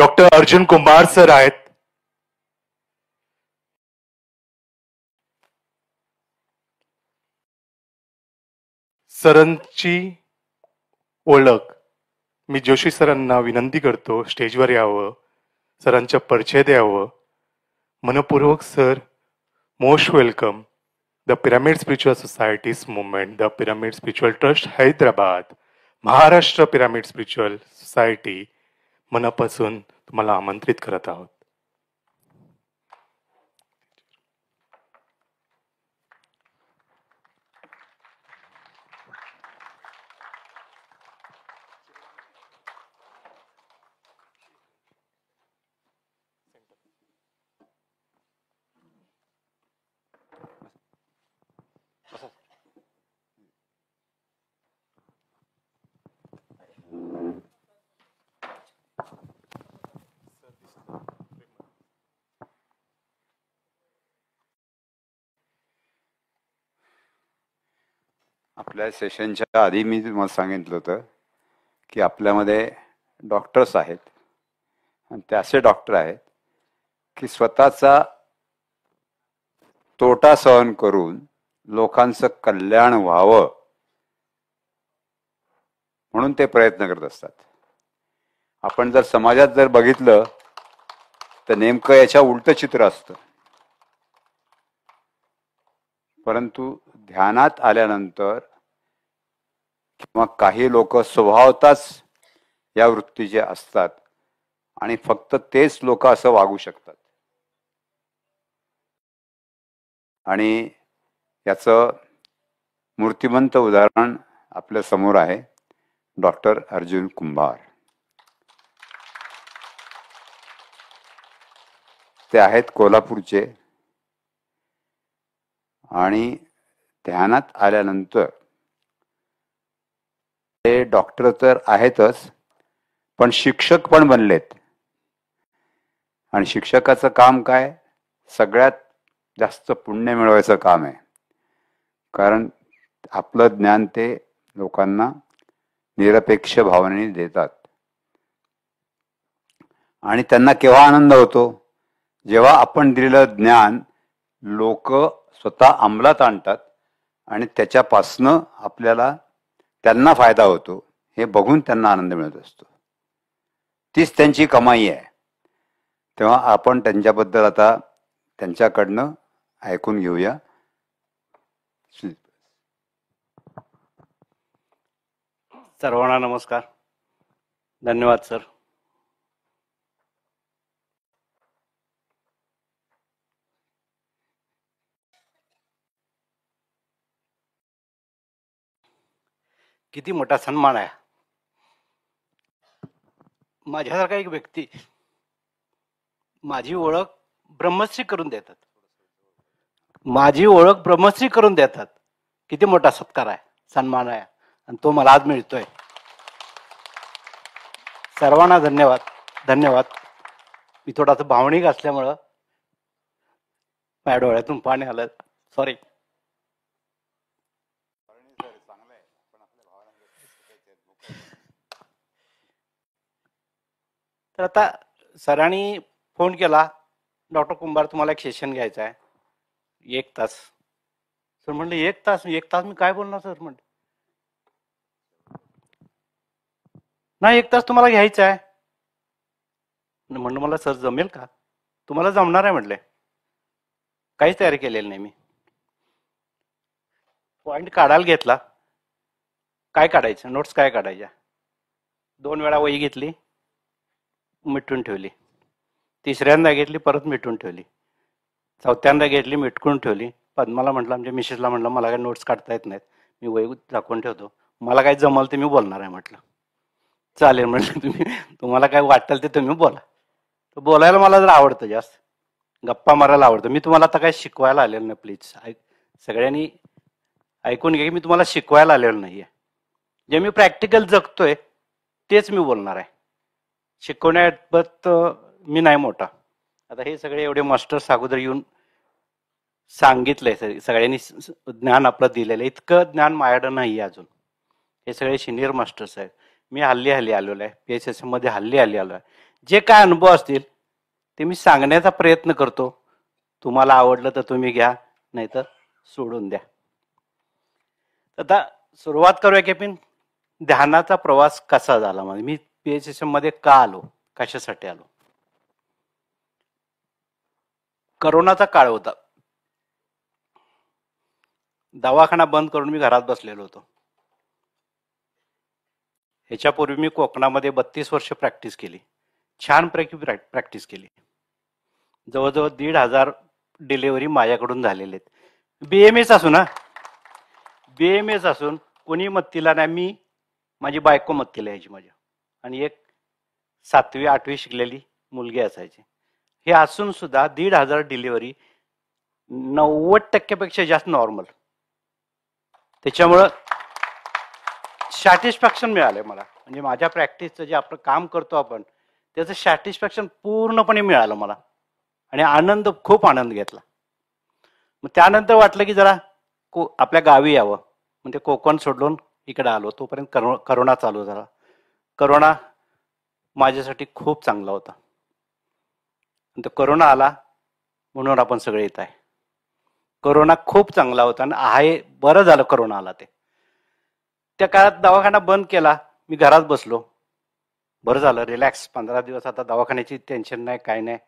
Doctor Arjun कुंभार sir आहेत. सरांची ओळख मी जोशी सरांना विनंती करतो स्टेजवर यावं, सरांचा परिचय द्यावं. मनपूर्वक sir, most welcome. The pyramid spiritual societies movement, the pyramid spiritual trust Hyderabad, Maharashtra pyramid spiritual society मनापासून तुम्हाला आमंत्रित करत आहोत. आपल्या सेशनच्या आधी मी तुम्हाला सांगितलं होतं की आपल्यामध्ये डॉक्टर्स आहेत आणि ते असे डॉक्टर आहेत की स्वतःचा तोटा सहन करून लोकांचं कल्याण व्हावं म्हणून ते प्रयत्न करत असतात. आपण जर समाजात जर बघितलं तर नेमकं याच्या उलटं चित्र असतं. परंतु ध्यानात आल्यानंतर किंवा काही लोक स्वभावताच या वृत्तीचे असतात आणि फक्त तेच लोक असं वागू शकतात. आणि याचं मूर्तिमंत उदाहरण आपल्या समोर आहे डॉक्टर अर्जुन कुंभार. ते आहेत कोल्हापूरचे आणि ध्यानात आल्यानंतर ते डॉक्टर तर आहेतच पण शिक्षक पण बनलेत. आणि शिक्षकाचं काम काय? सगळ्यात जास्त पुण्य मिळवायचं काम आहे. कारण आपलं ज्ञान ते लोकांना निरपेक्ष भावनेने देतात. आणि त्यांना केव्हा आनंद होतो? जेव्हा आपण दिलेलं ज्ञान लोक स्वतः अंमलात आणतात आणि त्याच्यापासनं आपल्याला त्यांना फायदा होतो हे बघून त्यांना आनंद मिळत असतो. तीच त्यांची कमाई आहे. तेव्हा आपण त्यांच्याबद्दल आता त्यांच्याकडनं ऐकून घेऊया. सर्वांना नमस्कार. धन्यवाद सर. किती मोठा सन्मान आहे. माझ्यासारखा एक व्यक्ती माझी ओळख ब्रह्मश्री करून देतात. माझी ओळख ब्रह्मश्री करून देतात. किती मोठा सत्कार आहे, सन्मान आहे आणि तो मला आज मिळतोय. सर्वांना धन्यवाद. धन्यवाद. मी थोडासा भावनिक असल्यामुळं माझ्या डोळ्यातून पाणी आलं. सॉरी. तर आता सरांनी फोन केला, डॉक्टर कुंभार तुम्हाला एक सेशन घ्यायचं आहे 1 तास. सर म्हणलं 1 तास? 1 तास मी काय बोलणार सर? म्हणलं नाही 1 तास तुम्हाला घ्यायचं आहे. म्हणलं मला सर जमेल का? तुम्हाला जमणार आहे म्हटले. काहीच तयारी केलेली नाही मी. पॉइंट काढायला घेतला. काय काढायचं? नोट्स काय काढायच्या? 2 वेळा वही घेतली, मिटून ठेवली. तिसऱ्यांदा घेतली, परत मिटून ठेवली. चौथ्यांदा घेतली, मिटकून ठेवली. पद्माला म्हटलं, आमच्या मिसेसला म्हटलं मला काही नोट्स काढता येत नाहीत, मी वही दाखवून ठेवतो, मला काही जमल ते मी बोलणार आहे. म्हटलं चालेल. म्हटलं तुम्हाला काय वाटेल ते तुम्ही बोला. तर बोलायला मला जर आवडतं, जास्त गप्पा मारायला आवडतं. मी तुम्हाला आता काय शिकवायला आलेलं नाही. प्लीज सगळ्यांनी ऐकून घ्या की मी तुम्हाला शिकवायला आलेलो नाही आहे. जे मी प्रॅक्टिकल जगतोय तेच मी बोलणार आहे. शिकवण्यात मी नाही मोठा. आता हे सगळे एवढे मास्टर्स अगोदर येऊन सांगितलंय, सगळ्यांनी ज्ञान आपलं दिलेलं, इतकं ज्ञान माझ्याकडं नाही अजून. हे सगळे सिनियर मास्टर्स आहेत. मी हल्ली आलेलो आहे. PSS मध्ये हल्ली आलो आहे. जे काय अनुभव असतील ते मी सांगण्याचा प्रयत्न करतो. तुम्हाला आवडलं तर तुम्ही घ्या, नाहीतर सोडून द्या. आता सुरुवात करूया की आपण ध्यानाचा प्रवास कसा झाला. म्हणजे मी PHSM मध्ये का आलो, कशासाठी आलो. करोनाचा काळ होता. दवाखाना बंद करून मी घरात बसलेलो होतो. ह्याच्यापूर्वी मी कोकणामध्ये 32 वर्ष प्रॅक्टिस केली. छानपैकी प्रॅक्टिस केली. जवळजवळ 1,500 डिलिव्हरी माझ्याकडून झालेले आहेत. BMS असून BMS असून कोणी मत्तीला नाही. मी माझी बायको मत्तीला यायची माझ्या, आणि एक 7वी 8वी शिकलेली मुलगी असायची. हे असून सुद्धा 1,500 डिलिव्हरी 90% पेक्षा जास्त नॉर्मल. त्याच्यामुळं सॅटिस्फॅक्शन मिळालंय मला. म्हणजे माझ्या प्रॅक्टिसचं जे आपलं काम करतो आपण त्याचं सॅटिस्फॅक्शन पूर्णपणे मिळालं मला, आणि आनंद, खूप आनंद घेतला. मग त्यानंतर वाटलं की जरा आपल्या गावी यावं. म्हणजे कोकण सोडून इकडे आलो. तोपर्यंत करोना चालू झाला. करोना माझ्यासाठी खूप चांगला होता. तो करोना आला म्हणून आपण सगळे येत आहे. करोना खूप चांगला होता आणि आहे, बरं झालं करोना आला. त्या काळात दवाखाना बंद केला. मी घरात बसलो. बरं झालं, रिलॅक्स. 15 दिवस आता दवाखान्याची टेन्शन नाही, काय नाही.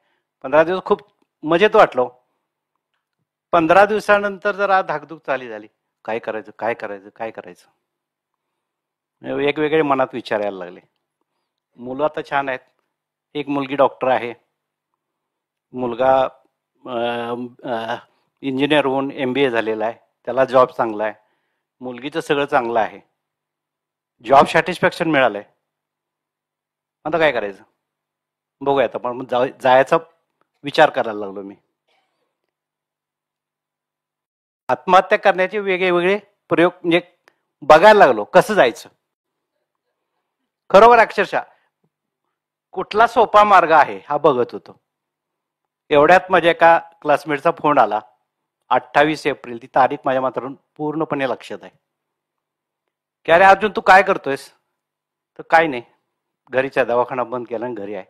15 दिवस खूप मजेत वाटलो. 15 दिवसानंतर जरा धाकधूक चालू झाली. काय करायचं, काय करायचं, काय करायचं. वेगवेगळे मनात विचार यायला लागले. मुलं आता छान आहेत. एक मुलगी डॉक्टर आहे. मुलगा इंजिनियर होऊन MBA झालेला आहे. त्याला जॉब चांगला आहे. मुलगीचं सगळं चांगलं आहे. जॉब सॅटिस्फॅक्शन मिळालंय. आता काय करायचं बघूया. आता पण जायचा विचार करायला लागलो मी. आत्महत्या करण्याचे वेगळे प्रयोग म्हणजे बघायला लागलो. कसं जायचं, खरोबर अक्षरशः कुठला सोपा मार्ग आहे हा बघत होतो. एवढ्यात माझ्या एका क्लासमेटचा फोन आला. 28 एप्रिल, ती तारीख माझ्या मात्र पूर्णपणे लक्षात आहे. की अरे अर्जुन, तू काय करतोयस. तर काय नाही, घरीच्या दवाखाना बंद केला आणि घरी आहे.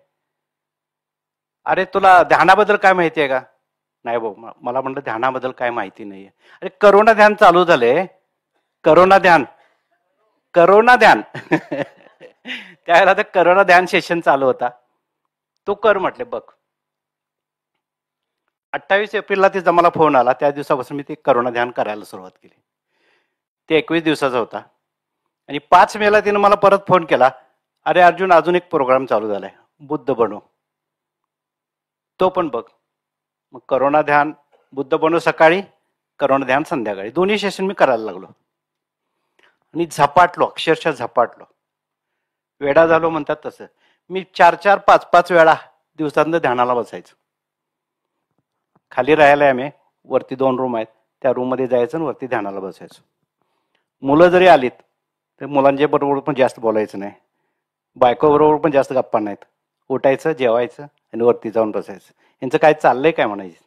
अरे तुला ध्यानाबद्दल काय माहिती आहे का. नाही भाऊ, मला म्हटलं ध्यानाबद्दल काय माहिती नाहीये. अरे करोना ध्यान चालू झालंय. करोना ध्यान त्यावेळेला तर करोना ध्यान सेशन चालू होता. तो कर म्हटले. बघ, 28 एप्रिलला तिचा मला फोन आला. त्या दिवसापासून मी ते करोना ध्यान करायला सुरुवात केली. ते 21 दिवसाचा होता. आणि 5 मेला तिने मला परत फोन केला. अरे अर्जुन, अजून एक प्रोग्राम चालू झालाय, बुद्ध बनव, तो पण बघ. मग करोना ध्यान, बुद्ध बनव सकाळी, करोना ध्यान संध्याकाळी, दोन्ही सेशन मी करायला लागलो. आणि झपाटलो, अक्षरशः झपाटलो. वेडा झालो म्हणतात तसं. मी 4-4, 5-5 वेळा दिवसांत ध्यानाला बसायचं. खाली राहायला आम्ही, वरती 2 रूम आहेत. त्या रूम मध्ये जायचं आणि वरती ध्यानाला बसायचं. मुलं जरी आलीत तर मुलांच्या बरोबर पण जास्त बोलायचं नाही. बायको बरोबर पण जास्त गप्पा नाहीत. उठायचं, जेवायचं आणि वरती जाऊन बसायचं. यांचं काय चाललंय काय म्हणायचं,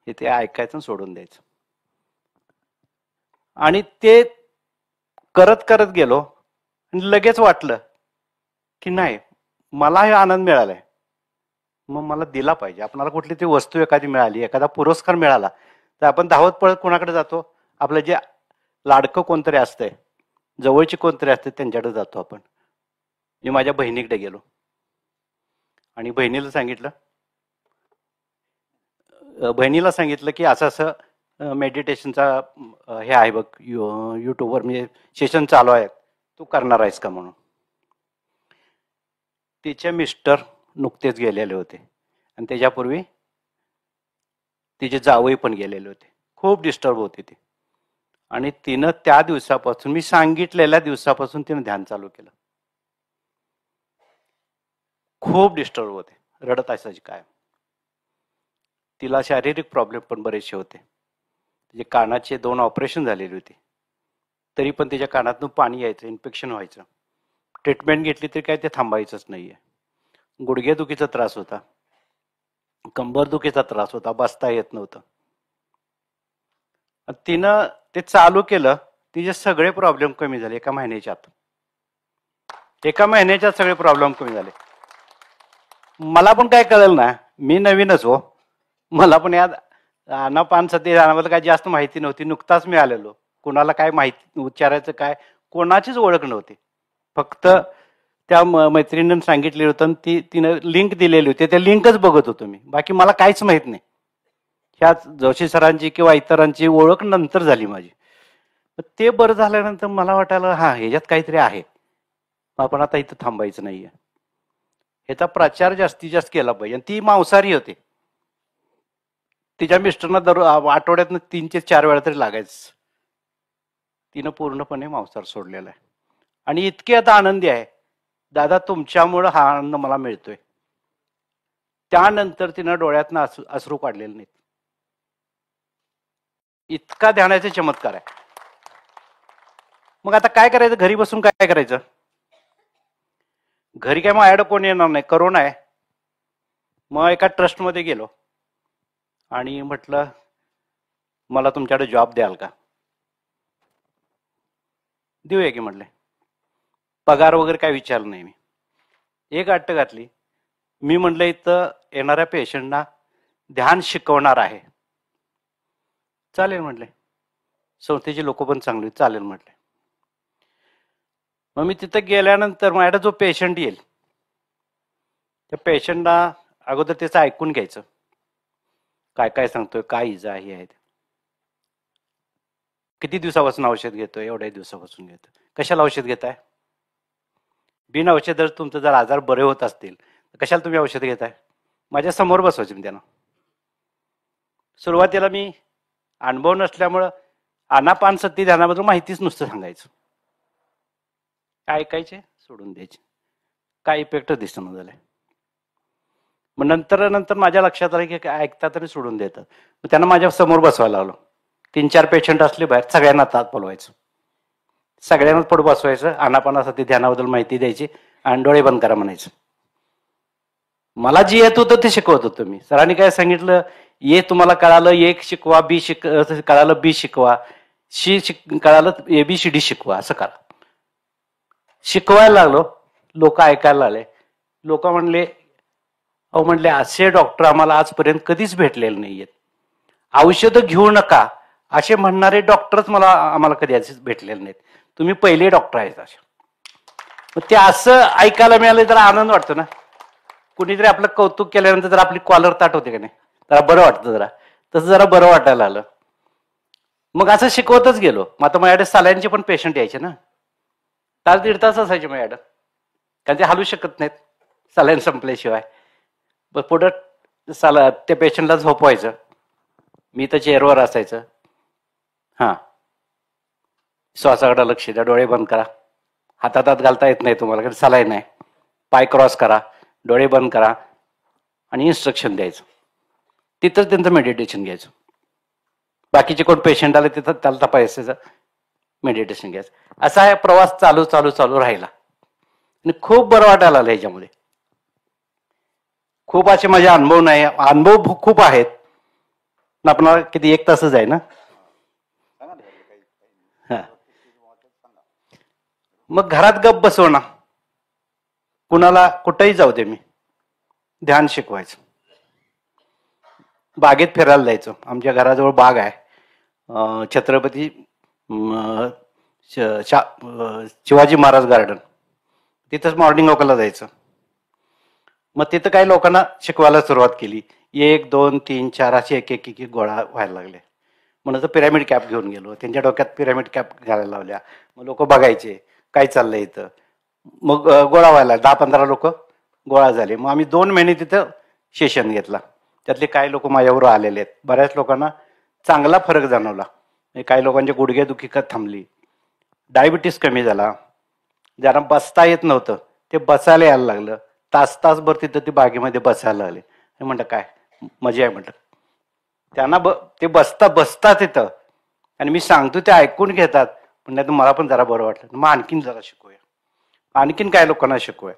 हे ते ऐकायचं सोडून द्यायचं. आणि ते करत करत गेलो. आणि लगेच वाटलं की नाही, मला हे आनंद मिळालाय, मग मला दिला पाहिजे. आपल्याला कुठली ती वस्तू एखादी मिळाली, एखादा पुरस्कार मिळाला, तर आपण धावत पळत कोणाकडे जातो. आपलं जे लाडकं कोणतरी असतंय, जवळची कोणतरी असते, त्यांच्याकडे जातो आपण. मी माझ्या बहिणीकडे गेलो आणि बहिणीला सांगितलं की असं असं मेडिटेशनचा हे आहे बघ, यूट्यूबवर म्हणजे सेशन चालू आहे, तू करणार आहेस का म्हणून. तिचे मिस्टर नुकतेच गेलेले होते आणि त्याच्यापूर्वी तिचे जावई पण गेलेले होते. खूप डिस्टर्ब होती ती. आणि तिनं त्या दिवसापासून, मी सांगितलेल्या दिवसापासून तिनं ध्यान चालू केलं. खूप डिस्टर्ब होते, रडत असायची काय. तिला शारीरिक प्रॉब्लेम पण बरेचसे होते. तिचे कानाचे 2 ऑपरेशन झालेली होती, तरी पण तिच्या कानातून पाणी यायचं, इन्फेक्शन व्हायचं. ट्रीटमेंट घेतली तरी काय ते थांबायचंच नाहीये. गुडघेदुखीचा त्रास होता, कंबरदुखीचा त्रास होता, बसता येत नव्हतं. तिनं ते चालू केलं, तिचे सगळे प्रॉब्लेम कमी झाले एका महिन्याच्या आत. एका महिन्याच्यात सगळे प्रॉब्लेम कमी झाले. मला पण काय कळलं ना, मी नवीनच हो, मला पण या अनापान सती ध्यानाबद्दल काय जास्त माहिती नव्हती. नुकताच मी आलेलो, कोणाला काय माहिती विचारायचं काय कोणाचीच ओळख नव्हती. फक्त त्या मैत्रिणीनं सांगितलेलं होतं आणि तिनं लिंक दिलेली होती, त्या लिंकच बघत होतो मी, बाकी मला काहीच माहित नाही. ह्याच जोशी सरांची किंवा इतरांची ओळख नंतर झाली माझी. ते बरं झाल्यानंतर मला वाटायला हा ह्याच्यात काहीतरी आहे, आपण आता इथं थांबायचं नाहीये, ह्याचा प्रचार जास्तीत जास्त केला पाहिजे. आणि ती मांसाहारी होते, तिच्या मिस्टरना दर आठवड्यातनं 3 ते 4 वेळा तरी लागायचं. तिनं पूर्णपणे मांसाहार सोडलेला आहे आणि इतकी आता आनंदी आहे. दादा तुमच्यामुळं हा आनंद मला मिळतोय. त्यानंतर तिनं डोळ्यातनं अश्रू काढलेले नाहीत. इतका ध्यानाचा चमत्कार आहे. मग आता काय करायचं, घरी बसून काय करायचं? घरी काय माझ्याकडे कोण येणार नाही, करोना आहे. मग एका ट्रस्टमध्ये गेलो आणि म्हटलं मला तुमच्याकडे जॉब द्याल का? देऊया की म्हटले. पगार वगैरे काय विचारलं नाही मी. एक अट्ट घातली, मी म्हटलं इथं येणाऱ्या पेशंटना ध्यान शिकवणार आहे. चालेल म्हटले, संस्थेची लोक पण चांगली, चालेल म्हटले. मग मी तिथं गेल्यानंतर माझ्याकडे जो पेशंट येईल त्या पेशंटला अगोदर त्याचं ऐकून घ्यायचं, काय काय सांगतोय, काय इजा ही आहे, किती दिवसापासून औषध घेतोय, एवढ्या दिवसापासून घेतोय, कशाला औषध घेताय, बिन औषध तुमचं जर आजार बरे होत असतील तर कशाला तुम्ही औषध घेताय. माझ्या समोर बसवायचे मी त्यांना. सुरुवातीला मी अनुभव नसल्यामुळं आनापान सती ध्यानाबद्दल माहितीच नुसतं सांगायचं, काय ऐकायचे सोडून द्यायचे, काय इफेक्ट दिसणं झालंय. मग नंतर माझ्या लक्षात आलं की ऐकतात आणि सोडून देतात. मग त्यांना माझ्या समोर बसवायला लावलं. 3-4 पेशंट असले बाहेर, सगळ्यांना तात बोलवायचं, सगळ्यांनाच पुढे बसवायचं, आनापानासाठी ध्यानाबद्दल माहिती द्यायची आणि डोळे बंद करा म्हणायचं. मला जे येत होतं ते शिकवत होतो मी. सरांनी काय सांगितलं, ए तुम्हाला कळालं एक शिकवा, बी कळालं बी शिकवा, कळालं ABCD शिकवा, असं करा. शिकवायला लागलो, लोक ऐकायला लागले. लोक म्हणले, अहो म्हणले असे डॉक्टर आम्हाला आजपर्यंत कधीच भेटलेले नाहीयेत, औषधं घेऊ नका असे म्हणणारे डॉक्टरच आम्हाला कधी असेच भेटलेले नाहीत, तुम्ही पहिले डॉक्टर आहेत असे. मग ते असं ऐकायला मिळालं जरा आनंद वाटतो ना. कुणीतरी आपलं कौतुक केल्यानंतर जरा आपली कॉलर ताट होते का नाही, जरा बरं वाटतं, जरा तसं जरा बरं वाटायला आलं. मग असं शिकवतच गेलो. मग आता माझ्याकडे साल्यांचे पण पेशंट यायचे ना, 1.5 तास असायचे माझ्याकडं, कारण ते हलू शकत नाहीत सालाईन संपल्याशिवाय. पुढं त्या पेशंटला झोपवायचं, मी तर चेअरवर असायचं. हां, श्वासाकडे लक्ष द्या, डोळे बंद करा, हातात घालता येत नाही तुम्हाला कारण सालाईन आहे, पाय क्रॉस करा, डोळे बंद करा आणि इन्स्ट्रक्शन द्यायचं. तिथंच त्यांचं मेडिटेशन घ्यायचं. बाकीचे कोण पेशंट आले तिथं त्याला तपासायचं, मेडिटेशन घ्यायचं. असा हा प्रवास चालू राहिला आणि खूप बरं वाटायला आलं. ह्याच्यामध्ये खूप असे माझे अनुभव खूप आहेत. आपल्याला किती 1 तासच आहे ना. मग घरात गप बसवणं, कुणाला कुठेही जाऊ दे मी ध्यान शिकवायचं. बागेत फिरायला जायचं, आमच्या घराजवळ बाग आहे, छत्रपती शिवाजी महाराज गार्डन, तिथंच मॉर्निंग वॉकला जायचं. मग तिथं काही लोकांना शिकवायला सुरुवात केली. 1, 2, 3, 4 असे एक गोळा व्हायला लागले. म्हणून पिरॅमिड कॅप घेऊन गेलो, त्यांच्या डोक्यात पिरॅमिड कॅप घालायला लावल्या. मग लोक बघायचे काय चाललंय इथं. मग गोळा व्हायला 10-15 लोक गोळा झाले. मग आम्ही 2 महिने तिथं सेशन घेतला. त्यातले काही लोक माझ्याबरोबर आलेले आहेत. बऱ्याच लोकांना चांगला फरक जाणवला. काही लोकांची गुडघेदुखी थांबली, डायबिटीस कमी झाला, ज्यांना बसता येत नव्हतं ते बसायला यायला लागलं. तासभर तिथं ते बागेमध्ये बसायला लागले. म्हणलं काय मजा आहे म्हटलं. त्यांना ते बसता तिथं आणि मी सांगतो ते ऐकून घेतात. पण मला पण जरा बरं वाटलं, मग आणखीन जरा शिकूया, आणखीन काय लोकांना शिकूया,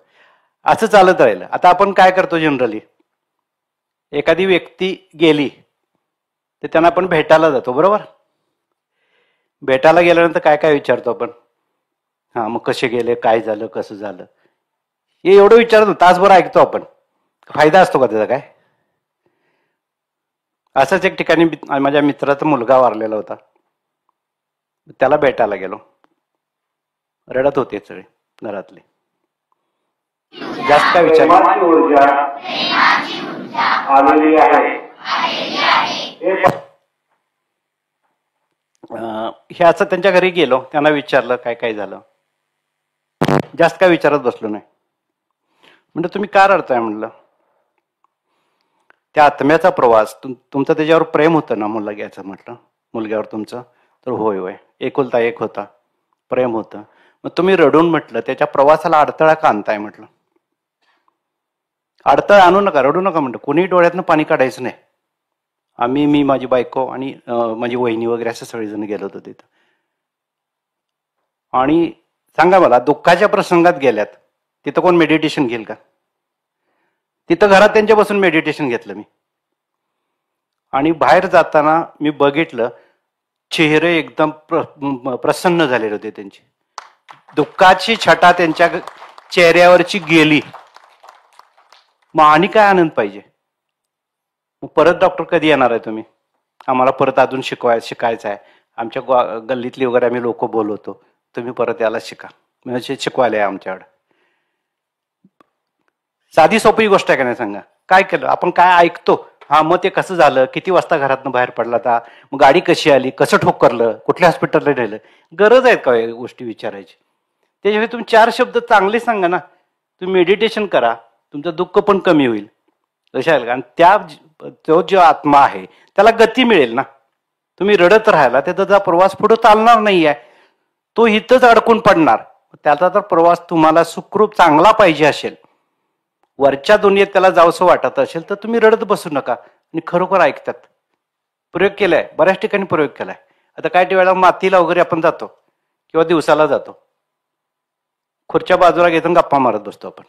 असं चालत राहिलं. आता आपण काय करतो जनरली, एखादी व्यक्ती गेली तर त्यांना आपण भेटायला जातो, बरोबर. भेटायला गेल्यानंतर काय काय विचारतो आपण, हा मग कसे गेले, काय झालं, कसं झालं, हे एवढं विचारतो. तासभर ऐकतो आपण, फायदा असतो का त्याचा काय? असंच एक ठिकाणी माझ्या मित्राचा मुलगा वारलेला होता. त्याला भेटायला गेलो. रडत होते सगळे घरातले. जास्त काय विचार ऊर्जा आलेली आहे. हे असं त्यांच्या घरी गेलो, त्यांना विचारलं काय काय झालं. जास्त काय विचारत बसलो नाही. म्हणजे तुम्ही का रडताय म्हणलं. त्या आत्म्याचा प्रवास, तुमचं त्याच्यावर प्रेम होतं ना मुलग्याचं, म्हटलं मुलग्यावर तुमचं, तर होय होय, एकुलता एक होता, प्रेम होतं. मग तुम्ही रडून म्हटलं त्याच्या प्रवासाला अडथळा का आणताय म्हटलं. अडथळा आणू नका, रडू नका म्हटलं. कोणी डोळ्यातनं पाणी काढायचं नाही. मी माझी बायको आणि माझी वहिनी वगैरे असं सगळेजण गेलो होतो तिथं. आणि सांगा मला, दुःखाच्या प्रसंगात गेल्यात तिथं कोण मेडिटेशन घेईल का? तिथं घरात त्यांच्यापासून मेडिटेशन घेतलं मी. आणि बाहेर जाताना मी बघितलं चेहरे एकदम प्रसन्न झालेले होते त्यांचे. दुःखाची छटा त्यांच्या चेहऱ्यावरची गेली. मग आणि काय आनंद पाहिजे. मग परत डॉक्टर कधी येणार आहे तुम्ही? आम्हाला परत अजून शिकायचं आहे. आमच्या गल्लीतली वगैरे आम्ही लोक बोलवतो, तुम्ही परत याला शिका म्हणजे शिकवायला आहे आमच्याकडे. साधी सोपी गोष्ट आहे का नाही सांगा. काय केलं आपण, काय ऐकतो, हा मग ते कसं झालं, किती वाजता घरातनं बाहेर पडला था, मग गाडी कशी आली, कसं ठोकरलं, कुठल्या हॉस्पिटलला नेलं. गरज आहेत का या गोष्टी विचारायची? त्याच्यामुळे तुम्ही 4 शब्द चांगले सांगा ना. तुम्ही मेडिटेशन करा, तुमचं दुःख पण कमी होईल. कशा आहे का, आणि तो जो आत्मा आहे त्याला गती मिळेल ना. तुम्ही रडत राहायला त्याचा प्रवास पुढे चालणार नाही आहे, तो इथंच अडकून पडणार. त्याचा तर प्रवास तुम्हाला सुखरूप चांगला पाहिजे असेल, वरच्या दुनियेत त्याला जावंसं वाटत असेल, तर तुम्ही रडत बसू नका आणि खरोखर ऐकतात. प्रयोग केलाय, बऱ्याच ठिकाणी प्रयोग केलाय. आता काही वेळेला मातीला वगैरे आपण जातो किंवा दिवसाला जातो, खुर्च्या बाजूला घेतो गप्पा मारत बसतो आपण.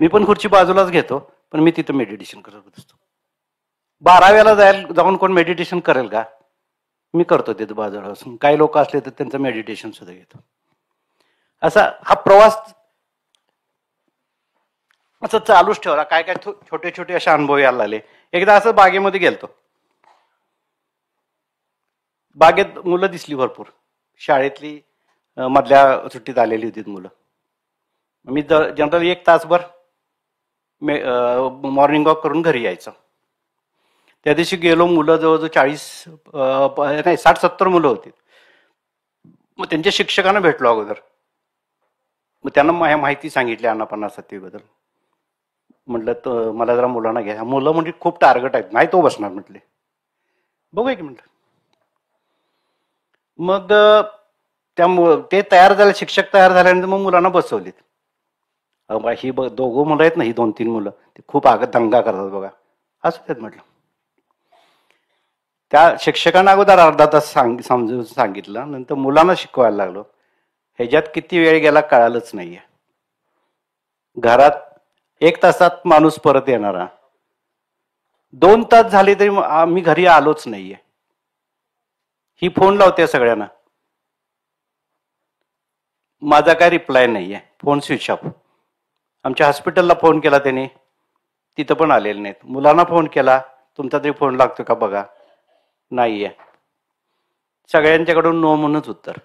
मी पण खुर्ची बाजूलाच घेतो, पण मी तिथं मेडिटेशन करत असतो. 12व्याला जाऊन कोण मेडिटेशन करेल का? मी करतो तिथं बाजूला बसून. काही लोक असले तर त्यांचं मेडिटेशन सुद्धा घेतो. असा हा प्रवास असं चालूच ठेवला. काय काय छोटे छोटे असे अनुभव यायला लागले. एकदा असं बागेमध्ये गेलतो. बागेत मुलं दिसली भरपूर, शाळेतली मधल्या सुट्टीत आलेली होती मुलं. मी जनरली 1 तासभर मॉर्निंग वॉक करून घरी यायचं. त्या दिवशी गेलो, मुलं जवळजवळ 60-70 मुलं होती. मग त्यांच्या शिक्षकांना भेटलो अगोदर. मग त्यांना माहिती सांगितली आनापानसतीबद्दल. म्हटलं तर मला जरा मुलांना घ्या. मुलं म्हणजे खूप टार्गेट आहेत, नाही तो बसणार म्हटले. बघूया की म्हटलं. मग ते तयार झाले, शिक्षक तयार झाल्यानंतर मग मुलांना बसवलीत. ही 2 मुलं आहेत ना, ही 2-3 मुलं, ते खूप दंगा करतात बघा, असं त्यात म्हटलं. त्या शिक्षकांना अगोदर अर्धा तास समजून सांगितलं, नंतर मुलांना शिकवायला लागलो. ह्याच्यात किती वेळ गेला कळालंच नाहीये. घरात 1 तासात माणूस परत येणारा, 2 तास झाले तरी आम्ही घरी आलोच नाहीये. ही फोन लावते सगळ्यांना, माझा काय रिप्लाय नाहीये, फोन स्विच ऑफ. आमच्या हॉस्पिटलला फोन केला त्यांनी, तिथं पण आलेले नाहीत. मुलांना फोन केला, तुमचा तरी फोन लागतो का बघा, नाहीये. सगळ्यांच्याकडून नो म्हणूनच उत्तर.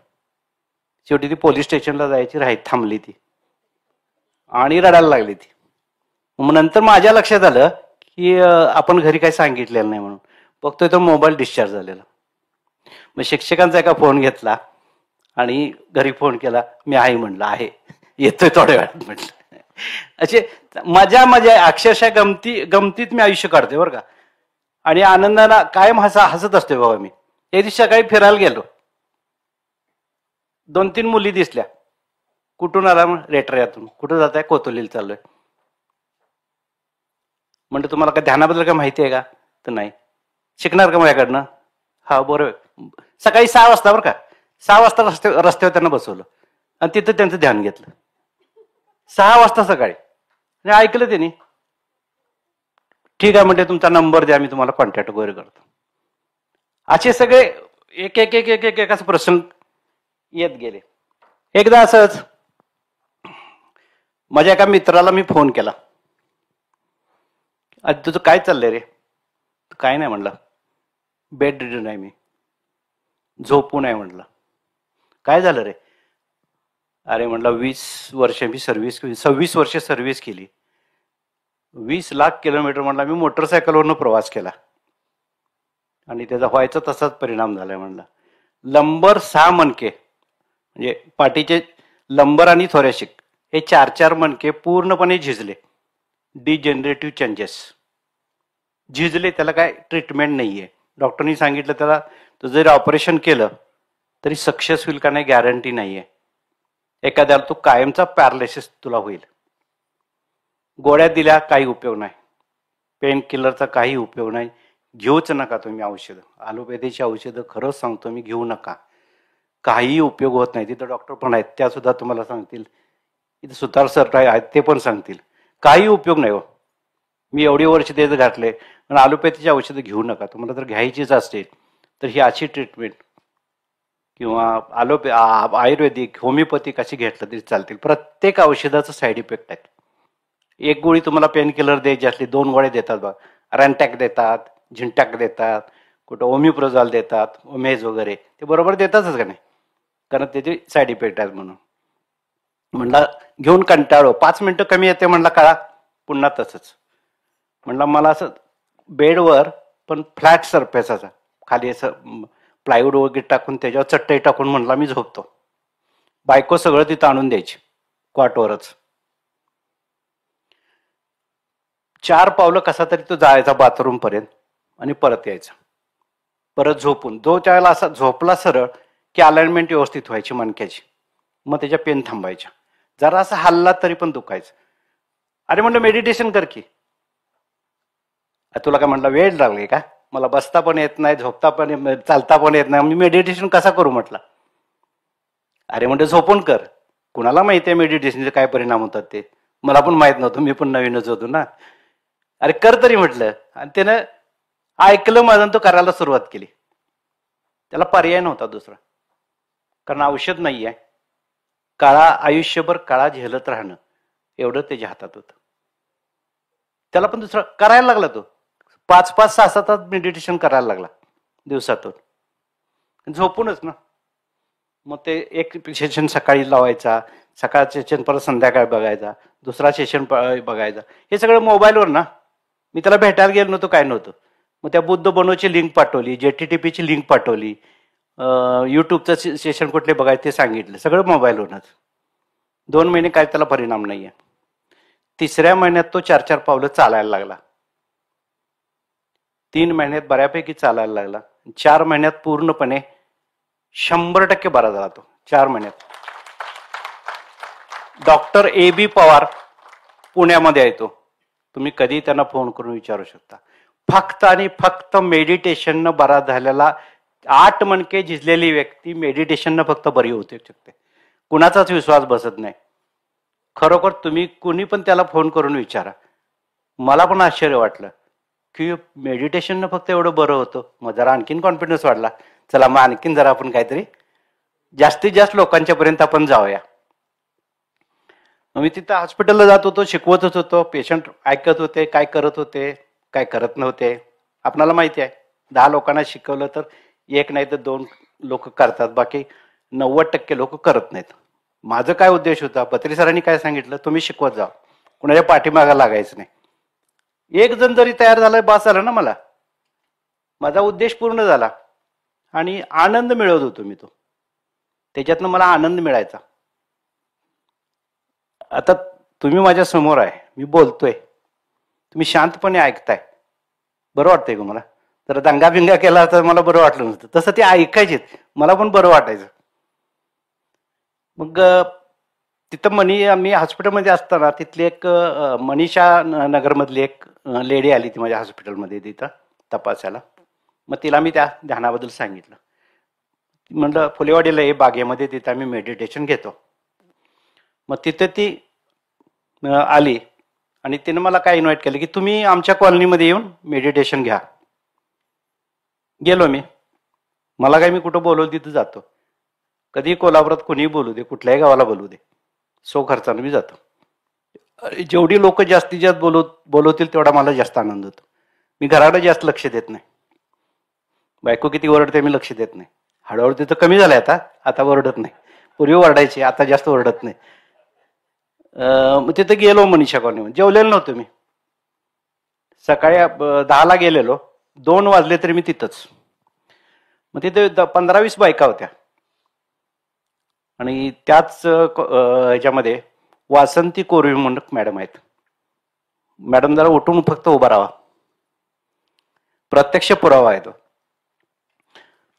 शेवटी ती पोलीस स्टेशनला जायची राहीत थांबली ती आणि रडायला लागली ती. मग नंतर माझ्या लक्षात आलं की आपण घरी काही सांगितलेलं नाही म्हणून. बघतोय तर मोबाईल डिस्चार्ज झालेला. मग शिक्षकांचा एका फोन घेतला आणि घरी फोन केला. मी आहे म्हणलं, आहे येतोय थोड्या वेळात म्हटलं. असे मजा अक्षरशः गमतीत मी आयुष्य काढतोय बरं का. आणि आनंदाला कायम हसत असतोय बघा मी. एक दिवशी सकाळी फिरायला गेलो, 2-3 मुली दिसल्या. कुठून आला? रेटऱ्यातून. कुठं जात आहे? कोतोलीला चाललोय. म्हणलं तुम्हाला काय ध्यानाबद्दल काय माहिती आहे का? तर नाही. शिकणार का माझ्याकडनं? हा बरोबर. सकाळी 6 वाजता बरं का, 6 वाजता रस्त्यावर त्यांना बसवलं आणि तिथं त्यांचं ध्यान घेतलं. 6 वाजता सकाळी. आणि ऐकलं त्यांनी. ठीक आहे म्हणजे तुमचा नंबर द्या, मी तुम्हाला कॉन्टॅक्ट वगैरे करतो. असे सगळे एक असं प्रसंग येत गेले. एकदा असंच माझ्या एका मित्राला मी फोन केला, आज तुझं काय चाललंय रे? काय नाही म्हणलं, बेड रिडन आहे मी, झोपून आहे म्हटलं. काय झालं रे? अरे म्हटलं 20 वर्ष मी 26 वर्ष सर्व्हिस केली, 20 लाख किलोमीटर म्हटलं मी मोटरसायकलवरनं प्रवास केला आणि त्याचा व्हायचा तसाच परिणाम झालाय म्हणला. लंबर 6 मणके म्हणजे पाठीचे लंबर आणि थोरॅसिक हे 4 मणके पूर्णपणे झिजले. डिजेनरेटिव्ह चेंजेस झिजले, त्याला काय ट्रीटमेंट नाहीये. डॉक्टरनी सांगितलं त्याला तो जरी ऑपरेशन केलं तरी सक्सेस होईल का नाही गॅरंटी नाहीये. एखाद्याला तो कायमचा पॅरालिसिस तुला होईल. गोळ्या दिल्या काही उपयोग नाही, पेन किलरचा काही उपयोग नाही. घेऊच नका तुम्ही औषधं, ॲलोपॅथीची औषधं खरंच सांगतो मी, घेऊ नका. काही उपयोग होत नाही. तिथं डॉक्टर पण आहेत, त्या सुद्धा तुम्हाला सांगतील. इथं सुतार सर आहेत, ते पण सांगतील काही उपयोग नाही हो. मी एवढी वर्ष तेच घातले. पण ॲलोपॅथीची औषधं घेऊ नका. तुम्हाला जर घ्यायचीच असतील तर ही अशी ट्रीटमेंट किंवा आयुर्वेदिक होमिओपॅथिक अशी घेतलं तरी चालतील. प्रत्येक औषधाचं साईड इफेक्ट आहेत. एक गोळी तुम्हाला पेन किलर द्यायची असली 2 गोळ्या देतात बघा, रॅन्टॅक देतात, झिंटॅक देतात, कुठं ओमिप्रोझॉल देतात, ओमेज वगैरे, ते बरोबर देतातच का नाही, कारण त्याचे साईड इफेक्ट आहेत म्हणून. म्हणला घेऊन कंटाळो, 5 मिनिटं कमी येते म्हणला काळा, पुन्हा तसंच. म्हणला मला असं बेडवर पण फ्लॅट सरफेसाचा खाली असं प्लायवूड वगैरे टाकून त्याच्यावर चटई टाकून म्हणला मी झोपतो. बायको सगळं तिथं आणून द्यायची कॉटवरच. 4 पावलं कसा तरी तो जायचा बाथरूम पर्यंत आणि परत यायचा, परत झोपून. जो त्यावेळेला असा झोपला सरळ की अलाइनमेंट व्यवस्थित व्हायची मणक्याची, मग त्याच्या पेन थांबायच्या. जरा असं हल्ला तरी पण दुखायचं. अरे म्हणलं मेडिटेशन कर की. तुला काय म्हणलं वेळ लागले का? मला बसता पण येत नाही, झोपता पण चालता पण येत नाही, मी मेडिटेशन कसा करू म्हटलं. अरे म्हणलं झोपून कर. कुणाला माहिती आहे मेडिटेशनचे काय परिणाम होतात ते? मला पण माहित नव्हतं, मी पण नवीनच होतो ना. अरे कर तरी म्हटलं. आणि त्यानं ऐकलं माझं, तो करायला सुरुवात केली. त्याला पर्याय नव्हता दुसरा, कारण औषध नाही आहे. काळा आयुष्यभर काळा झेलत राहणं एवढं त्याच्या हातात होतं. त्याला पण दुसरा करायला लागला. तो 5-5, 6-6 तास मेडिटेशन करायला लागला दिवसातून, झोपूनच ना. मग ते एक सेशन सकाळी लावायचा, सकाळचं सेशन परत संध्याकाळी बघायचा, दुसरा सेशन बघायचा. हे सगळं मोबाईलवर ना. मी त्याला भेटायला गेलो नव्हतो, काय नव्हतं. मग त्या बुद्ध बनोची लिंक पाठवली, JTTPची लिंक पाठवली, यूट्यूबचं सेशन कुठले बघायचे ते सांगितलं, सगळं मोबाईलवरच. 2 महिने काय त्याला परिणाम नाही आहे. 3ऱ्या महिन्यात तो 4-4 पावलं चालायला लागला. 3 महिन्यात बऱ्यापैकी चालायला लागला. 4 महिन्यात पूर्णपणे 100% बरा झाला तो. 4 महिन्यात. डॉक्टर AB पवार पुण्यामध्ये येतो, तुम्ही कधी त्यांना फोन करून विचारू शकता. फक्त आणि फक्त मेडिटेशननं बरा झालेला 8 मणके झिजलेली व्यक्ती मेडिटेशननं फक्त बरी होते शकते. कुणाचाच विश्वास बसत नाही. खरोखर तुम्ही कुणी पण त्याला फोन करून विचारा. मला पण आश्चर्य वाटलं की मेडिटेशननं फक्त एवढं बरं होतं. मग जरा आणखीन कॉन्फिडन्स वाढला. चला मग आणखीन जरा आपण काहीतरी जास्तीत जास्त लोकांच्या पर्यंत आपण जाऊया. मी तिथं हॉस्पिटलला जात होतो, शिकवतच होतो. पेशंट ऐकत होते, काय करत होते, काय करत नव्हते. आपणाला माहिती आहे, 10 लोकांना शिकवलं तर 1 नाही तर 2 लोक करतात, बाकी 90% लोक करत नाहीत. माझं काय उद्देश होता, पत्री सरांनी काय सांगितलं, तुम्ही शिकवत जा, कुणाच्या पाठीमागा लागायचं नाही. 1 जण जरी तयार झाला बास झाला ना. मला माझा उद्देश पूर्ण झाला आणि आनंद मिळवत होतो मी. तो त्याच्यातनं मला आनंद मिळायचा. आता तुम्ही माझ्या समोर आहे, मी बोलतोय, तुम्ही शांतपणे ऐकताय, बरं वाटतंय का? मला जर दंगाबिंगा केला तर मला बरं वाटलं नसतं. तसं ते ऐकायचे, मला पण बरं वाटायचं. मग तिथं मी हॉस्पिटलमध्ये असताना तिथली एक मनीषा नगरमधली एक लेडी आली ती माझ्या हॉस्पिटलमध्ये तिथं तपासायला. मग तिला मी त्या ध्यानाबद्दल सांगितलं. म्हणलं फुलेवाडीला ये बागेमध्ये, तिथं आम्ही मेडिटेशन घेतो. मग तिथे ती आली आणि तिनं मला काय इन्व्हाइट केलं की तुम्ही आमच्या कॉलनीमध्ये येऊन मेडिटेशन घ्या. गेलो मी. मला काय, मी कुठं बोलवलं तिथं जातो. कधी कोल्हापुरात कुणीही बोलू दे, कुठल्याही गावाला बोलू दे, सो खर्चानं मी जातो. जेवढी लोक जास्तीत जास्त बोलवतील तेवढा मला जास्त आनंद होतो. मी घराकडे जास्त लक्ष देत नाही. बायको किती ओरडते मी लक्ष देत नाही. हळूहळू तिथं कमी झालंय आता ओरडत नाही. पूर्वी ओरडायची, आता जास्त ओरडत नाही. मग तिथं गेलो मनीषा कॉलनीमध्ये. जेवलेलो नव्हतो मी. सकाळी 10ला गेलेलो, 2 वाजले तरी मी तिथंच. मग तिथे 15-20 बायका होत्या आणि त्याच ह्याच्यामध्ये वासंती कोरवी म्हणून मॅडम आहेत. मॅडम जरा उठून फक्त उभा राहा, प्रत्यक्ष पुरावा आहे तो.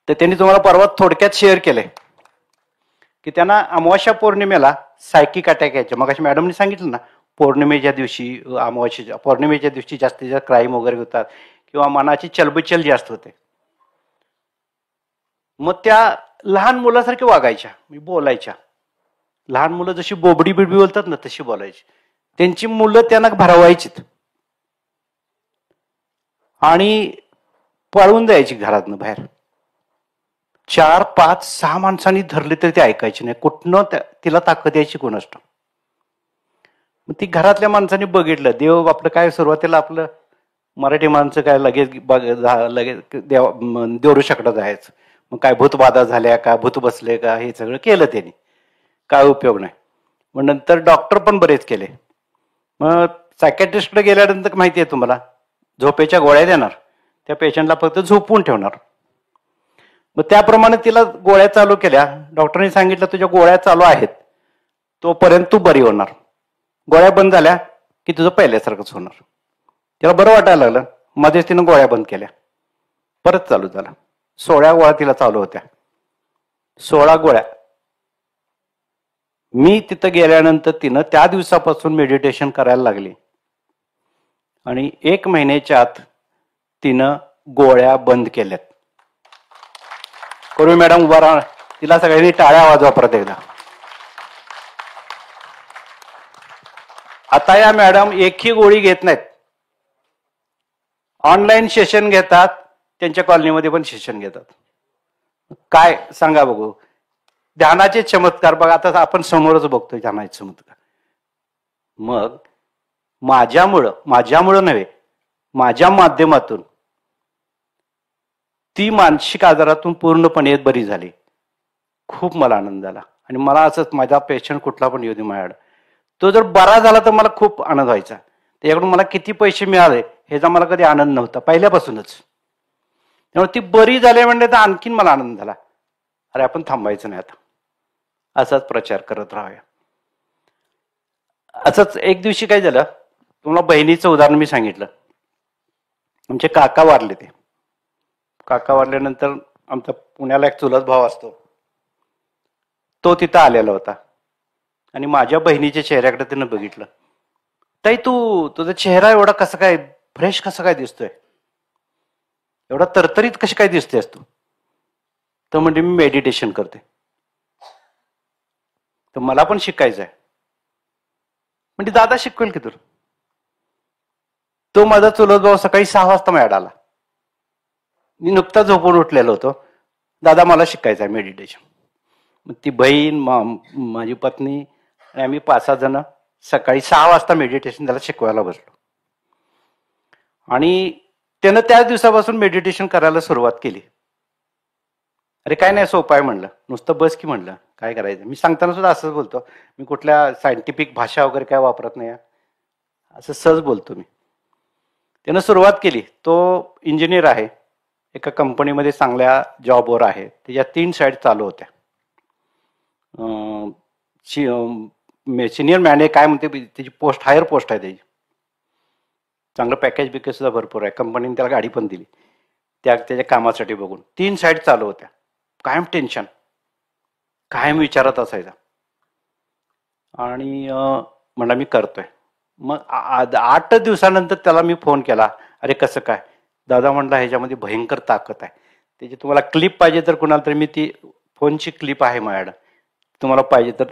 तर त्यांनी तुम्हाला परवा थोडक्यात शेअर केलंय की त्यांना अमावास्या पौर्णिमेला सायकिक अटॅक यायचे. मग अशी मॅडमनी सांगितलं ना, पौर्णिमेच्या दिवशी, अमावास्येच्या पौर्णिमेच्या दिवशी जास्तीत जास्त क्राईम वगैरे होतात किंवा मनाची चलबिचल जास्त होते. मग त्या लहान मुलासारख्या वागायच्या, मी बोलायच्या. लहान मुलं जशी बोबडी बिडबी बोलतात ना तशी बोलायची. त्यांची मुलं त्यांना भरवायचीत आणि पळून जायची घरातनं बाहेर. 4, 5, 6 माणसांनी धरले तरी ते ऐकायचे नाही. कुठनं तिला ताकद यायची कोणास ठाऊक. मग ती घरातल्या माणसांनी बघितलं. देव आपलं काय, सुरुवातीला आपलं मराठी माणसं काय लगेच देवऋषाकडे जायचं. मग काय भूतबाधा झाल्या का, भूत बसले का, हे सगळं केलं त्यांनी. काय उपयोग नाही. मग नंतर डॉक्टर पण बरेच केले. मग सायकॅट्रिस्टकडे गेल्यानंतर माहिती आहे तुम्हाला, झोपेच्या गोळ्या देणार, त्या पेशंटला फक्त झोपवून ठेवणार. मग त्याप्रमाणे तिला गोळ्या चालू केल्या. डॉक्टरने सांगितलं तुझ्या गोळ्या चालू आहेत तोपर्यंत तू बरी होणार. गोळ्या बंद झाल्या की तुझं पहिल्यासारखंच होणार. तिला बरं वाटायला लागलं. मध्येच तिनं गोळ्या बंद केल्या, परत चालू झाला. 16 गोळ्या तिला चालू होत्या. 16 गोळ्या. मी तिथं गेल्यानंतर तिनं त्या दिवसापासून मेडिटेशन करायला लागली आणि 1 महिन्याच्या आत तिनं गोळ्या बंद केल्यात. कोरवी मॅडम उभा राहा, तिला सगळ्यांनी टाळ्या वाजवा परत एकदा. आता या मॅडम एकही गोळी घेत नाहीत. ऑनलाईन सेशन घेतात, त्यांच्या कॉलनीमध्ये पण सेशन घेतात. काय सांगा बघू, ध्यानाचे चमत्कार बघा. आता आपण समोरच बघतोय ध्यानाचे चमत्कार. मग माझ्यामुळं नव्हे, माझ्या माध्यमातून ती मानसिक आजारातून पूर्णपणे बरी झाली. खूप मला आनंद झाला. आणि मला असंच, माझा पेशंट कुठला पण येऊ दे माझ्याकडे, तो जर बरा झाला तर मला खूप आनंद व्हायचा. त्याच्याकडून मला किती पैसे मिळाले ह्याचा मला कधी आनंद नव्हता पहिल्यापासूनच. त्यामुळे ती बरी झाली म्हणजे तर आणखीन मला आनंद झाला. अरे आपण थांबायचं नाही, आता असाच प्रचार करत राहूया. असंच एक दिवशी काय झालं, तुम्हाला बहिणीचं उदाहरण मी सांगितलं. आमचे काका वारले. ते काका वारल्यानंतर आमचा पुण्याला एक चुलत भाव असतो, तो तिथं आलेला होता आणि माझ्या बहिणीच्या चेहऱ्याकडे त्यानं बघितलं. ताई तुझा चेहरा एवढा कसं काय फ्रेश, कसं काय दिसतोय, एवढा तरतरीत कशी काय दिसतेस तू? तर म्हणजे मी मेडिटेशन करते. तर मला पण शिकायचं आहे. म्हणजे दादा शिकवेल की तुला? तो माझा चुलत भाऊ सकाळी 6 वाजता माझ्याकडे आला. मी नुकता झोपून उठलेलो होतो. दादा मला शिकायचं आहे मेडिटेशन. मग ती बहीण, माझी पत्नी आणि आम्ही 5-6 जण सकाळी 6 वाजता मेडिटेशन त्याला शिकवायला बसलो. आणि त्यानं त्याच दिवसापासून मेडिटेशन करायला सुरुवात केली. अरे काय नाही, सोपं आहे म्हणलं, नुसतं बस की म्हणलं, काय करायचं. मी सांगताना सुद्धा असंच बोलतो. मी कुठल्या सायंटिफिक भाषा वगैरे काय वापरत नाही, असं सहज बोलतो मी. त्यानं सुरुवात केली. तो इंजिनियर आहे, एका कंपनीमध्ये चांगल्या जॉबवर आहे. त्याच्या 3 साईड चालू होत्या. सिनियर मॅनेजर काय म्हणते, त्याची पोस्ट, हायर पोस्ट आहे त्याची. चांगलं पॅकेज बिकेज सुद्धा भरपूर आहे. कंपनीने त्याला गाडी पण दिली त्याच्या कामासाठी बघून. 3 साईड चालू होत्या. कायम टेन्शन, कायम विचारत असायचा. आणि म्हणला मी करतोय. मग 8 दिवसानंतर त्याला मी फोन केला. अरे कसं काय? दादा म्हणला ह्याच्यामध्ये भयंकर ताकद आहे. त्याची तुम्हाला क्लिप पाहिजे तर कुणाला तरी, मी ती फोनची क्लिप आहे माझ्याकडं, तुम्हाला पाहिजे तर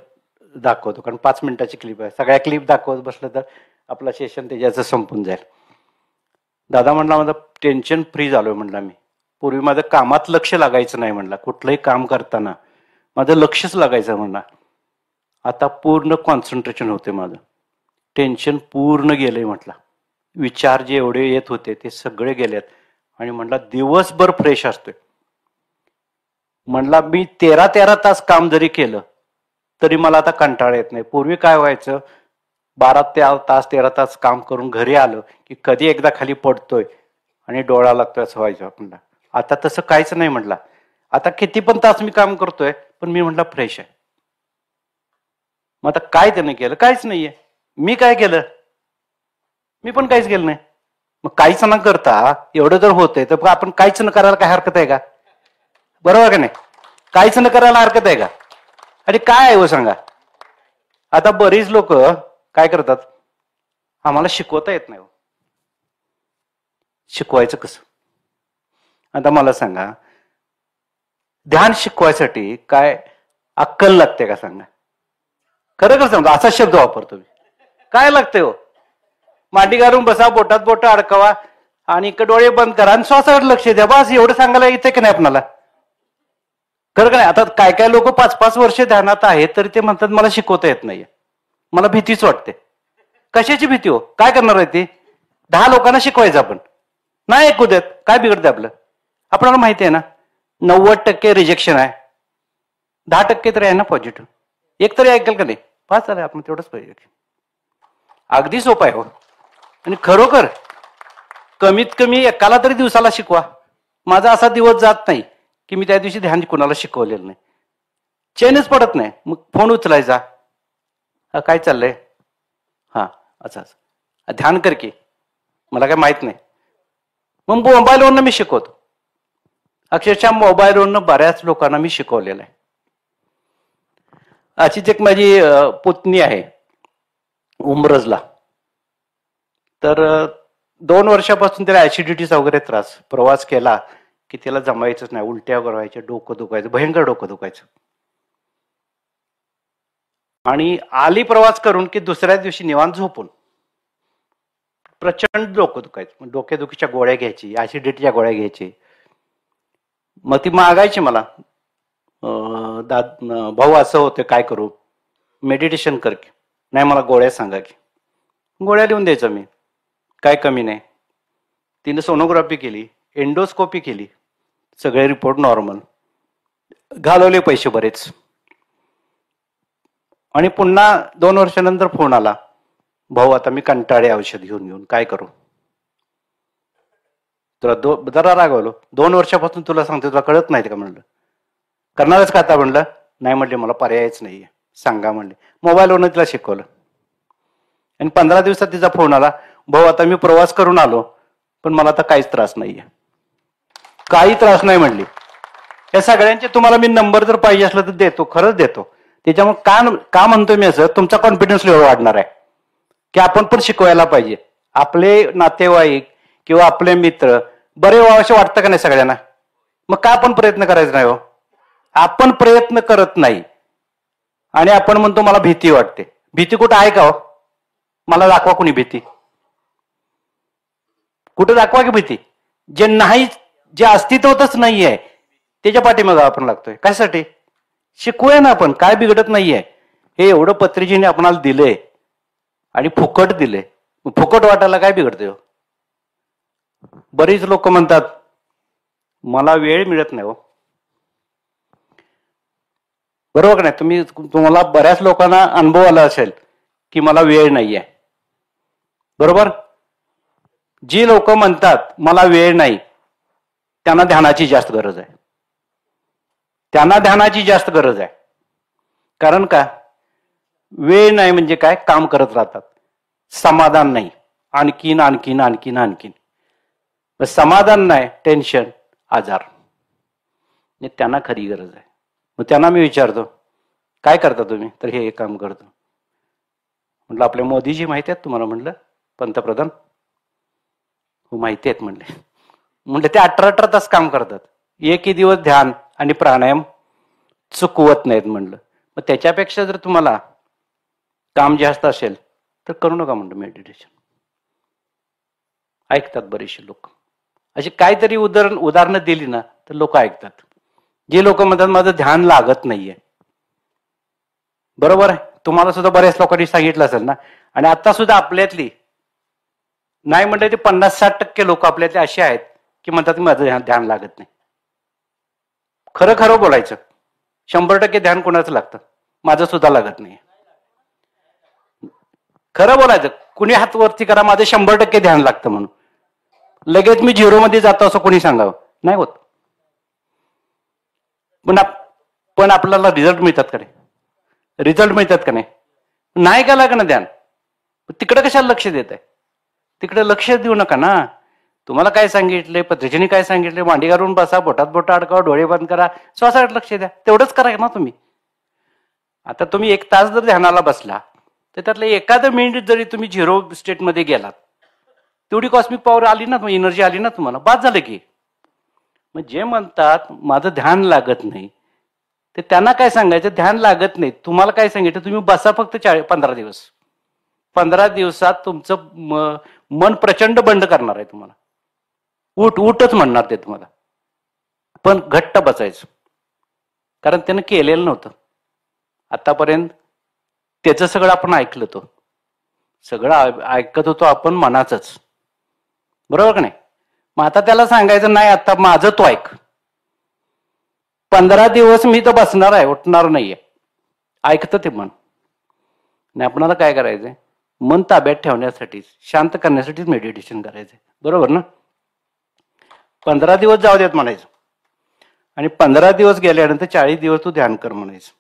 दाखवतो. कारण 5 मिनिटाची क्लिप आहे. सगळ्या क्लिप दाखवत बसलं तर आपलं सेशन त्याच्याचं संपून जाईल. दादा म्हणला माझं टेन्शन फ्री झालोय म्हणला मी. पूर्वी माझं कामात लक्ष लागायचं नाही म्हणला. कुठलंही काम करताना माझं लक्षच लागायचं म्हणा. आता पूर्ण कॉन्सन्ट्रेशन होते माझं. टेन्शन पूर्ण गेलंय म्हटलं. विचार जे एवढे येत होते ते सगळे गेलेत. आणि म्हणला दिवसभर फ्रेश असतोय. म्हणला मी 13 तास काम जरी केलं तरी मला आता कंटाळा येत नाही. पूर्वी काय व्हायचं, 12 तास 13 तास काम करून घरी आलं की कधी एकदा खाली पडतोय आणि डोळा लागतोय असं व्हायचं आपल्याला. आता तसं काहीच नाही म्हटलं. आता किती पण तास मी काम करतोय पण मी म्हटलं फ्रेश आहे. मग आता काय त्याने केलं? काहीच नाहीये. मी काय केलं? मी पण काहीच केलं नाही. मग काहीच न करता एवढं जर होतंय तर आपण काहीच न करायला काय हरकत आहे का? बरोबर का नाही? काहीच न करायला हरकत आहे का? आणि काय आहे हो सांगा. आता बरीच लोक काय करतात, आम्हाला शिकवता येत नाही हो. शिकवायचं कसं? आता मला सांगा, ध्यान शिकवायसाठी काय अक्कल लागते का सांगा? खरं खरं सांगतो, असा शब्द वापरतो मी. काय लागतंय हो? मांडी घालून बसा, बोटात बोट अडकवा आणि डोळे बंद करा आणि श्वासावर लक्ष द्या. बस एवढं सांगायला येते की नाही आपणाला? खरं का नाही? आता काय काय लोक 5-5 वर्ष ध्यानात आहेत तरी ते म्हणतात मला शिकवता येत नाहीये, मला भीतीच वाटते. कशाची भीती हो? काय करणार आहे ती? 10 लोकांना शिकवायचं आपण, नाही ऐकू देत, काय बिघडते आपलं? आपल्याला माहिती आहे ना 90% रिजेक्शन आहे, 10% तरी आहे ना पॉझिटिव्ह. एक तरी ऐकेल का नाही? पाच झालं आपण, तेवढंच पाहिजे. अगदी सोपं आहे हो. आणि खरोखर कमीत कमी एकाला तरी दिवसाला शिकवा. माझा असा दिवस जात नाही की मी त्या दिवशी ध्यान कुणाला शिकवलेलं नाही. चेनच पडत नाही. मग फोन उचलायचा, काय चाललंय? हा असं असं ध्यान कर की, मला काय माहित नाही. मग मोबाईलवरनं मी शिकवतो. अक्षरशः मोबाईलवरनं बऱ्याच लोकांना मी शिकवलेलं आहे. अशीच एक माझी पुतणी आहे उमरजला. तर 2 वर्षापासून त्याला ऍसिडिटीचा वगैरे त्रास, प्रवास केला की त्याला जमायचंच नाही, उलट्या वगैरे व्हायच्या, डोकं दुखायचं, भयंकर डोकं दुखायचं. आणि आली प्रवास करून की दुसऱ्या दिवशी निवांत झोपून प्रचंड डोकं दुखायचं. डोकेदुखीच्या गोळ्या घ्यायची, ऍसिडिटीच्या गोळ्या घ्यायची. मग ती मागायची मला, भाऊ असं होतं काय करू? मेडिटेशन कर की. नाही मला गोळ्या सांगा की. गोळ्या लिहून द्यायचं मी, काय कमी नाही. तिने सोनोग्राफी केली, एंडोस्कोपी केली, सगळे रिपोर्ट नॉर्मल. घालवले पैसे बरेच. आणि पुन्हा 2 वर्षानंतर फोन आला, भाऊ आता मी कंटाळे औषध घेऊन घेऊन, काय करू? तुला जरा रागवलो, 2 वर्षापासून तुला सांगते, तुला कळत नाही का म्हणलं? करणारच का आता म्हणलं? नाही म्हणले, मला पर्यायच नाहीये, सांगा म्हणले. मोबाईलवरून तिला शिकवलं. आणि 15 दिवसात तिचा फोन आला, भाऊ आता मी प्रवास करून आलो पण मला आता काहीच त्रास नाहीये, काही त्रास नाही म्हणली. या सगळ्यांचे तुम्हाला मी नंबर जर पाहिजे असलं तर देतो, खरंच देतो. त्याच्यामुळे का म्हणतोय मी असं, तुमचा कॉन्फिडन्स लेवल वाढणार आहे की आपण पण शिकवायला पाहिजे. आपले नातेवाईक किंवा आपले मित्र बरे व्हावं वाटतं का नाही सगळ्यांना? मग का आपण प्रयत्न करायचा नाही हो? आपण प्रयत्न करत नाही आणि आपण म्हणतो मला भीती वाटते. भीती कुठं आहे का हो? मला दाखवा कुणी भीती, कुठं दाखवा की भीती. जे नाही, जे अस्तित्वच नाहीये त्याच्या पाठीमागे आपण लागतोय. कशासाठी? शिकवूया ना आपण, काय बिघडत नाहीये. हे एवढं पत्रीजीने आपणाला दिलंय आणि फुकट दिले, फुकट वाटायला काय बिघडतंय हो? बरीच लोक म्हणतात मला वेळ मिळत नाही हो. बरोबर का नाही? तुम्हाला बऱ्याच लोकांना अनुभव आला असेल की मला वेळ नाहीये. बरोबर? जी लोक म्हणतात मला वेळ नाही त्यांना ध्यानाची जास्त गरज आहे. त्यांना ध्यानाची जास्त गरज आहे. कारण का? वेळ नाही म्हणजे काय? काम करत राहतात, समाधान नाही, आणखीन आणखीन आणखीन आणखीन. समाधान नाही, टेन्शन, आजार. त्यांना खरी गरज आहे. मग त्यांना मी विचारतो काय करता तुम्ही? तर हे काम करतो. म्हटलं आपले मोदीजी माहिती आहेत तुम्हाला? म्हटलं पंतप्रधान हो माहिती आहेत म्हणले. म्हटलं ते 18 तास काम करतात, एकही दिवस ध्यान आणि प्राणायाम चुकवत नाहीत म्हणलं. मग त्याच्यापेक्षा जर तुम्हाला काम जास्त असेल तर करू नका म्हणलं मेडिटेशन. ऐकतात बरेचसे लोक. अशी काहीतरी उदाहरणं दिली ना तर लोक ऐकतात. जे लोक म्हणतात माझं ध्यान लागत नाहीये, बरोबर आहे. तुम्हाला सुद्धा बऱ्याच लोकांनी सांगितलं असेल ना. आणि आता सुद्धा आपल्यातली नाही म्हटलं ते 50-60% लोक आपल्यातले असे आहेत की म्हणतात माझं ध्यान लागत नाही. खरं खरं बोलायचं, 100% ध्यान कोणाचं लागतं? माझं सुद्धा लागत नाही. खरं बोलायचं, कुणी हात वरती करा माझं 100% ध्यान लागतं म्हणून. लगेच मी 0 मध्ये जातो असं कोणी सांगावं नाही होत. पण आपल्याला रिझल्ट मिळतात का नाही? रिझल्ट मिळतात का नाही? नाही का लागणं ध्यान? तिकडे कशाला लक्ष देत आहे? तिकडे लक्ष देऊ नका ना. तुम्हाला काय सांगितले, पत्रिकेने काय सांगितले, मांडी घालून बसा, बोटात बोट अडकावा, डोळे बंद करा, श्वासाकडे लक्ष द्या. तेवढंच करा ना तुम्ही. आता तुम्ही 1 तास जर ध्यानाला बसला तर त्यातलं एखादं मिनिट जरी तुम्ही 0 स्टेटमध्ये गेलात, तेवढी कॉस्मिक पॉवर आली ना, एनर्जी आली ना तुम्हाला, बाद झालं की. मग जे म्हणतात माझं ध्यान लागत नाही, ते त्यांना काय सांगायचं? ध्यान लागत नाही. तुम्हाला काय सांगितलं? तुम्ही बसा फक्त 15 दिवस. 15 दिवसात तुमचं मन प्रचंड बंड करणार आहे तुम्हाला. उठच म्हणणार ते तुम्हाला. पण घट्ट बसायचं, कारण त्यानं केलेलं नव्हतं आतापर्यंत. त्याचं सगळं आपण ऐकलं, तो सगळं ऐकत होतो आपण मनाचंच, बरोबर का नाही? मग आता त्याला सांगायचं नाही, आता माझं तो ऐक. 15 दिवस मी तर बसणार आहे, उठणार नाहीये. ऐकतं ते मन. आणि आपणाला काय करायचंय? मन ताब्यात ठेवण्यासाठी, शांत करण्यासाठीच मेडिटेशन करायचंय, बरोबर ना? 15 दिवस जाऊ देत म्हणायचं. आणि 15 दिवस गेल्यानंतर 40 दिवस तू ध्यान कर म्हणायचं.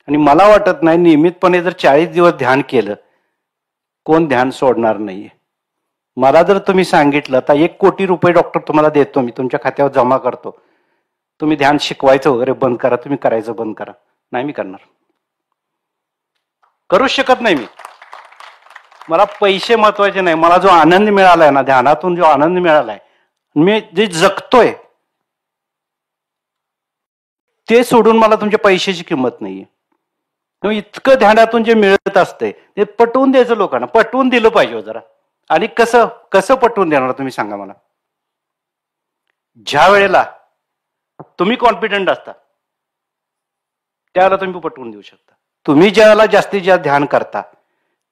आणि मला वाटत नाही नियमितपणे जर 40 दिवस ध्यान केलं, कोण ध्यान सोडणार नाहीये. मला जर तुम्ही सांगितलं तर 1 कोटी रुपये डॉक्टर तुम्हाला देतो, मी तुमच्या खात्यावर जमा करतो, तुम्ही ध्यान शिकवायचं वगैरे बंद करा, तुम्ही करायचं बंद करा. नाही मी करणार, करूच शकत नाही मी. मला पैसे महत्वाचे नाही. मला जो आनंद मिळालाय ना ध्यानातून, जो आनंद मिळालाय, मी जे जगतोय, ते सोडून मला तुमच्या पैशाची किंमत नाहीये. इतकं ध्यानातून जे मिळत असते ते पटवून द्यायचं लोकांना. पटवून दिलं पाहिजे जरा. आणि कसं कसं पटवून देणार तुम्ही सांगा मला? ज्या वेळेला तुम्ही कॉन्फिडंट असता त्यावेळेला तुम्ही पटवून देऊ शकता. तुम्ही ज्यावेळेला जास्तीत जास्त ध्यान करता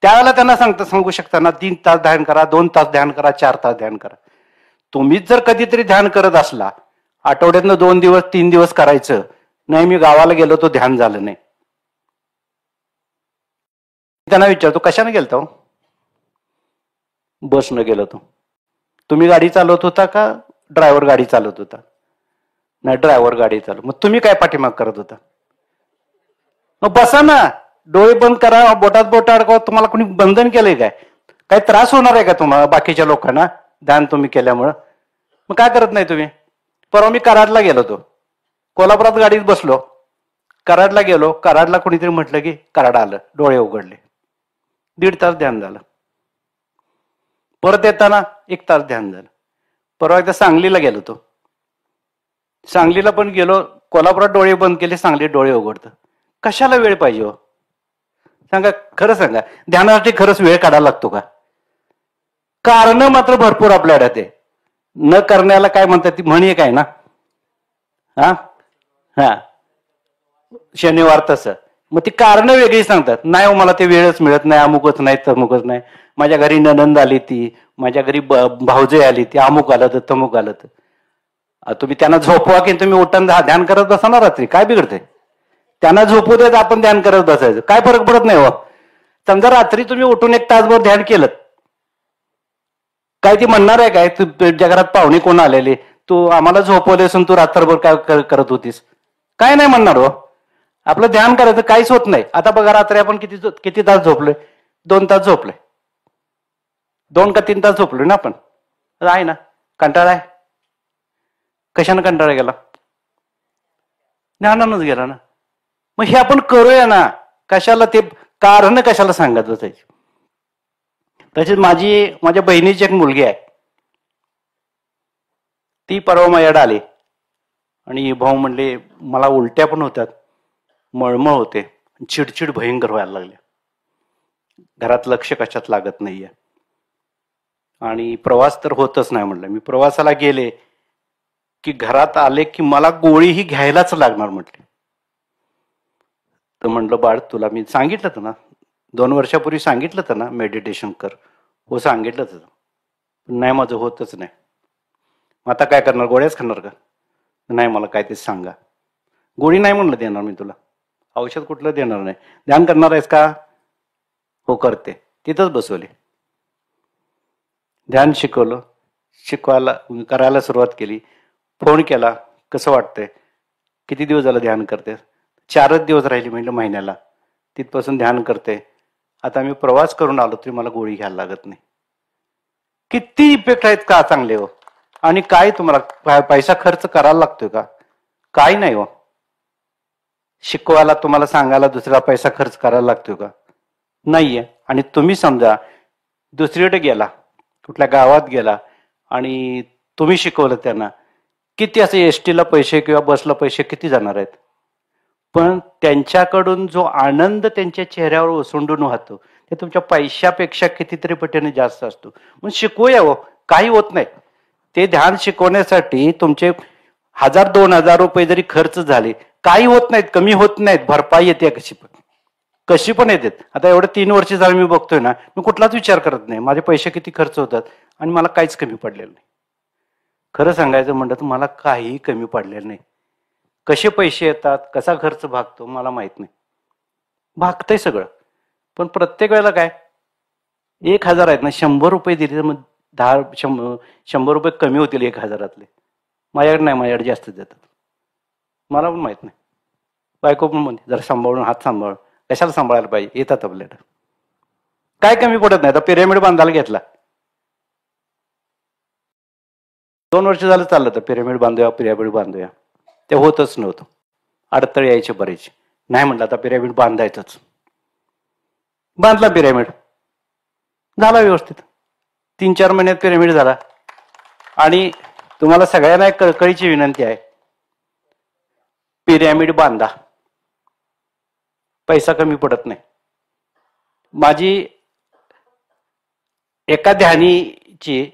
त्यावेळेला त्यांना सांगू शकता ना, 3 तास ध्यान करा, 2 तास ध्यान करा, 4 तास ध्यान करा. तुम्हीच जर कधीतरी ध्यान करत असला, आठवड्यातनं 2 दिवस 3 दिवस करायचं नाही, मी गावाला गेलो तो ध्यान झालं नाही, त्यांना विचारतो कशाने गेलतो? बसनं गेलो तो. तुम्ही गाडी चालवत होता का ड्रायव्हर गाडी चालवत होता? नाही, ड्रायव्हर गाडी चालव. मग तुम्ही काय पाठीमाग करत होता? मग बसा ना, डोळे बंद करा, बोटात बोट अडकवा. तुम्हाला कोणी बंधन केलंय काय? काही त्रास होणार आहे का तुम्हाला बाकीच्या लोकांना ध्यान तुम्ही केल्यामुळं? मग काय करत नाही तुम्ही? परवा मी कराडला गेलो होतो, कोल्हापुरात गाडीत बसलो, कराडला गेलो. कराडला कोणीतरी म्हटलं की कराड आलं, डोळे उघडले, 1.5 तास ध्यान झालं. परत येताना 1 तास ध्यान झालं. परवा एकदा सांगलीला गेलो होतो, सांगलीला पण गेलो, कोल्हापुरात डोळे बंद केले, सांगलीत डोळे उघडतं. कशाला वेळ पाहिजे हो? सांगा, खरं सांगा, ध्यानासाठी खरंच वेळ काढायला लागतो का? कारण मात्र भरपूर आपल्याकडे ते न करण्याला काय म्हणतात, ती म्हणी काय ना, हा हा शनिवार तसं. मग ती कारण वेगळी सांगतात. नाही हो, मला ते वेळच मिळत नाही, अमुकच नाही, तमुकच नाही, माझ्या घरी ननंद आली ती, माझ्या घरी भाऊजई आली ती, अमुक आलं तर तमुक आलं तर. तुम्ही त्यांना झोपवा की तुम्ही उठून ध्यान करत बसा ना रात्री, काय बिघडते? त्यांना झोपू देत, आपण ध्यान करत बसायचं, काय फरक पडत नाही हो. समजा रात्री तुम्ही उठून 1 तासभर ध्यान केलं, काय ती म्हणणार आहे काय तुझ्या घरात पाहुणे कोण आलेले, तू आम्हाला झोपवले असून तू रात्रभर काय करत होतीस? काय नाही म्हणणार हो. आपलं ध्यान करायचं, काहीच होत नाही. आता बघा, रात्री आपण किती तास झोपलोय? 2 तास झोपलोय. 2 का 3 तास झोपलोय ना आपण? आहे ना, कंटाळा आहे. कशानं कंटाळा गेला? ज्ञानानच गेला ना. मग हे आपण करूया ना, कशाला ते कारण कशाला सांगत बसायची? तशीच माझ्या बहिणीची एक मुलगी आहे, ती परवा माझ्याकडे आली आणि भाऊ म्हणले मला उलट्या पण होतात, मळमळ होते, चिडचिड भयंकर व्हायला लागल्या, घरात लक्ष कशात लागत नाहीये आणि प्रवास तर होतच नाही. म्हटलं मी प्रवासाला गेले की घरात आले की मला गोळी ही घ्यायलाच लागणार म्हटले. तर म्हणलं बाळ तुला मी सांगितलं होतं ना 2 वर्षापूर्वी सांगितलं होतं ना मेडिटेशन कर. हो सांगितलं होतं पण नाही माझं होतच नाही. मग आता काय करणार गोळ्याच खाणार का? नाही मला काय ते सांगा. गोळी नाही म्हणलं देणार मी तुला. औषध कुठलं देणार नाही. ध्यान करणार आहेस का? हो करते. तिथंच बसवले. ध्यान शिकवलं. शिकवायला करायला सुरुवात केली. फोन केला कसं वाटतंय किती दिवस झालं ध्यान करते? 4च दिवस राहिली म्हणलं महिन्याला. तिथपासून ध्यान करते. आता मी प्रवास करून आलो तरी मला गोळी घ्यायला लागत नाही. किती इफेक्ट आहेत का चांगले हो. आणि काय तुम्हाला पैसा खर्च करायला लागतोय का? काय नाही हो. शिकवायला तुम्हाला सांगायला दुसरा पैसा खर्च करायला लागतोय का? नाहीये. आणि तुम्ही समजा दुसरीकडे गेला कुठल्या गावात गेला आणि तुम्ही शिकवलं त्यांना किती असे एसटीला पैसे किंवा बसला पैसे किती जाणार आहेत. पण त्यांच्याकडून जो आनंद त्यांच्या चेहऱ्यावर ओसंडून वाहतो ते तुमच्या पैशापेक्षा कितीतरी पटीने जास्त असतो. मग शिकवूया हो काही होत नाही. ते ध्यान शिकवण्यासाठी तुमचे 1000-2000 रुपये जरी खर्च झाले काही होत नाहीत. कमी होत नाहीत. भरपाई येते कशी पण येतात. आता एवढं 3 वर्ष झालं मी बघतोय ना मी कुठलाच विचार करत नाही माझे पैसे किती खर्च होतात आणि मला काहीच कमी पडलेलं नाही. खरं सांगायचं म्हणलं तर मला काहीही कमी पडलेलं नाही. कसे पैसे येतात कसा खर्च भागतो मला माहित नाही. भागतंय सगळं. पण प्रत्येक वेळेला काय 1000 आहेत ना 100 रुपये दिले तर मग 100 रुपये कमी होतील 1000तले. माझ्याकडे नाही माझ्याकडे जास्त देतात. मला पण माहित नाही. बायको पण म्हणते जरा सांभाळून हात सांभाळ. कशाला सांभाळायला पाहिजे येतात आपल्याला. काय कमी पडत नाही. आता पिरॅमिड बांधायला घेतला 2 वर्ष झालं चाललं तर पिरॅमिड बांधूया ते होतच नव्हतं. अडथळे यायचे बरेच. नाही म्हटलं आता पिरॅमिड बांधायचंच. बांधला पिरॅमिड झाला व्यवस्थित. 3-4 महिन्यात पिरॅमिड झाला. आणि तुम्हाला सगळ्यांना एक कळकळीची विनंती आहे पिरॅमिड बांधा. पैसा कमी पडत नाही. माझी एका ध्यानीची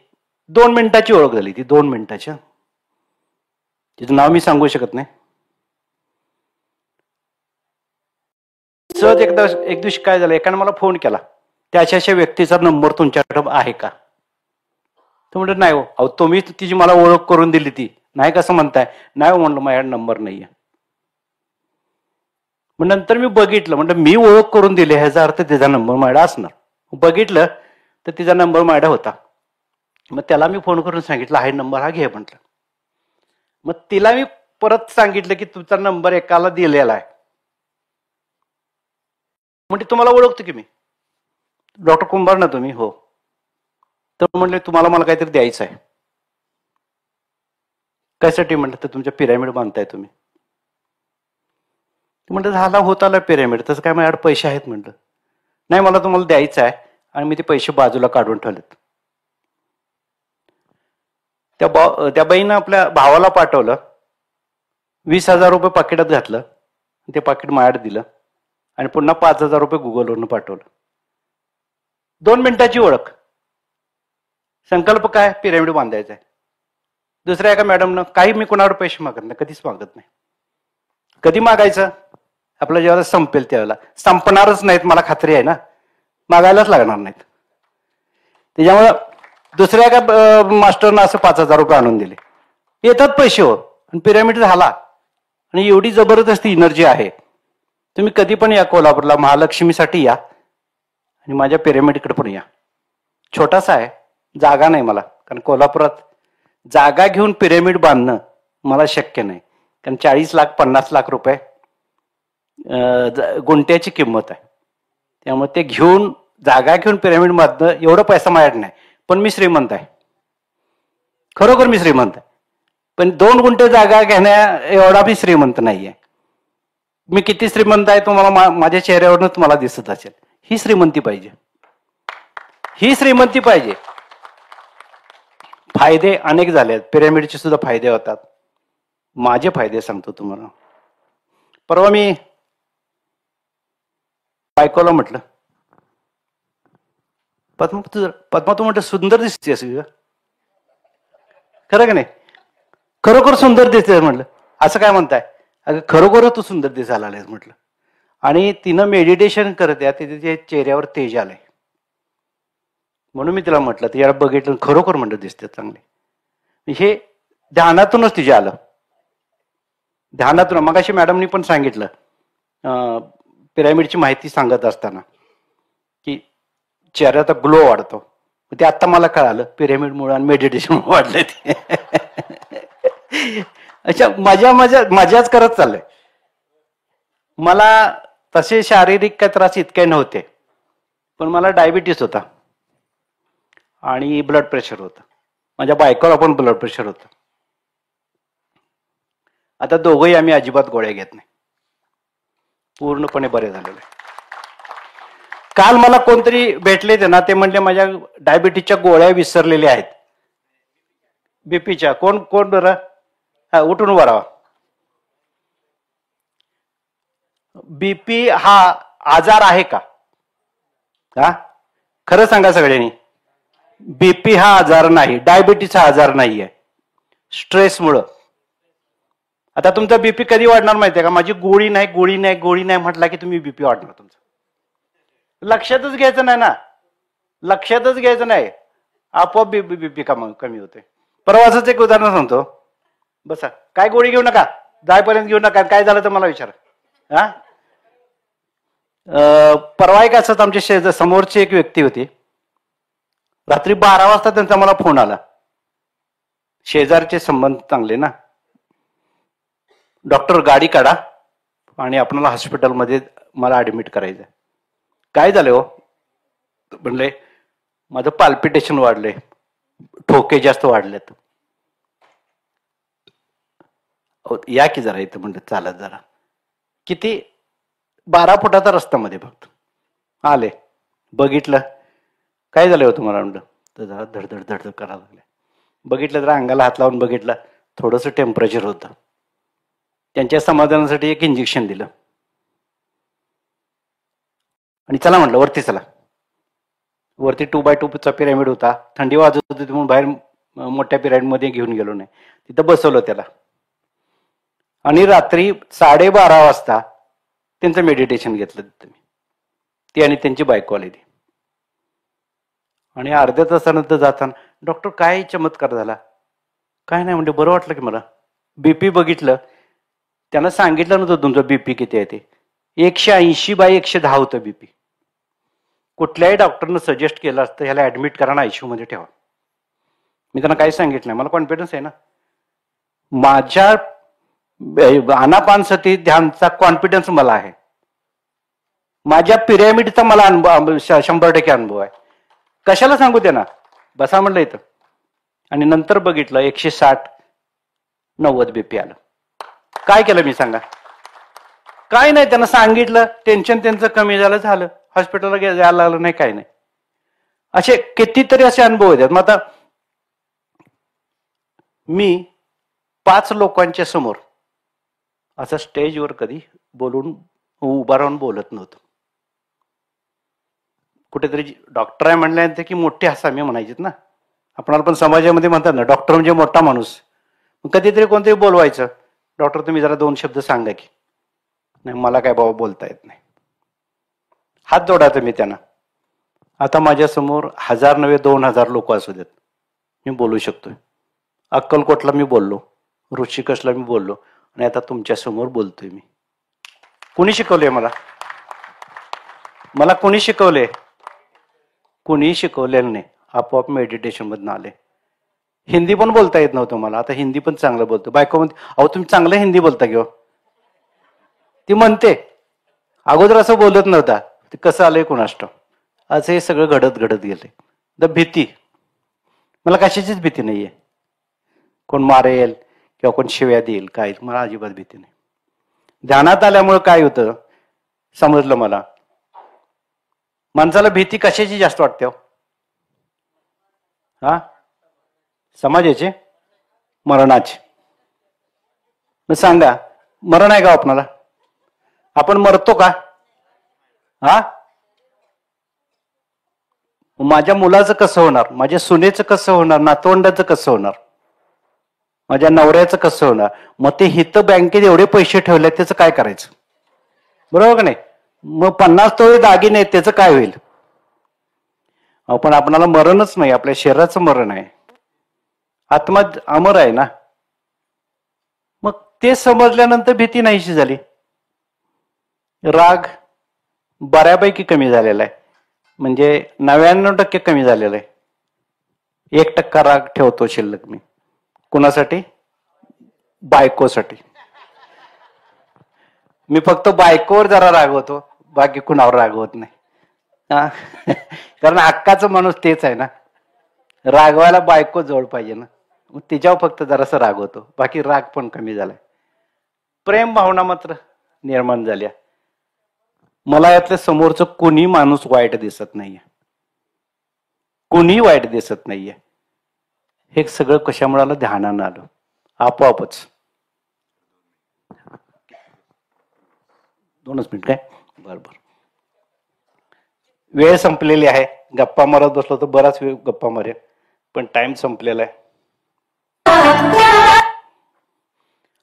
2 मिनिटाची ओळख झाली. ती 2 मिनिटाची. तिचं नाव मी सांगू शकत नाही. सहज एक दिवशी काय झालं एकाने मला फोन केला त्याच्या व्यक्तीचा नंबर तुमच्याकडे आहे का? तो म्हणलं नाही हो. अहो तुम्ही तिची मला ओळख करून दिली ती नाही कसं म्हणताय? नाही हो म्हणलं माझ्याकडे नंबर नाहीये. मग नंतर मी बघितलं म्हणलं मी ओळख करून दिली ह्याचा अर्थ तिचा नंबर माझ्या असणार. बघितलं तर तिचा नंबर माझ्या होता. मग त्याला मी फोन करून सांगितलं हा नंबर हा घे म्हटलं. मग तिला मी परत सांगितलं की तुमचा नंबर एकाला दिलेला आहे. म्हणजे तुम्हाला ओळखतो की मी डॉक्टर कुंभार ना तुम्ही? हो. तर म्हणले तुम्हाला मला काहीतरी द्यायचं आहे. कशासाठी म्हटलं तर तुमच्या पिरॅमिड बांधताय तुम्ही. म्हटलं झाला होत आला पिरॅमिड तसं काय माझ्याकडे पैसे आहेत म्हटलं. नाही मला तुम्हाला द्यायचं आहे आणि मी ते पैसे बाजूला काढून ठेवलेत. त्या बाईनं आपल्या भावाला पाठवलं 20,000 रुपये पाकिटात घातलं. ते पाकिट माझ्याकडे दिलं आणि पुन्हा 5,000 रुपये गुगलवरून पाठवलं. 2 मिनिटाची ओळख. संकल्प काय पिरॅमिड बांधायचा आहे. दुसऱ्या एका मॅडमनं काही मी कोणावर पैसे मागत नाही कधीच मागत नाही. कधी मागायचं आपलं जेव्हा संपेल त्यावेळेला. संपणारच नाहीत मला खात्री आहे ना. मागायलाच लागणार नाहीत. त्याच्यामुळं दुसऱ्या एका मास्टरनं असं 5,000 रुपये आणून दिले. येतात पैसे हो. आणि पिरॅमिड झाला. आणि एवढी जबरदस्त एनर्जी आहे. तुम्ही कधी पण या कोल्हापूरला महालक्ष्मीसाठी या आणि माझ्या पिरॅमिडकडे पण या. छोटासा आहे जागा नाही मला कारण कोल्हापुरात जागा घेऊन पिरॅमिड बांधणं मला शक्य नाही. कारण 40 लाख 50 लाख रुपये गुंट्याची किंमत आहे. त्यामुळे ते घेऊन जागा घेऊन पिरॅमिड बांधणं एवढा पैसा माझ्याकडे नाही. पण मी श्रीमंत आहे. खरोखर मी श्रीमंत आहे. पण 2 गुंठे जागा घेण्या एवढा मी श्रीमंत नाहीये. मी किती श्रीमंत आहे तुम्हाला माझ्या चेहऱ्यावरनं तुम्हाला दिसत असेल. ही श्रीमंती पाहिजे. ही श्रीमंती पाहिजे. फायदे अनेक झाले आहेत. पिरॅमिडचे सुद्धा फायदे होतात. माझे फायदे सांगतो तुम्हाला. परवा मी बायकोला म्हटलं पद्मा तू म्हटलं सुंदर दिसतेस का? खरं का नाही? खरोखर सुंदर दिसतेस म्हटलं. असं काय म्हणताय? अगं खरोखर तू सुंदर दिसायला आलेस म्हटलं. आणि तिनं मेडिटेशन करत आहे, तिच्या चेहऱ्यावर तेज आलंय. म्हणून मी तिला म्हटलं, तिला बघितलं खरोखर म्हणत दिसते चांगले. हे ध्यानातूनच तिचे आलं, ध्यानातून. मग अशी मॅडमनी पण सांगितलं पिरॅमिडची माहिती सांगत असताना की चेहऱ्याचा ग्लो वाढतो. ते आता मला कळालं पिरॅमिडमुळे आणि मेडिटेशन वाढले ते. अच्छा, मजाच करत चाललंय. मला तसे शारीरिक काय त्रास इतके नव्हते, पण मला डायबिटीस होता आणि ब्लड प्रेशर होतं. माझ्या बायकोला पण ब्लड प्रेशर होतं. आता दोघंही आम्ही अजिबात गोळ्या घेत नाही, पूर्णपणे बरे झालेले. काल मला कोणतरी भेटले ते ना, ते म्हणले माझ्या डायबिटीसच्या गोळ्या विसरलेल्या आहेत. बीपीच्या. कोण कोण बरं? हा, उठून उभा राहा. बीपी हा आजार आहे का? हा, खरं सांगा सगळ्यांनी. बीपी हा आजार नाही, डायबिटीस हा आजार नाहीये, स्ट्रेसमुळं. आता तुमचा बीपी कधी वाढणार माहितीये का? माझी गोळी नाही म्हटला की तुम्ही बीपी वाढणार तुमचं. लक्षातच घ्यायचं नाही ना, लक्षातच घ्यायचं नाही, आपोआप बीपी कमी होते. परवाच एक उदाहरण सांगतो. बसा, काय गोळी घेऊ नका, जायपर्यंत घेऊ नका. काय झालं तर मला विचारा. हा, परवा एक असंच आमच्या समोरची एक व्यक्ती होती. रात्री 12 वाजता त्यांचा मला फोन आला. शेजारचे संबंध चांगले ना. डॉक्टर गाडी काढा आणि आपल्याला हॉस्पिटलमध्ये मला ऍडमिट करायचं. काय झालं हो? म्हणले माझं पाल्पिटेशन वाढलंय, ठोके जास्त वाढलेत. या की जरा इथं. म्हणलं चालत जरा. किती? 12 फुटाचा रस्ता मध्ये फक्त. आले, बघितलं. काय झालं हो तुम्हाला? म्हणलं तर जरा धडधड धडधड करायला लागले. बघितलं, जरा अंगाला हात लावून बघितलं, थोडंसं टेम्परेचर होतं. त्यांच्या समाधानासाठी एक इंजेक्शन दिलं आणि चला म्हटलं वरती चला. वरती 2x2चा पिरॅमिड होता. थंडी वाजत होती म्हणून बाहेर मोठ्या पिरॅमिडमध्ये घेऊन गेलो नाही, तिथं बसवलं त्याला. आणि रात्री 12:30 वाजता त्यांचं मेडिटेशन घेतलं तिथं मी. ती आणि त्यांची बायको आली ती. आणि अर्ध्या तासानंतर जाताना, डॉक्टर काय चमत्कार झाला? काय नाही म्हणजे बरं वाटलं की मला. बीपी बघितलं, त्यांना सांगितलं नव्हतं तुमचं बीपी किती आहे ते. 180/110 होतं बीपी. कुठल्याही डॉक्टरनं सजेस्ट केलं असतं ह्याला ऍडमिट करा ना, आयसीयू मध्ये ठेवा. मी त्यांना काही सांगितलं नाही, मला कॉन्फिडन्स आहे ना. माझ्या आनापानसती ध्यानचा कॉन्फिडन्स मला आहे. माझ्या पिरॅमिडचा मला अनुभव 100% अनुभव आहे. कशाला सांगू त्यांना? बसा म्हणलं इथं. आणि नंतर बघितलं 160-90 बीपी आलं. काय केलं मी सांगा? काय नाही, त्यांना सांगितलं, टेन्शन त्यांचं कमी झालं, हॉस्पिटलला जायला लागलं नाही, काय नाही. असे कितीतरी असे अनुभव येतात. मग आता मी 5 लोकांच्या समोर असं स्टेजवर कधी बोलून उभा राहून बोलत नव्हतो. कुठेतरी डॉक्टर आहे म्हणल्यानंतर की मोठे आसामी म्हणायचेत ना. आपणाला पण समाजामध्ये म्हणतात ना, डॉक्टर म्हणजे मोठा माणूस. कधीतरी कोणतरी बोलवायचं, डॉक्टर तुम्ही जरा 2 शब्द सांगा की. नाही, मला काय बाबा बोलता येत नाही. हात जोडायचं मी त्यांना. आता माझ्यासमोर 1000 नव्हे 2000 लोक असू देत, मी बोलू शकतोय. अक्कलकोटला मी बोललो, ऋषिकेशला मी बोललो, आणि आता तुमच्या समोर बोलतोय मी. कोणी शिकवले मला? मला कोणी शिकवले? कोणी शिकवलेलं नाही, आपोआप मेडिटेशन मधून आले. हिंदी पण बोलता येत नव्हतं मला, आता हिंदी पण चांगलं बोलतो. बायको म्हणते, अहो तुम्ही चांगलं हिंदी बोलता घेऊ. ती म्हणते अगोदर असं बोलत नव्हता, ते कसं आलंय कुणास ठाऊक. असं हे सगळं घडत गेले. द भीती, मला कशाचीच भीती नाहीये. कोण मारेल किंवा कोण शिव्या देईल, काय, मला अजिबात भीती नाही. ध्यानात आल्यामुळे काय होतं समजलं मला. माणसाला भीती कशाची जास्त वाटते हो? हा, समाजाची, मरणाची. मग सांगा, मरण आहे का आपणाला? आपण मरतो का? हा, माझ्या मुलाचं कसं होणार, माझ्या सुनेचं कसं होणार, नातवंडाचं कसं होणार, माझ्या नवऱ्याचं कसं होणार? मग ते हित बँकेत एवढे पैसे ठेवले त्याचं काय करायचं? बरोबर का नाही? मग 50 तोळे दागिने आहेत त्याचं काय होईल? पण आपणाला मरणच नाही, आपल्या शरीराचं मरण आहे, आत्मा अमर आहे ना. मग ते समजल्यानंतर भीती नाहीशी झाली. राग बऱ्यापैकी कमी झालेला आहे, म्हणजे 99% कमी झालेला आहे. 1% राग ठेवतो शिल्लक मी. कुणासाठी? बायकोसाठी. मी फक्त बायकोवर जरा रागवतो, बाकी कुणावर रागवत नाही. कारण हक्काचा माणूस तेच आहे ना. रागवायला बायको जवळ पाहिजे ना, मग तिच्यावर फक्त जरासं रागवतो, बाकी राग पण कमी झालाय. प्रेम भावना मात्र निर्माण झाल्या. मला यातल्या समोरचं कोणी माणूस वाईट दिसत नाहीये, कोणी वाईट दिसत नाहीये. हे सगळं कशामुळे आलं? ध्यानानं आलं, आपोआपच. 2 मिनिट काय? बरोबर. वेळ संपलेली आहे. गप्पा मारत बसलो तर बराच वेळ गप्पा मारेल, पण टाइम संपलेला आहे.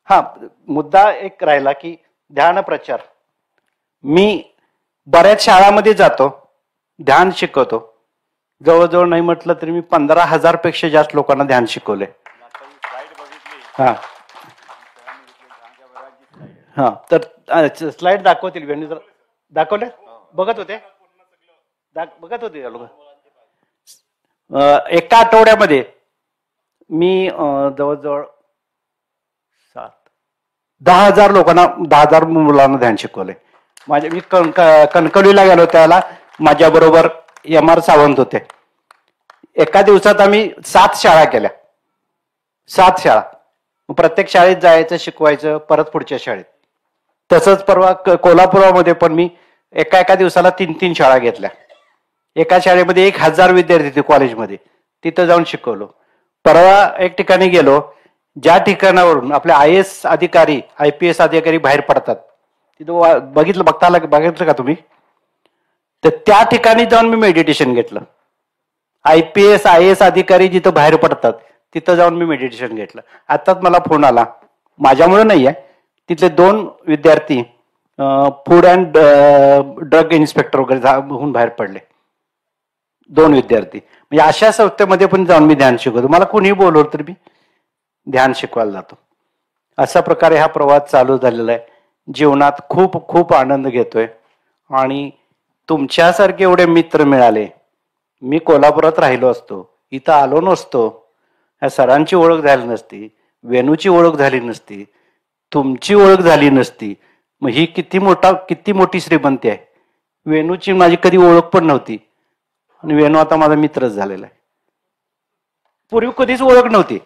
हा मुद्दा एक राहिला की ध्यान प्रचार. मी बऱ्याच शाळांमध्ये जातो, ध्यान शिकवतो. जवळजवळ नाही म्हटलं तरी मी 15,000 पेक्षा जास्त लोकांना ध्यान शिकवले. हा हा तर स्लाइड दाखवतील वेणू, जर दाखवले बघत होते लोक. एका आठवड्यामध्ये मी जवळजवळ 10,000 लोकांना, 10,000 मुलांना ध्यान शिकवले. मी कणकवलीला गेलो त्याला माझ्या बरोबर MR सावंत होते. एका दिवसात आम्ही 7 शाळा केल्या, 7 शाळा. प्रत्येक शाळेत जायचं, शिकवायचं, परत पुढच्या शाळेत. तसंच परवा कोल्हापुरामध्ये पण मी एका दिवसाला 3 शाळा घेतल्या. एका शाळेमध्ये 1,000 विद्यार्थी होते कॉलेजमध्ये, तिथं जाऊन शिकवलो. परवा एक ठिकाणी गेलो, ज्या ठिकाणावरून आपले IAS अधिकारी, IPS अधिकारी बाहेर पडतात, तिथं बघितलं का तुम्ही? तर त्या ठिकाणी जाऊन मी मेडिटेशन घेतलं. IPS IAS अधिकारी जिथं बाहेर पडतात तिथं जाऊन मी मेडिटेशन घेतलं. आताच मला फोन आला, माझ्यामुळे नाहीये, तिथले 2 विद्यार्थी फूड अँड ड्रग इन्स्पेक्टर वगैरे होऊन बाहेर पडले. 2 विद्यार्थी. म्हणजे अशा संस्थेमध्ये पण जाऊन मी ध्यान शिकवतो. मला कोणी बोलवलं तर मी ध्यान शिकवायला जातो. अशा प्रकारे हा प्रवास चालू झालेला आहे. जीवनात खूप खूप आनंद घेतोय आणि तुमच्यासारखे एवढे मित्र मिळाले. मी कोल्हापुरात राहिलो असतो, इथं आलो नसतो, ह्या सरांची ओळख झाली नसती, वेणूची ओळख झाली नसती, तुमची ओळख झाली नसती. मग ही किती मोठी श्रीमंती आहे. वेणूची माझी कधी ओळख पण नव्हती आणि वेणू आता माझा मित्रच झालेला आहे. पूर्वी कधीच ओळख नव्हती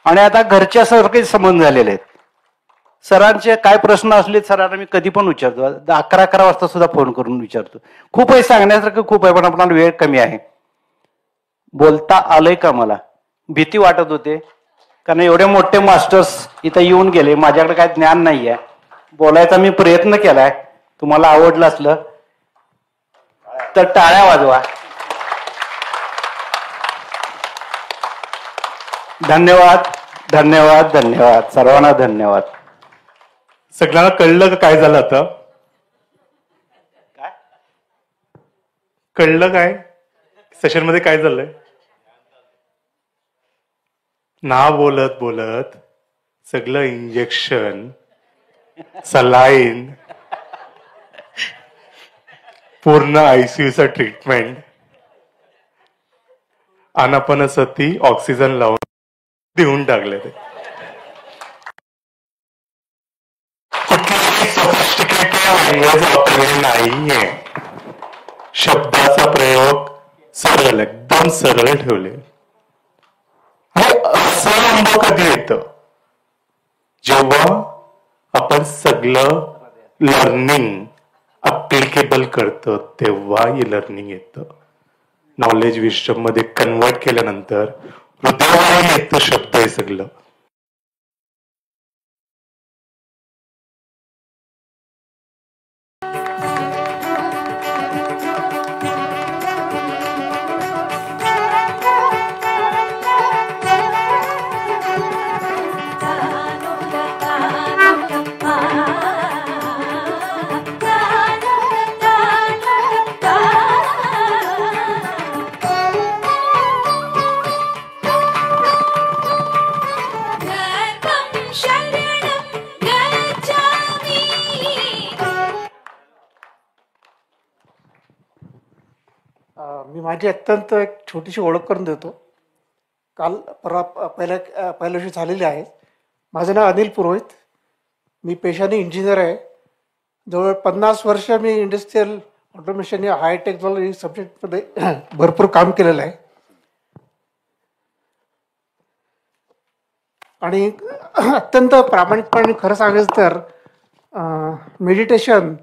आणि आता घरच्या सारखे संबंध झालेले आहेत. सरांचे काय प्रश्न असले सरांना मी कधी पण विचारतो. 11 वाजता सुद्धा फोन करून विचारतो. खूप आहे सांगण्यासारखं, खूप आहे, पण आपल्याला वेळ कमी आहे. बोलता आलंय का? मला भीती वाटत होते, कारण एवढे मोठे मास्टर्स इथं येऊन गेले, माझ्याकडे काय ज्ञान नाहीये. बोलायचा मी प्रयत्न केलाय. तुम्हाला आवडलं असलं तर टाळ्या वाजवा. धन्यवाद धन्यवाद धन्यवाद, सर्वांना धन्यवाद. सगळ्यांना कळलं का काय झालं आता? कळलं काय सेशन मध्ये काय झालंय? ना बोलत बोलत सगळं इंजेक्शन, सलाईन, पूर्ण ICUचं ट्रीटमेंट, अनापनसती ऑक्सिजन लावून देऊन टाकले. ते नाहीये. शब्दाचा प्रयोग सरळ, एकदम सरळ ठेवले. असं अनुभव कधी येतं? जेव्हा आपण सगळं लर्निंग अप्लिकेबल करतो, तेव्हा हे लर्निंग येतं. नॉलेज विस्डम मध्ये कन्वर्ट केल्यानंतर हृदयावर येतं शब्द हे सगळं. मी माझी अत्यंत एक छोटीशी ओळख करून देतो. काल परवा पहिल्या दिवशी झालेली आहे. माझं नाव अनिल पुरोहित. मी पेशाने इंजिनियर आहे. जवळ 50 वर्ष मी इंडस्ट्रियल ऑटोमेशन या हाय टेक्नॉलॉजी सब्जेक्टमध्ये भरपूर काम केलेलं आहे. आणि अत्यंत प्रामाणिकपणे खरं सांगायचं तर मेडिटेशन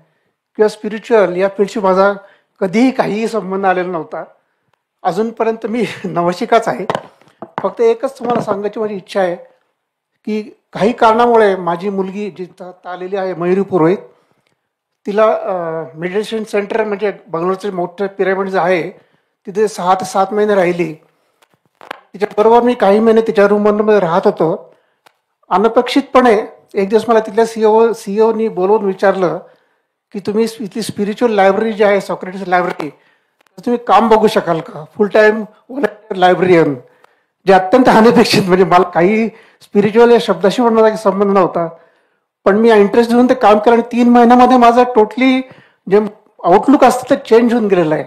किंवा स्पिरिच्युअल या फील्डशी माझा कधीही काहीही संबंध आलेला नव्हता. अजूनपर्यंत मी नवशिकाच आहे. फक्त एकच तुम्हाला सांगायची माझी इच्छा आहे की काही कारणामुळे माझी मुलगी जी आलेली आहे मयुरी पुरोहित, तिला मेडिटेशन सेंटर म्हणजे बंगलोरचे मोठे पिरामिड जे आहे तिथे 6 ते 7 महिने राहिली. तिच्याबरोबर मी काही महिने तिच्या रूममध्ये राहत होतो. अनपेक्षितपणे एक दिवस मला तिथल्या सीईओनी बोलवून विचारलं की तुम्ही इथली स्पिरिच्युअल लायब्ररी जी आहे सॉक्रेटिस लायब्ररी, तुम्ही काम बघू शकाल का, फुल टाईम लायब्ररीयन. जे अत्यंत अनपेक्षित, म्हणजे मला काही स्पिरिच्युअल या शब्दाशी पण माझा संबंध नव्हता, पण मी इंटरेस्ट घेऊन ते काम केलं आणि 3 महिन्यामध्ये माझं टोटली जे आउटलुक असतं ते चेंज होऊन गेलेलं आहे.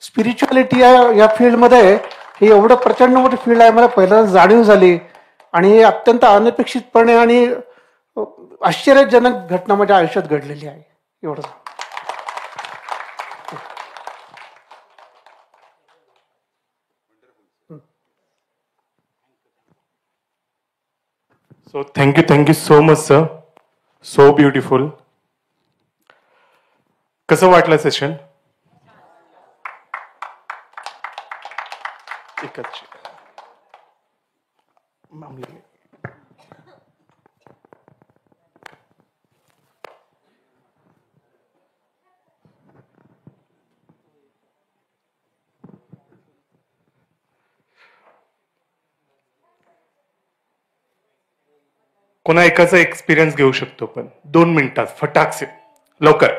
स्पिरिच्युअलिटी या फील्डमध्ये हे एवढं प्रचंड मोठी फील्ड आहे मला पहिल्यांदा जाणीव झाली. आणि हे अत्यंत अनपेक्षितपणे आणि आश्चर्यजनक घटना माझ्या आयुष्यात घडलेली आहे. एवढं. So thank you so much sir. So beautiful. कसं वाटलं सेशन? एकच कोणा एकाचा एक्सपिरियन्स घेऊ शकतो, पण 2 मिनिटात फटाकसे लवकर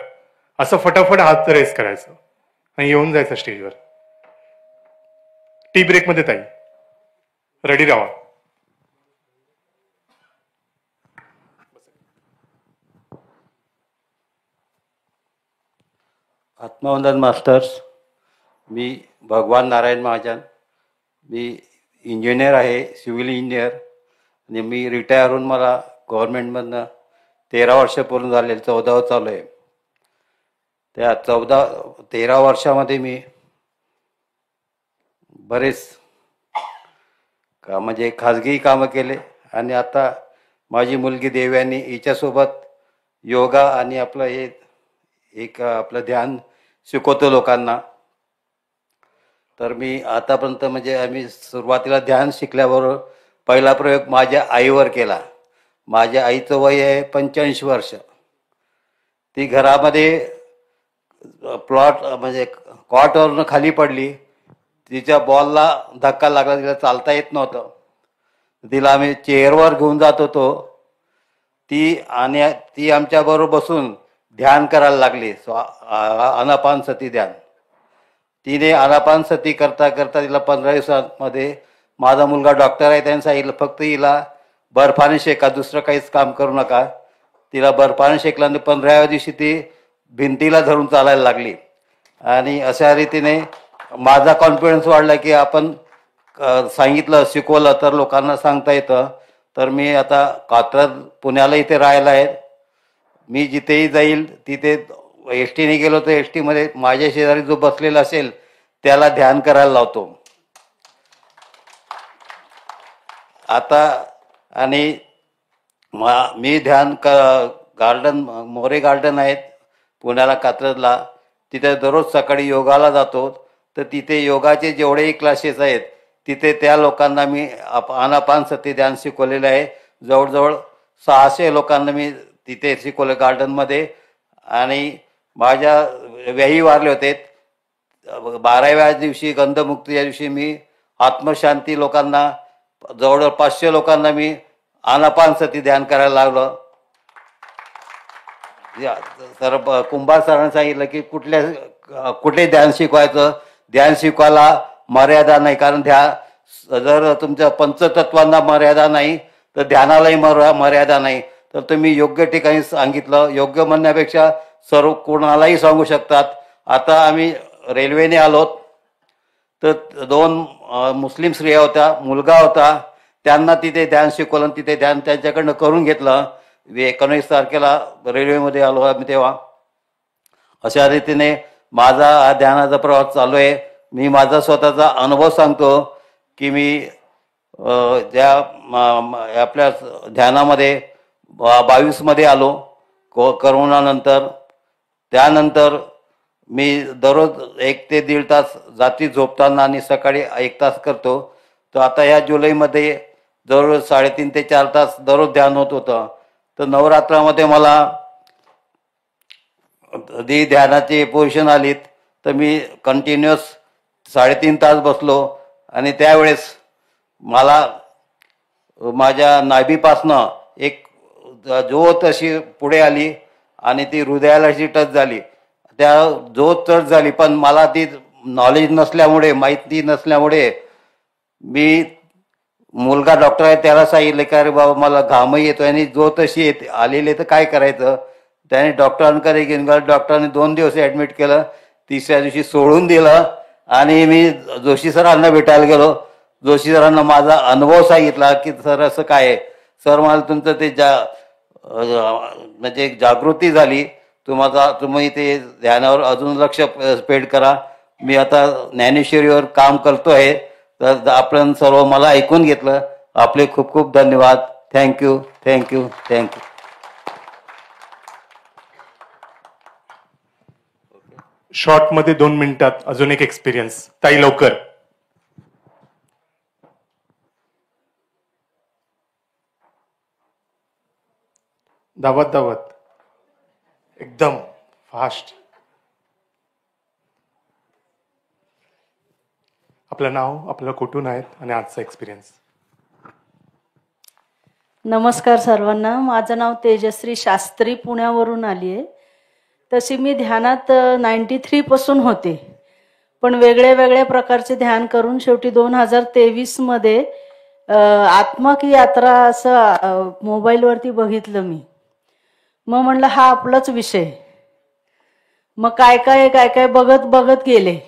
असं फटाफट हात रेस करायचं आणि येऊन जायचं स्टेजवर. टी ब्रेक मध्ये ताई रेडी राहा. आत्मवंदन मास्टर्स. मी भगवान नारायण महाजन. मी इंजिनियर आहे, सिव्हिल इंजिनियर. आणि मी रिटायर होऊन मला गव्हर्नमेंटमधनं 13 वर्ष पूर्ण झालेले, 14व चालू आहे. त्या 13 वर्षामध्ये मी बरेच म्हणजे खाजगी कामं केले. आणि आता माझी मुलगी देवयानी हिच्यासोबत योगा आणि आपलं हे एक आपलं ध्यान शिकवतो लोकांना. तर मी आतापर्यंत म्हणजे आम्ही सुरुवातीला ध्यान शिकल्याबरोबर पहिला प्रयोग माझ्या आईवर केला. माझ्या आईचं वय आहे 85 वर्ष. ती घरामध्ये प्लॉट म्हणजे कॉटवरनं खाली पडली. तिच्या बॉलला धक्का लागला, तिला चालता येत नव्हतं. तिला आम्ही चेअरवर घेऊन जात होतो. ती आमच्याबरोबर बसून ध्यान करायला लागली, आनापानसती ध्यान. तिने आनापानसती करता करता तिला 15 दिवसांमध्ये, माझा मुलगा डॉक्टर आहे, त्यांनी सांगितलं फक्त हिला बर्फाने शेका, दुसरं काहीच काम करू नका. तिला बर्फाने शेकल्यानंतर 15व्या दिवशी ती भिंतीला धरून चालायला लागली. आणि अशा रीतीने माझा कॉन्फिडन्स वाढला की आपण सांगितलं शिकवलं तर लोकांना सांगता येतं. तर मी आता कात्रज पुण्याला इथे राहायला आहे. मी जिथेही जाईल तिथे एस टीने गेलो तर एस टीमध्ये माझ्या शेजारी जो बसलेला असेल त्याला ध्यान करायला लावतो आता. आणि मी ध्यान गार्डन, मोरे गार्डन आहेत पुण्याला कात्रजला, तिथे दररोज सकाळी योगाला जातो. तर तिथे योगाचे जेवढेही क्लासेस आहेत तिथे त्या लोकांना मी आनापानसती ध्यान शिकवलेलं आहे. जवळजवळ 600 लोकांना मी तिथे शिकवलं गार्डनमध्ये. आणि माझ्या व्याही वारले होते. 12व्या दिवशी गंधमुक्तीच्या दिवशी मी आत्मशांती लोकांना, जवळजवळ 500 लोकांना मी आनापानसती ध्यान करायला लागलं. तर कुंभार सरांनी सांगितलं की कुठे ध्यान शिकवायचं, ध्यान शिकवायला मर्यादा नाही. कारण जर तुमच्या पंचतत्वांना मर्यादा नाही तर ध्यानालाही मर्यादा नाही. तर तुम्ही योग्य ठिकाणी सांगितलं. योग्य म्हणण्यापेक्षा सर्व कोणालाही सांगू शकतात. आता आम्ही रेल्वेने आलोत तर 2 मुस्लिम स्त्रिया होत्या, मुलगा होता. त्यांना तिथे ध्यान शिकवलं, तिथे ध्यान त्यांच्याकडनं करून घेतलं. 19 तारखेला रेल्वेमध्ये आलो आम्ही तेव्हा. अशा रीतीने माझा हा ध्यानाचा प्रवास चालू आहे. मी माझा स्वतःचा अनुभव सांगतो की मी ज्या आपल्या ध्यानामध्ये 22 मध्ये आलो करोनानंतर. त्यानंतर मी दररोज 1 ते 1.5 तास रात्री झोपताना आणि सकाळी 1 तास करतो. तर आता या जुलैमध्ये दररोज 3.5 ते 4 तास दररोज ध्यान होत होतं. तर नवरात्रामध्ये मला जी ध्यानाची पोझिशन आलीत तर मी कंटिन्युअस 3.5 तास बसलो. आणि त्यावेळेस मला माझ्या नाभीपासनं एक ज्योत अशी पुढे आली आणि ती हृदयाला अशी टच झाली. त्या ज्योत टच झाली, पण मला ती नॉलेज नसल्यामुळे, माहिती नसल्यामुळे मी मुलगा डॉक्टर आहे त्याला सांगितलं की अरे बाबा मला घामही येतो आणि ज्योत अशी येते आलेली तर काय करायचं. त्याने डॉक्टरांकडे घेऊन गेलं. डॉक्टरांनी 2 दिवस ॲडमिट केलं. 3ऱ्या दिवशी सोडून दिलं आणि मी जोशी सरांना भेटायला गेलो. जोशी सरांना माझा अनुभव सांगितला की सर असं काय आहे. सर मला तुमचं ते म्हणजे जागृती झाली, तुम्ही ते ध्यानावर अजून लक्ष स्पेड करा. मी आता ज्ञानेश्वरीवर काम करतोय. तर आपण सर्व मला ऐकून घेतलं. आपले खूप खूप धन्यवाद. Thank you thank you thank you. शॉर्ट मध्ये 2 मिनिटात अजून एक एक्सपिरियन्स. ताई लवकर. धावत एकदम फास्ट. आपलं नाव, आपलं कुठून आहेत आणि आजचा एक्सपिरियन्स. नमस्कार सर्वांना. माझं नाव तेजश्री शास्त्री, पुण्यावरून आली आहे. तशी मी ध्यानात 93 पासून होते, पण वेगळ्या वेगळ्या प्रकारचे ध्यान करून शेवटी 2023 मध्ये आत्मा की यात्रा असं मोबाईलवरती बघितलं मी. मग म्हणलं हा आपलाच विषय. मग काय काय बघत गेले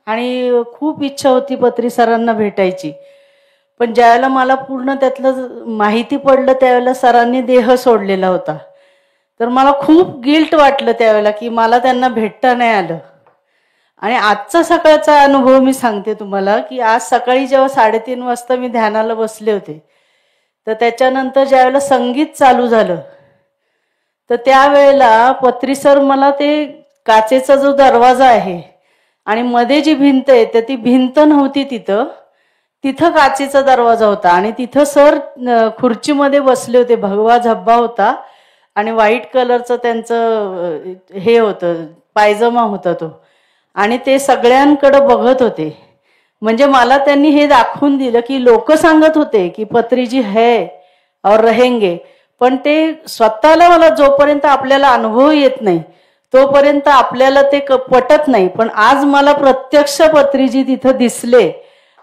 आणि खूप इच्छा होती पत्री सरांना भेटायची. पण ज्यावेळेला मला पूर्ण त्यातलं माहिती पडलं त्यावेळेला सरांनी देह सोडलेला होता. तर मला खूप गिल्ट वाटलं त्यावेळेला की मला त्यांना भेटता नाही आलं. आणि आजचा सकाळचा अनुभव मी सांगते तुम्हाला की आज सकाळी जेव्हा 3:30 वाजता मी ध्यानाला बसले होते, तर त्याच्यानंतर ज्यावेळेला संगीत चालू झालं तर त्यावेळेला पत्री सर मला ते काचेचा जो दरवाजा आहे आणि मध्ये जी भिंत आहे तर ती भिंत नव्हती, तिथं काचेचा दरवाजा होता आणि तिथं सर खुर्चीमध्ये बसले होते. भगवा झब्बा होता आणि व्हाईट कलरचं त्यांचं हे होतं, पायजमा होता तो. आणि ते सगळ्यांकडे बघत होते. म्हणजे मला त्यांनी हे दाखवून दिलं की लोक सांगत होते की पत्रीजी है और रहेंगे, पण ते स्वतःला मला जोपर्यंत आपल्याला अनुभव येत नाही तोपर्यंत आपल्याला ते पटत नाही. पण आज मला प्रत्यक्ष पत्रीजी तिथं दिसले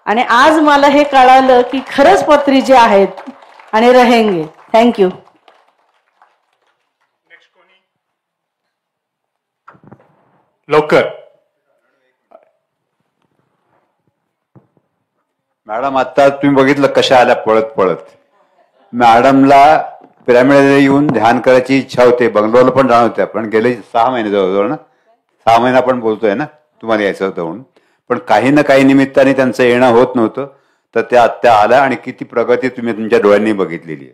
आणि आज मला हे कळालं की खरंच पत्रीजी आहेत आणि रहेंगे. थँक्यू. लवकर. मॅडम आता तुम्ही बघितलं कशा आल्या पळत पळत. मॅडमला पिरामिडमध्ये येऊन ध्यान करायची इच्छा होते, बंगलोरला पण राहणार होत्या, पण गेले 6 महिने जवळजवळ ना, 6 महिना आपण बोलतोय ना तुम्हाला यायचं होतं म्हणून. पण काही ना काही निमित्ताने त्यांचं येणं होत नव्हतं. तर त्या आल्या आणि किती प्रगती तुम्ही तुमच्या डोळ्यांनी बघितलेली आहे.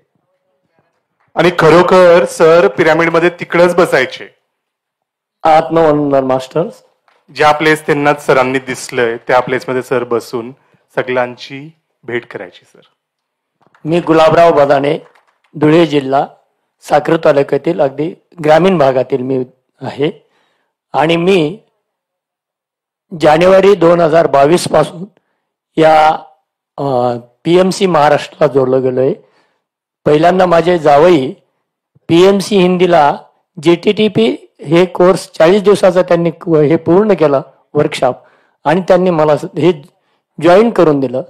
आणि खरोखर सर पिरामिडमध्ये तिकडच बसायचे. आत्मवंदन मास्टर्स ज्या प्लेस त्यांना सरांनी दिसलंय त्या प्लेसमध्ये सर बसून सगळ्यांची भेट करायची. सर मी गुलाबराव बदाणे, धुळे जिल्हा, साक्री तालुक्यातील अगदी ग्रामीण भागातील मी आहे. आणि मी जानेवारी 2022 पासून या PMC महाराष्ट्राला जोडलं गेलोय. पहिल्यांदा माझे जावई PMC हिंदीला GTTP हे कोर्स 40 दिवसाचा त्यांनी हे पूर्ण केला वर्कशॉप, आणि त्यांनी मला हे जॉईन करून दिलं.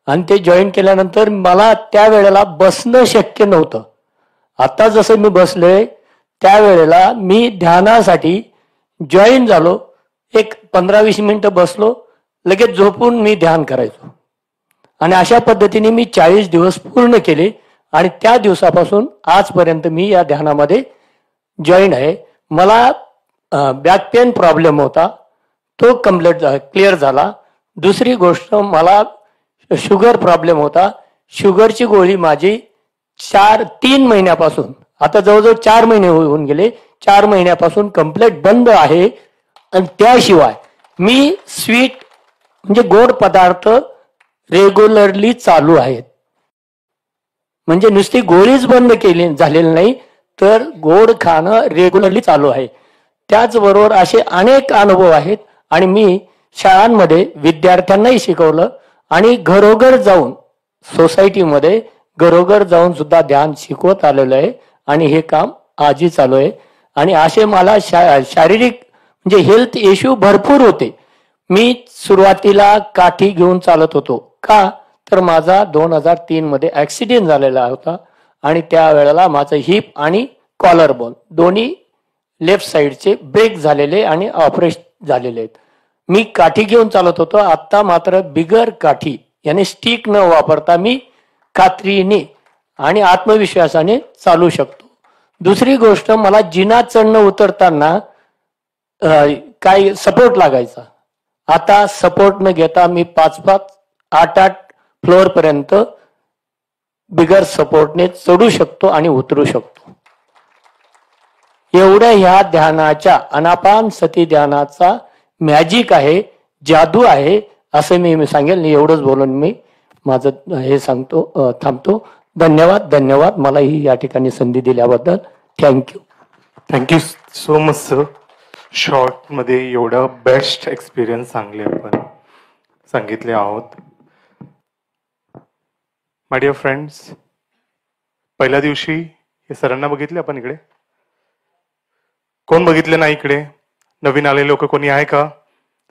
आणि ते जॉईन केल्यानंतर मला त्यावेळेला बसणं शक्य नव्हतं. आता जसं मी बसलोय त्यावेळेला मी ध्यानासाठी जॉईन झालो. एक 15-20 मिनिटं बसलो, लगेच झोपून मी ध्यान करायचो. आणि अशा पद्धतीने मी 40 दिवस पूर्ण केले आणि त्या दिवसापासून आजपर्यंत मी या ध्यानामध्ये जॉईन आहे. मला बॅक पेन प्रॉब्लेम होता, तो क्लिअर झाला. दुसरी गोष्ट, मला शुगर प्रॉब्लेम होता. शुगरची गोळी माझी 3 महिन्यापासून, आता जवळजवळ 4 महिने होऊन गेले, 4 महिन्यापासून कंप्लीट बंद आहे. आणि त्याशिवाय मी स्वीट म्हणजे गोड पदार्थ रेग्युलरली चालू आहेत. म्हणजे नुसती गोळीच बंद केली झालेली नाही, तर गोड खाणं रेग्युलरली चालू आहे. त्याचबरोबर असे अनेक अनुभव आहेत. आणि मी शाळांमध्ये विद्यार्थ्यांनाही शिकवलं आणि घरोघर जाऊन, सोसायटीमध्ये घरोघर जाऊन सुद्धा ध्यान शिकवत आलेलं आहे. आणि हे काम आजही चालू आहे. आणि असे मला शारीरिक म्हणजे हेल्थ इश्यू भरपूर होते. मी सुरुवातीला काठी घेऊन चालत होतो. का तर माझा 2003 मध्ये ऍक्सिडेंट झालेला होता आणि त्यावेळेला माझं हिप आणि कॉलर बोन दोन्ही लेफ्ट साईडचे ब्रेक झालेले आणि ऑपरेशन झालेले आहेत. मी काठी घेऊन चालत होतो. आता मात्र बिगर काठी याने स्टिक न वापरता मी खात्रीने आणि आत्मविश्वासाने चालू शकतो. दुसरी गोष्ट, मला जिना चढणं उतरताना काही सपोर्ट लागायचा. आता सपोर्ट न घेता मी 5-5, 8-8 फ्लोअर पर्यंत बिगर सपोर्टने चढू शकतो आणि उतरू शकतो. एवढ्या ह्या ध्यानाच्या, अनापान सती ध्यानाचा मॅजिक आहे, जादू आहे, असं मी सांगेल. एवढंच बोलून मी माझं हे सांगतो, थांबतो. धन्यवाद मला ही या ठिकाणी संधी दिल्याबद्दल. Thank you. Thank you so much sir. Short मध्ये एवढा बेस्ट एक्सपिरियन्स आपण सांगितले आहोत. माय डिअर फ्रेंड्स, पहिल्या दिवशी हे सरांना बघितले आपण इकडे? कोण बघितले नाही इकडे? नवीन आलेले लोक कोणी आहे का?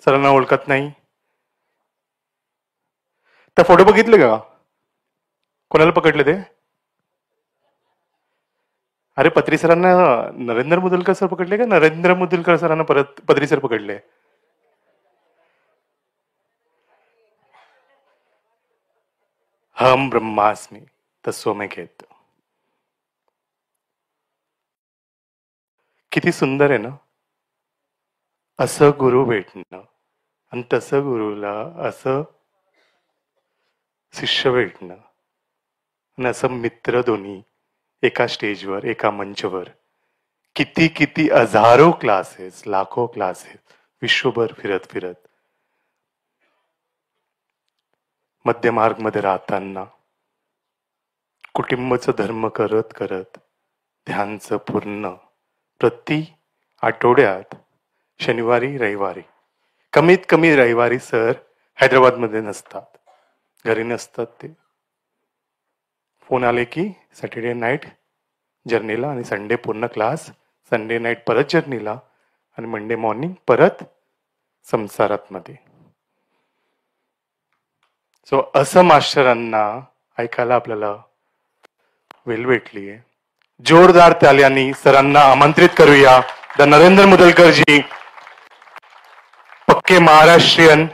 सरांना ओळखत नाही? त्या फोटो बघितले का? कोणाला पकडले ते? अरे पत्री सरांना नरेंद्र मुदलकर सर पकडले का? नरेंद्र मुदलकर सरांना परत पत्री सर पकडले. हम ब्रह्मास्मी तत्वमेकेत. किती सुंदर आहे ना असं गुरु भेटणं, आणि तसं गुरुला असं शिष्य भेटणं, आणि असं मित्र दोन्ही एका स्टेजवर, एका मंचवर. किती किती हजारो क्लासेस, लाखो क्लासेस विश्वभर फिरत फिरत मध्यमार्ग मध्ये राहताना, कुटुंबाचं धर्म करत करत, ध्यानचं पूर्ण प्रति आठवड्यात शनिवारी रविवारी, कमीत कमी रविवारी सर हैदराबादमध्ये नसतात, घरी नसतात. ते फोन आले की सॅटर्डे नाईट जर्नीला आणि संडे पूर्ण क्लास, संडे नाईट परत जर्नीला आणि मंडे मॉर्निंग परत संसारात मध्ये. सो असं मास्टरांना ऐकायला आपल्याला वेळ भेटली आहे. जोरदार ताल्यांनी सरांना आमंत्रित करूया. द नरेंद्र मुदलकर जी, पक्के महाराष्ट्रीयन,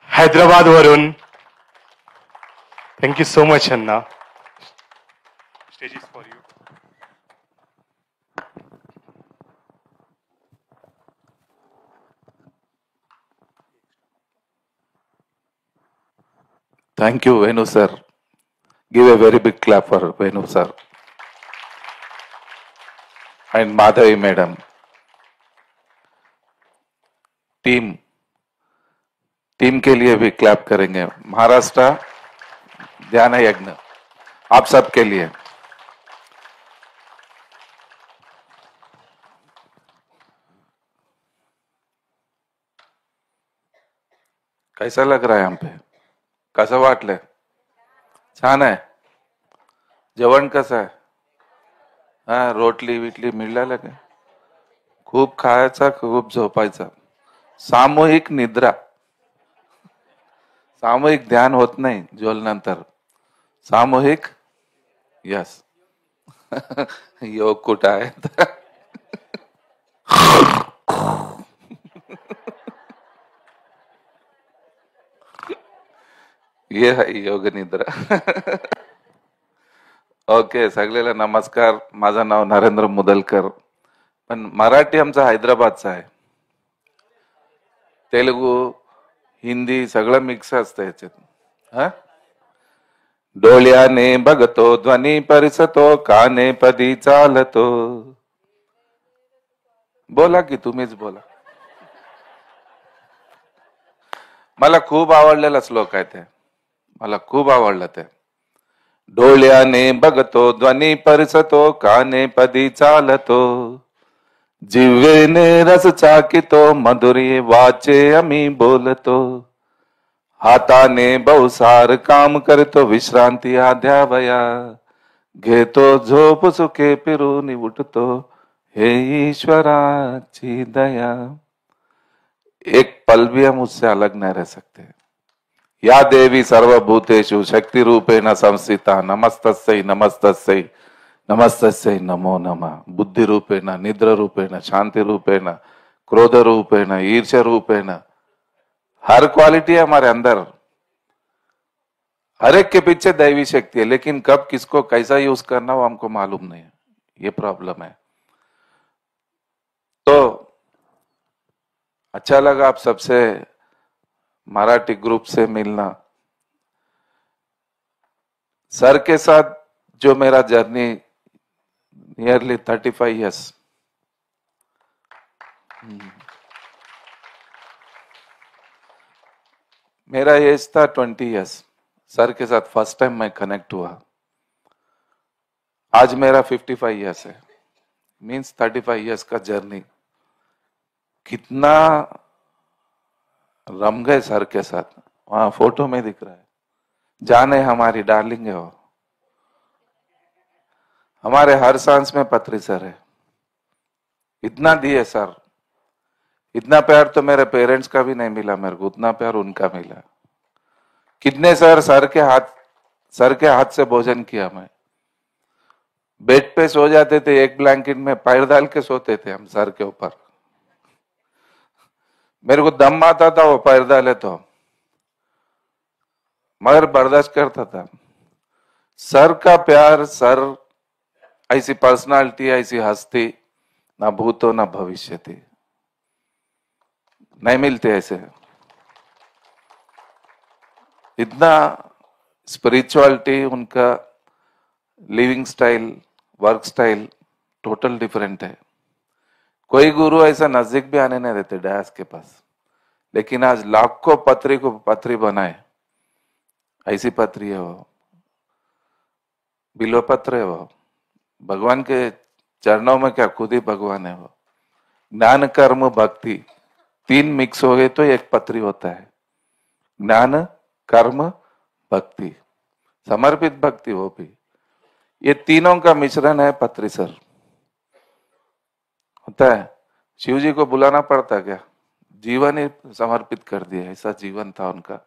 हैदराबाद वरून. Thank you so much Anna. Stage is for you. Thank you, Venu sir. Give a very big clap for Venu sir. And Madhavi madam. Team के लिए भी क्लैप करेंगे. महाराष्ट्र ध्यान यज्ञ आप सब के लिए. कैसा लग रहा है यहाँ पे? कसं वाटलंय? छान आहे. जेवण कसं आहे? हा, रोटली विटली मिळालं का? खूप खायचा, खूप झोपायचा. सामूहिक निद्रा, सामूहिक ध्यान होत नाही जेवल्यानंतर. सामूहिक यस. योग कुठं आहे? ये आहे योग निद्रा. ओके, सगळ्याला नमस्कार. माझं नाव नरेंद्र मुदलकर, पण मराठी आमचा हैदराबादचा आहे. तेलुगू, हिंदी सगळं मिक्स असतं याच्यात. हा, डोळ्याने बघतो ध्वनी परिसतो, काने पदी चालतो. बोला की तुम्हीच बोला. मला खूप आवडलेला श्लोक आहे ते, मला खूप आवडलं ते. डोळ्याने बघतो ध्वनी परिसतो, काने पदी चालतो. जिव्हेने रस चाकितो, मधुरी वाचे आम्ही बोलतो. हाताने बहुसार काम करतो, विश्रांती आध्यावया घेतो. झोप सुखे फिरून उठतो, हे ईश्वराची दया. एक पल भी हम उससे अलग नहीं रह सकते. या देवी सर्वभूतेषु शक्ति रूपेण संस्थिता, नमस्तस्यै नमस्तस्यै नमस्तस्यै नमो नमः. बुद्धि रूपेण, निद्रा रूपेण, शांति रूपेण, क्रोध रूपेण, ईर्ष्या रूपेण, हर क्वालिटी है हमारे अंदर. हर एक के पीछे दैवी शक्ति है, लेकिन कब किसको कैसा यूज करना वो हमको मालूम नहीं है. ये प्रॉब्लम है. तो अच्छा लगा आप सबसे मराठी ग्रुप से मिलना. सर के साथ जो मेरा जर्नी नियरली 35 इयर्स, मेरा एज था 20 इयर्स. सर के साथ फर्स्ट टाइम मैं कनेक्ट हुआ. आज मेरा 55 इयर्स है, मीन्स 35 इयर्स का जर्नी. कितना रम गए सर के साथ. वहां फोटो में दिख रहा है, जाने हमारी डार्लिंग है वो. हमारे हर सांस में पत्री सर है. इतना दिए सर, इतना प्यार तो मेरे पेरेंट्स का भी नहीं मिला मेरे को, उतना प्यार उनका मिला. कितने सर के हाथ से भोजन किया. मैं बेड पे सो जाते थे, एक ब्लैंकेट में पैर डाल के सोते थे हम सर के ऊपर. मेरे को दम आता था वो पैर डाले तो, मगर बर्दाश्त करता था. सर का प्यार, सर ऐसी पर्सनालिटी, ऐसी हस्ती ना भूतो ना भविष्य थी, नहीं मिलते ऐसे. इतना स्पिरिचुअलिटी, उनका living style, work style total different है. कोई गुरु ऐसा नजदीक भी आने नहीं देते डैस के पास. लेकिन आज लाखों पत्री को पत्री बनाए, ऐसी पत्री है वो, बिल्व पत्र है वो. भगवान के चरणों में क्या, खुद ही भगवान है वो. ज्ञान कर्म भक्ति तीन मिक्स हो गए तो एक पत्री होता है. ज्ञान कर्म भक्ति, समर्पित भक्ति वो भी. ये तीनों का मिश्रण है पत्री सर. होता है, शिव जी को बुलाना पड़ता क्या, जीवन ही समर्पित कर दिया. ऐसा जीवन था उनका.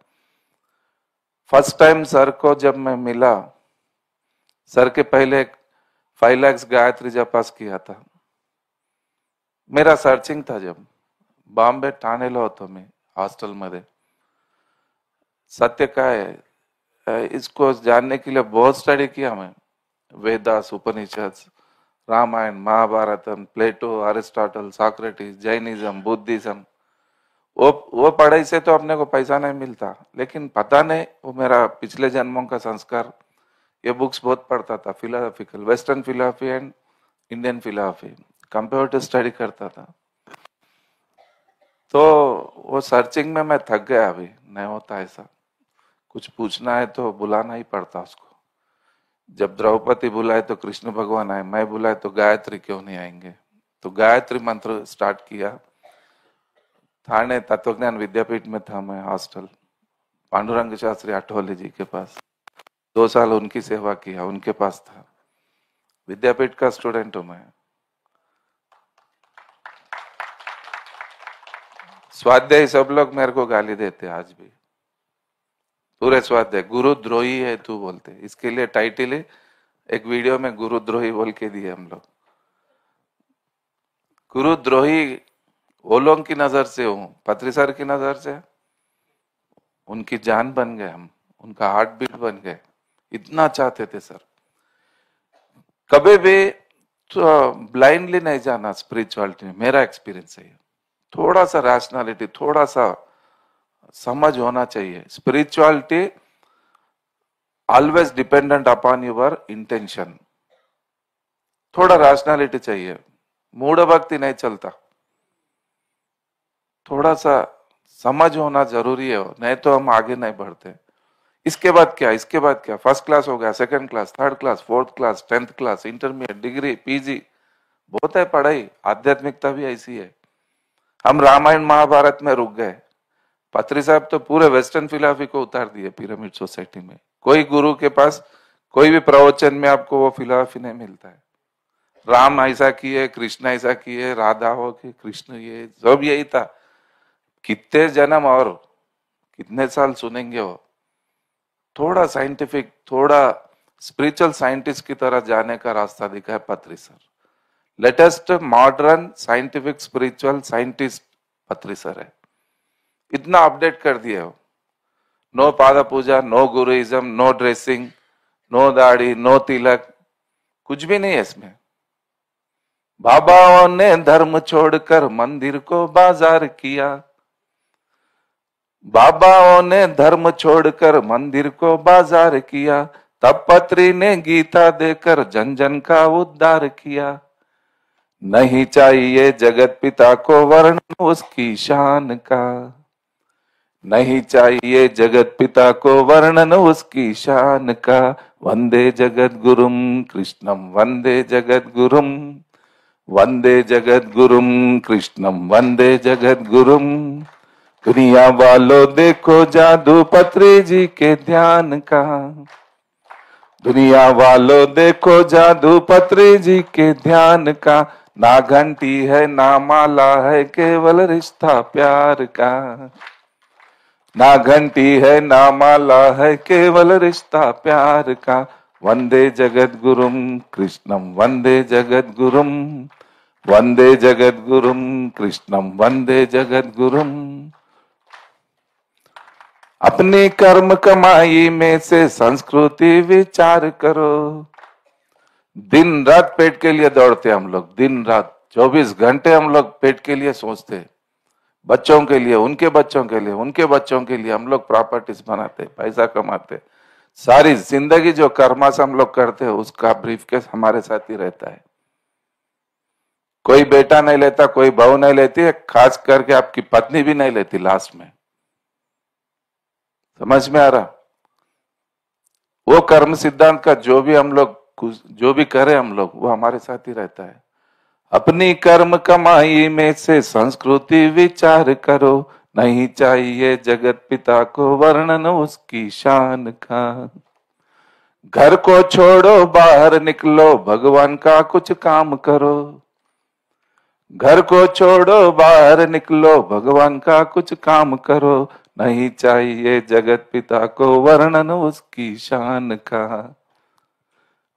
फर्स्ट टाइम सर को जब मैं मिला, सर के पहले 5 लाख गायत्री जपास किया था. मेरा सर्चिंग था जब बॉम्बे ठाणेला होतो मी हॉस्टेल मध्ये. सत्य काय है, इसको जानने के लिए बहुत स्टडी किया मैं. वेदास, उपनिषद, रामायण, महाभारतम, प्लेटो, अरिस्टोटल, सॉक्रेटिस, जैनिज्म, बुद्धिज्म. वो पढ़ाई से तो अपने को पैसा नहीं मिलता, लेकिन पता नहीं वो मेरा पिछले जन्मों का संस्कार. ये बुक्स बहुत पढ़ता था, philosophical, western philosophy end Indian philosophy, computer study करता था. तो वो सर्चिंग में मैं थक गया. अभी नहीं होता ऐसा. कुछ पूछना है तो बुलाना ही पड़ता उसको. जब द्रौपदी बुलाए तो कृष्ण भगवान आए, मैं बुलाए तो गायत्री क्यों नहीं आएंगे. तो गायत्री मंत्र स्टार्ट किया. थाने तत्वज्ञान विद्यापीठ में था मैं हॉस्टल, पांडुरंग शास्त्री आठवले जी के पास. 2 साल उनकी सेवा किया, उनके पास था. विद्यापीठ का स्टूडेंट हूं मैं. स्वाध्याय सब लोग मेरे को गाली देते आज भी, पूरे स्वाध्याय. गुरुद्रोही है तू बोलते. इसके लिए टाइटल है एक वीडियो में, गुरुद्रोही बोल के दिए हम लोग. गुरुद्रोही वो लोगों की नजर से हूं, पत्री सर की नजर से उनकी जान बन गए हम. उनका हार्ट बीट बन गए, इतना चाहते थे सर। कभी भी तो ब्लाइंडली नहीं जाना स्पिरिचुअलिटी में, मेरा एक्सपीरियंस है। थोड़ा सा रैशनैलिटी, थोड़ा सा समझ होना चाहिए। Spirituality always dependent upon your intention. थोड़ा रैशनैलिटी चाहिए, मूढ़ भक्ति नहीं चलता। थोड़ा सा समझ होना जरूरी है, नहीं तो हम आगे नहीं बढ़ते। इसके बाद क्या, इसके बाद क्या, फर्स्ट क्लास हो गया, second class, third class, fourth class, 10th class, intermediate, degree, PG, बहुत है पढ़ाई। आध्यात्मिकता भी ऐसी है। हम रामायण महाभारत में रुक गए। पत्री साहब तो पूरे वेस्टर्न फिलॉसफी को उतार दिए पिरामिड सोसाइटी में। कोई गुरु के पास कोई भी प्रवचन में आपको वो फिलॉसफी नहीं मिलता है। राम ऐसा किए, कृष्ण ऐसा किए, राधा हो कि कृष्ण, ये सब यही था। कितने जन्म और कितने साल सुनेंगे वो। थोड़ा साइंटिफिक, थोड़ा स्पिरिचुअल साइंटिस्ट की तरह जाने का रास्ता दिखा है पत्री sir. Latest modern scientific spiritual scientist पत्री सर है। इतना अपडेट कर दिया हो। नो पादा पूजा, नो गुरुइज्म, नो ड्रेसिंग, नो दाढ़ी, नो तिलक, कुछ भी नहीं है इसमें। बाबाओं ने धर्म छोड़कर मंदिर को बाजार किया। बाबाओं ने धर्म छोड़कर मंदिर को बाजार किया। तब पत्री ने गीता देकर जन जन का उद्धार किया। नहीं चाहिए जगत पिता को वर्णन उसकी शान का। नहीं चाहिए जगत पिता को वर्णन उसकी शान का। वंदे जगत गुरुम कृष्णम, वंदे जगत गुरुम, वंदे जगत गुरुम कृष्णम, वंदे जगत गुरुम। दुनिया वालों देखो जादू पत्री जी के ध्यान का। दुनिया वालों देखो जादू पत्री जी के ध्यान का। ना घंटी है ना माला है, केवल रिश्ता प्यार का। ना घंटी है ना माला है, केवल रिश्ता प्यार का। वंदे जगत गुरुम कृष्णम, वंदे जगत गुरुम, वंदे जगत गुरुम कृष्णम, वंदे जगत गुरुम। अपनी कर्म कमाई में से संस्कृति विचार करो। दिन रात पेट के लिए दौड़ते हम लोग, दिन रात 24 घंटे हम लोग पेट के लिए सोचते। बच्चों के लिए, उनके बच्चों के लिए, उनके बच्चों के लिए हम लोग प्रॉपर्टीज बनाते, पैसा कमाते। सारी जिंदगी जो कर्मा से हम लोग करते हैं उसका ब्रीफकेस हमारे साथ ही रहता है। कोई बेटा नहीं लेता, कोई बहू नहीं लेती है, खास करके आपकी पत्नी भी नहीं लेती लास्ट में। समझ में आ रहा? वो कर्म सिद्धांत का जो भी हम लोग, जो भी करें हम लोग, वो हमारे साथ ही रहता है। अपनी कर्म कमाई में से संस्कृति विचार करो। नहीं चाहिए जगत पिता को वर्णन उसकी शान का। घर को छोड़ो बाहर निकलो, भगवान का कुछ काम करो। घर को छोड़ो बाहर निकलो, भगवान का कुछ काम करो। नहीं चाहिए जगत पिता को वर्णन उसकी शान का।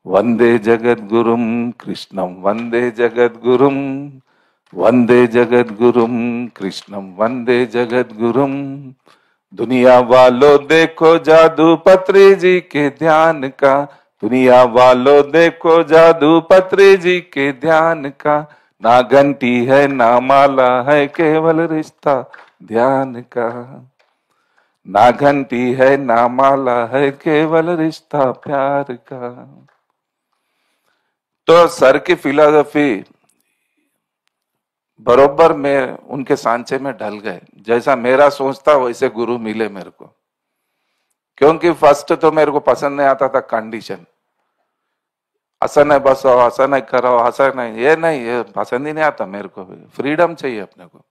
वंदे जगत गुरुम कृष्णम, वंदे जगत गुरुम, वंदे जगत गुरुम कृष्णम, वंदे जगत गुरुम। दुनिया वालों देखो जादू पत्री जी के ध्यान का। दुनिया वालों देखो जादू पत्री जी के ध्यान का। ना घंटी है ना माला है, केवल रिश्ता ध्यान का। ना घंटी है ना माला है, केवल रिश्ता प्यार का। तो सर की फिलॉसफी बरोबर में उनके सांचे में ढल गए। जैसा मेरा सोच था वैसे गुरु मिले मेरे को। क्योंकि फर्स्ट तो मेरे को पसंद नहीं आता था कंडीशन। ऐसा नहीं बसो, ऐसा नहीं करो, ऐसा नहीं, ये नहीं, ये पसंद ही नहीं आता मेरे को। भी फ्रीडम चाहिए अपने को।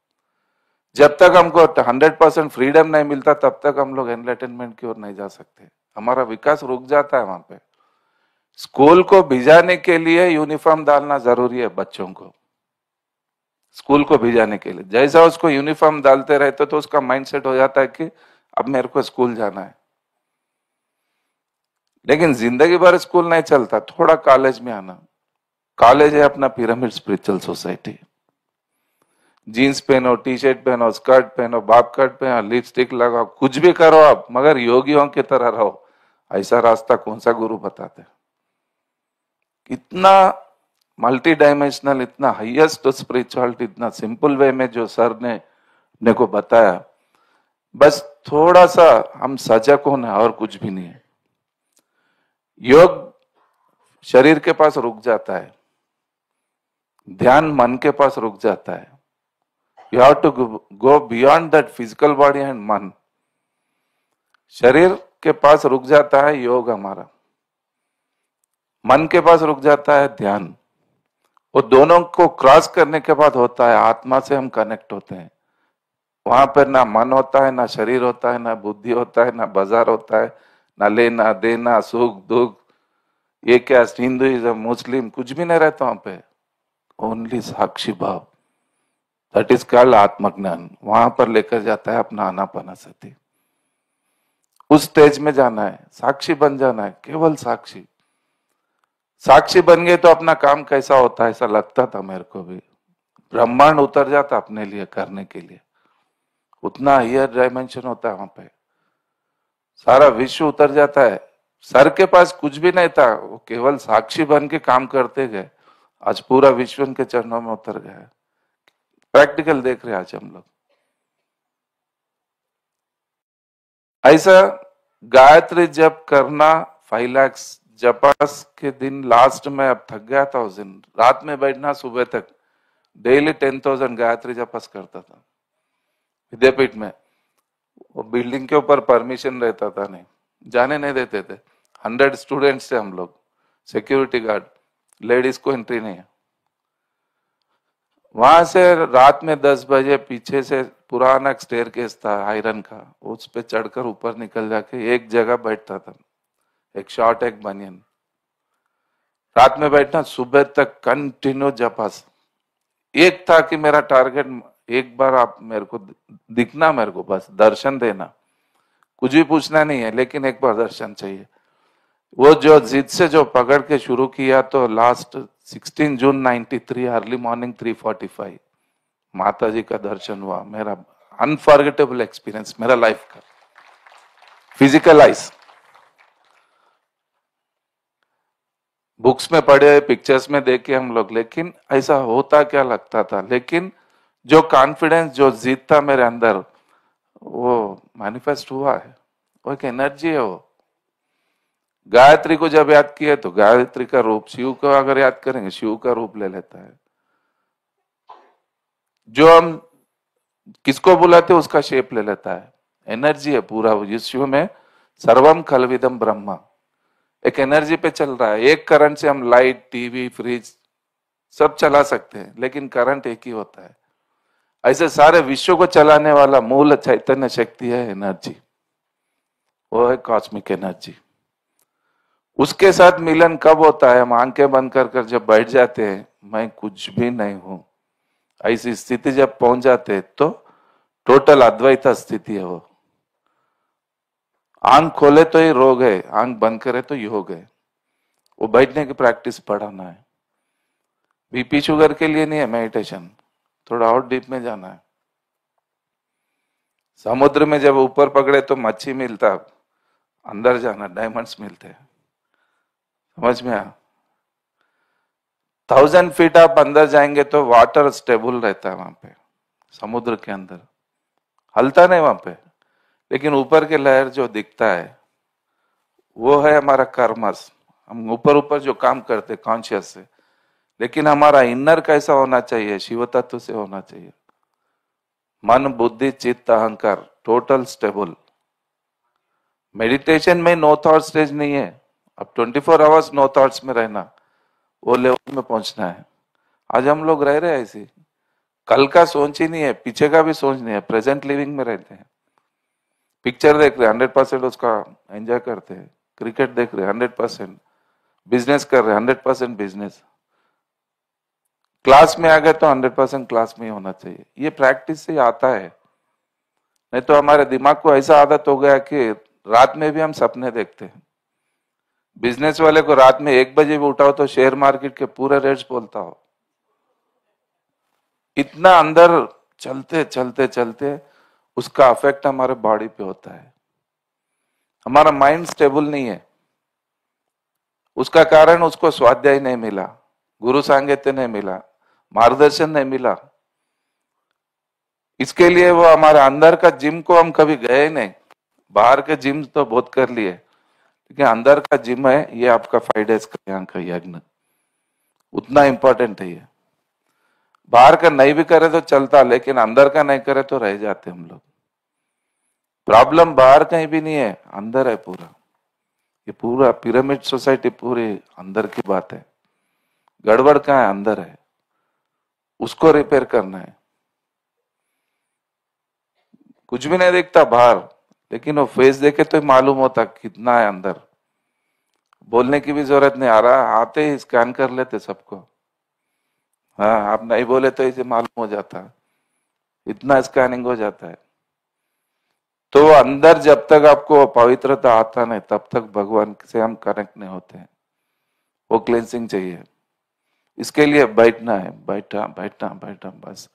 जब तक हमको 100% फ्रीडम नहीं मिलता तब तक हम लोग एनलाइटनमेंट की ओर नहीं जा सकते। हमारा विकास रुक जाता है वहां पे। स्कूल को भिजाने के लिए यूनिफॉर्म डालना जरूरी है बच्चों को। स्कूल को भिजाने के लिए जैसा उसको यूनिफॉर्म डालते रहते तो उसका माइंडसेट हो जाता है कि अब मेरे को स्कूल जाना है। लेकिन जिंदगी भर स्कूल नहीं चलता, थोड़ा कॉलेज में आना। कॉलेज है अपना पिरामिड स्पिरिचुअल सोसाइटी। जीन्स पहनो, टी शर्ट पहनो, स्कर्ट पहनो, बाप कट पहनो, लिपस्टिक लगाओ, कुछ भी करो आप, मगर योगियों की तरह रहो। ऐसा रास्ता कौन सा गुरु बताते? इतना मल्टी डायमेंशनल, इतना हाईएस्ट स्पिरिचुअलिटी, इतना सिंपल वे में जो सर ने अपने को बताया, बस थोड़ा सा हम सजग होना और कुछ भी नहीं है। योग शरीर के पास रुक जाता है, ध्यान मन के पास रुक जाता है। You have to go beyond that physical body and मन। शरीर के पास रुक जाता है योग हमारा, मन के पास रुक जाता है ध्यान। वो दोनों को क्रॉस करने के बाद होता है आत्मा से हम कनेक्ट होते हैं। वहां पर ना मन होता है, ना शरीर होता है, ना बुद्धि होता है, ना बाजार होता है, ना लेना देना, सुख दुख, ये क्या हिंदुइज्म मुस्लिम कुछ भी नहीं रहता वहां पे। ओनली साक्षी भाव, दैट इज कॉल्ड आत्मज्ञान। वहां पर लेकर जाता है अपना आनापाना सती। उस स्टेज में जाना है, साक्षी बन जाना है, केवल साक्षी। साक्षी बन गए तो अपना काम कैसा होता है ऐसा लगता था मेरे को भी। ब्रह्मांड उतर जाता अपने लिए करने के लिए, उतना हायर डायमेंशन होता है वहां पे। सारा विश्व उतर जाता है। सर के पास कुछ भी नहीं था, वो केवल साक्षी बन के काम करते गए। आज पूरा विश्व उनके चरणों में उतर गया है। प्रैक्टिकल देख रहे हैं आज हम लोग। ऐसा गायत्री जप करना 5 लाख जपास के दिन लास्ट में अब थक गया था। उस दिन रात में बैठना सुबह तक डेली 10,000 गायत्री जपास करता था विद्यापीठ में। वो बिल्डिंग के ऊपर परमिशन रहता था, नहीं जाने नहीं देते थे। 100 स्टूडेंट्स थे हम लोग, सिक्योरिटी गार्ड, लेडीज को एंट्री नहीं है। वहां से रात में 10 बजे पीछे से पुराना स्टेयरकेस था आयरन का, उस पे चढ़कर ऊपर निकल जाके एक जगह बैठता था, एक शॉर्ट एक बनियन। रात में बैठना, सुबह तक कंटिन्यू जपास। एक था कि मेरा टारगेट, एक बार आप मेरे को दिखना, मेरे को बस दर्शन देना, कुछ भी पूछना नहीं है, लेकिन एक बार दर्शन चाहिए। वो जो जिद से जो पकड़ के शुरू किया, तो लास्ट 16 जून 93 अर्ली मॉर्निंग 3:45 माता जी का दर्शन हुआ। मेरा अनफॉरगेटेबल एक्सपीरियंस मेरा लाइफ का, फिजिकल आइज। बुक्स में पढ़े, पिक्चर्स में देखे हम लोग, लेकिन ऐसा होता क्या लगता था। लेकिन जो कॉन्फिडेंस, जो जिद था मेरे अंदर, वो मैनिफेस्ट हुआ है। वो एक एनर्जी है। वो गायत्री को जब याद किया तो गायत्री का रूप, शिव को अगर याद करेंगे शिव का रूप ले लेता है। जो हम किसको बुलाते उसका शेप ले लेता है। एनर्जी है पूरा विश्व में। सर्वम खलविदम ब्रह्मा, एक एनर्जी पे चल रहा है। एक करंट से हम लाइट, टीवी, फ्रिज सब चला सकते हैं, लेकिन करंट एक ही होता है। ऐसे सारे विश्व को चलाने वाला मूल चैतन्य शक्ति है एनर्जी, वो है कॉस्मिक एनर्जी। उसके साथ मिलन कब होता है? हम आंखें बंद कर जब बैठ जाते हैं, मैं कुछ भी नहीं हूं, ऐसी स्थिति जब पहुंच जाते हैं तो टोटल अद्वैत स्थिति है। वो आंख खोले तो ही रोग है, आंख बंद करे तो योग है। वो बैठने की प्रैक्टिस पढ़ाना है। बीपी शुगर के लिए नहीं है मेडिटेशन, थोड़ा और डीप में जाना है। समुद्र में जब ऊपर पकड़े तो मच्छी मिलता, अंदर जाना डायमंड्स मिलते हैं। समझ में आया? 1000 फीट आप अंदर जाएंगे तो वाटर स्टेबल रहता है वहां पे, समुद्र के अंदर हलता नहीं वहां पे। लेकिन ऊपर के लहर जो दिखता है वो है हमारा कर्मस। हम ऊपर ऊपर जो काम करते कॉन्शियस से, लेकिन हमारा इनर कैसा होना चाहिए? शिव तत्व से होना चाहिए। मन, बुद्धि, चित्त, अहंकार टोटल स्टेबल। मेडिटेशन में नो थॉट स्टेज नहीं है। अब 24 आवर्स नो थॉट्स में रहना, वो लेवल में पहुंचना है। आज हम लोग रह रहे हैं ऐसे, कल का सोच ही नहीं है, पीछे का भी सोच नहीं है, प्रेजेंट लिविंग में रहते हैं। पिक्चर देख रहे 100% उसका एंजॉय करते हैं, क्रिकेट देख रहे 100%, बिजनेस कर रहे 100% बिजनेस। क्लास में आ गए तो 100% क्लास में ही होना चाहिए। ये प्रैक्टिस से आता है। नहीं तो हमारे दिमाग को ऐसा आदत हो गया कि रात में भी हम सपने देखते हैं। बिजनेस वाले को रात में 1 बजे भी उठाओ तो शेयर मार्केट के पूरे रेट्स बोलता हो। इतना अंदर चलते चलते चलते उसका अफेक्ट हमारे बॉडी पे होता है। हमारा माइंड स्टेबल नहीं है। उसका कारण उसको स्वाध्याय नहीं मिला, गुरु सांगत्य नहीं मिला, मार्गदर्शन नहीं मिला। इसके लिए वो हमारे अंदर का जिम को हम कभी गए नहीं। बाहर के जिम तो बहुत कर लिए, लेकिन अंदर का जिम है ये आपका 5 days का यहाँ का यज्ञ, उतना इंपॉर्टेंट है ये। बाहर का नहीं भी करे तो चलता, लेकिन अंदर का नहीं करे तो रह जाते हम लोग। प्रॉब्लम बाहर कहीं भी नहीं है, अंदर है पूरा। ये पूरा पिरामिड सोसाइटी पूरी अंदर की बात है। गड़बड़ कहाँ है? अंदर है, उसको रिपेयर करना है। कुछ भी नहीं दिखता बाहर, लेकिन वो फेस देखे तो मालूम होता कितना है अंदर। बोलने की भी जरूरत नहीं, आ रहा आते ही स्कैन कर लेते सबको। हाँ, आप नहीं बोले तो इसे मालूम हो जाता है, इतना स्कैनिंग हो जाता है। तो अंदर जब तक आपको पवित्रता आता नहीं, तब तक भगवान से हम कनेक्ट नहीं होते हैं। वो क्लेंसिंग चाहिए। इसके लिए बैठना है, बैठा बैठा बैठा, बस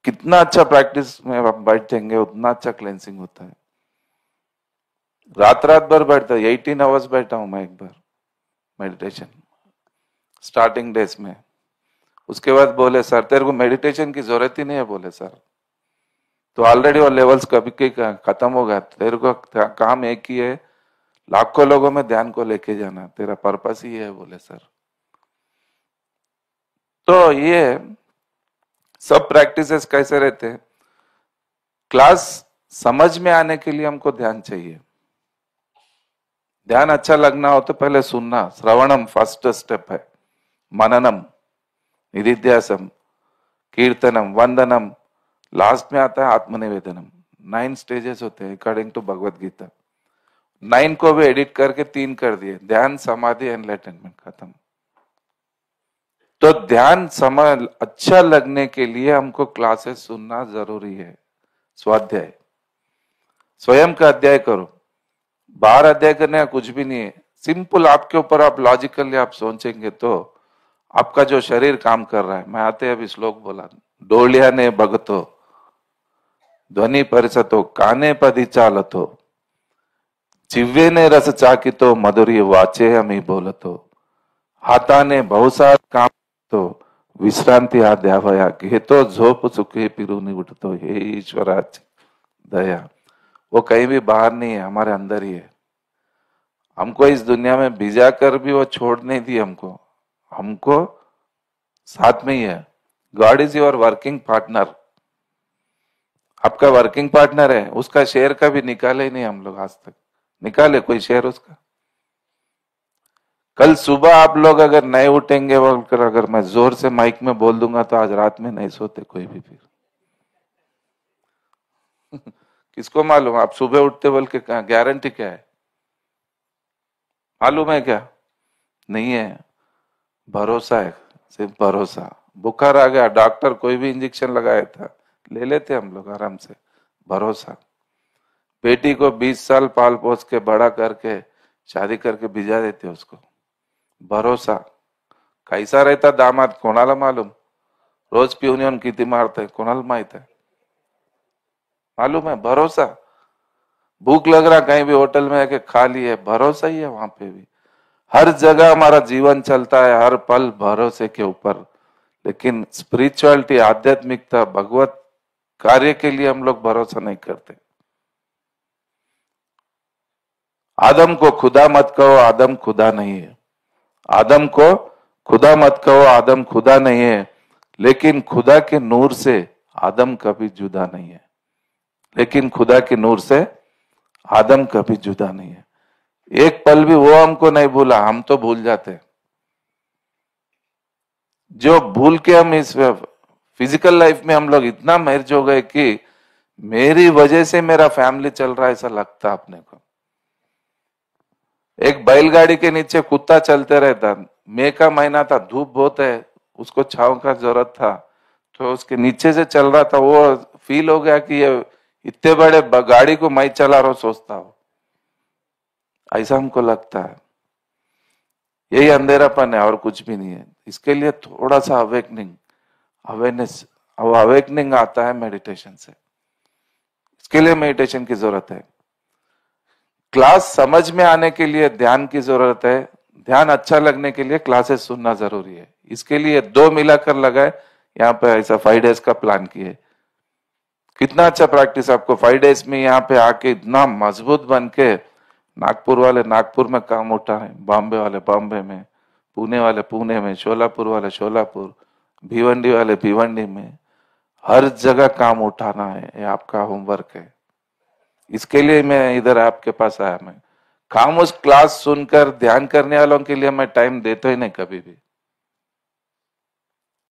कितना अच्छा प्रैक्टिस में आप बैठेंगे उतना अच्छा क्लेंसिंग होता है। रात रात भर बैठता, 18 hours बैठा हूं मैं एक बार मेडिटेशन स्टार्टिंग डेज में। उसके बाद बोले सर तेरे को मेडिटेशन की जरूरत ही नहीं है। बोले सर तो ऑलरेडी वो लेवल्स कभी के खत्म हो गया, तेरे को काम एक ही है, लाखों लोगों में ध्यान को लेके जाना, तेरा पर्पस ही है। बोले सर तो ये सब प्रैक्टिसेस कैसे रहते हैं? क्लास समझ में आने के लिए हमको ध्यान चाहिए। ध्यान अच्छा लगना हो तो पहले सुनना, श्रवणम फर्स्ट स्टेप है, मननम, निधिध्यासम, कीर्तनम, वंदनम, लास्ट में आता है आत्मनिवेदनम। 9 स्टेजेस होते हैं अकॉर्डिंग टू भगवत गीता। 9 को भी एडिट करके 3 कर दिए, ध्यान, समाधि, एनलाइटनमेंट, खत्म। तो ध्यान समझ अच्छा लगने के लिए हमको क्लासेस सुनना जरूरी है। स्वाध्याय, स्वयं का अध्याय करो। बाहर अध्याय करने का कुछ भी नहीं है। सिंपल आपके ऊपर आप लॉजिकली आप सोचेंगे तो आपका जो शरीर काम कर रहा है, मैं आते अभी श्लोक बोला, डोलिया ने भगतो, ध्वनि परिसतो, काने पदी चालतो, जिव्वे ने रस चाकितो, मधुरी वाचे हमी बोलतो, हाताने बहुसार काम तो विश्रांती हा द्यावया, घेतो झोप सुखे पिरुनी उठतो, हे ईश्वराच दया। वो कहीं भी बाहर नहीं है, हमारे अंदर ही है। हमको इस दुनिया में भिजा कर भी वो छोड़ नहीं दी हमको, हमको साथ में ही है। God is your working partner. आपका वर्किंग पार्टनर है, उसका शेयर का भी निकाले ही नहीं हम लोग आज तक। निकाले कोई शेयर उसका? कल सुबह आप लोग अगर नहीं उठेंगे बोलकर अगर मैं जोर से माइक में बोल दूंगा तो आज रात में नहीं सोते कोई भी फिर। किसको मालूम? आप सुबह उठते बोल के गारंटी क्या है? मालूम है क्या? नहीं है। भरोसा है, सिर्फ भरोसा। बुखार आ गया, डॉक्टर कोई भी इंजेक्शन लगाया था, ले लेते हम लोग आराम से। भरोसा। बेटी को 20 साल पाल पोस के बड़ा करके शादी करके भिजा देते उसको। भरोसा। कैसा रहता दामाद कोणाला मालूम? रोज पिऊन येऊन किती मारते कोणाला माहित है? मालूम है? भरोसा। भूख लग रहा कहीं भी होटल में आके खा लिए, भरोसा ही है वहां पे भी। हर जगह हमारा जीवन चलता है, हर पल भरोसे के ऊपर। लेकिन स्पिरिचुअलिटी, आध्यात्मिकता, भगवत कार्य के लिए हम लोग भरोसा नहीं करते। आदम को खुदा मत कहो, आदम खुदा नहीं है। आदम को खुदा मत कहो, आदम खुदा नहीं है। लेकिन खुदा के नूर से आदम कभी जुदा नहीं है। लेकिन खुदा के नूर से आदम कभी जुदा नहीं है। एक पल भी वो हमको नहीं भूला, हम तो भूल जाते। जो भूल के हम इस फिजिकल लाइफ में हम लोग इतना मर्ज हो गए कि मेरी वजह से मेरा फैमिली चल रहा है ऐसा लगता अपने को। एक बैलगाड़ी के नीचे कुत्ता चलते रहता, मई का महीना था, धूप बहुत है, उसको छांव का जरूरत था, तो उसके नीचे से चल रहा था। वो फील हो गया कि ये इतने बड़े गाड़ी को मैं चला रहा हूं, सोचता हूं ऐसा हमको लगता है। यही अंधेरापन है और कुछ भी नहीं है। इसके लिए थोड़ा सा अवेकनिंग, अवेयरनेस वो अवेकनिंग आता है मेडिटेशन से। इसके लिए मेडिटेशन की जरूरत है। क्लास समझ में आने के लिए ध्यान की जरूरत है। ध्यान अच्छा लगने के लिए क्लासेस सुनना जरूरी है। इसके लिए 2 मिलाकर लगाए, यहाँ पे ऐसा 5 डेज का प्लान किए। कितना अच्छा प्रैक्टिस आपको 5 डेज में यहाँ पे आके इतना मजबूत बन के, नागपुर वाले नागपुर में काम उठाए, बॉम्बे वाले बॉम्बे में, पुणे वाले पुणे में, शोलापुर वाले शोलापुर, भिवंडी वाले भिवंडी में, हर जगह काम उठाना है। ये आपका होमवर्क है। इसके लिए मैं इधर आपके पास आया। मैं खामोश क्लास सुनकर ध्यान करने वालों के लिए मैं टाइम देता ही नहीं कभी भी।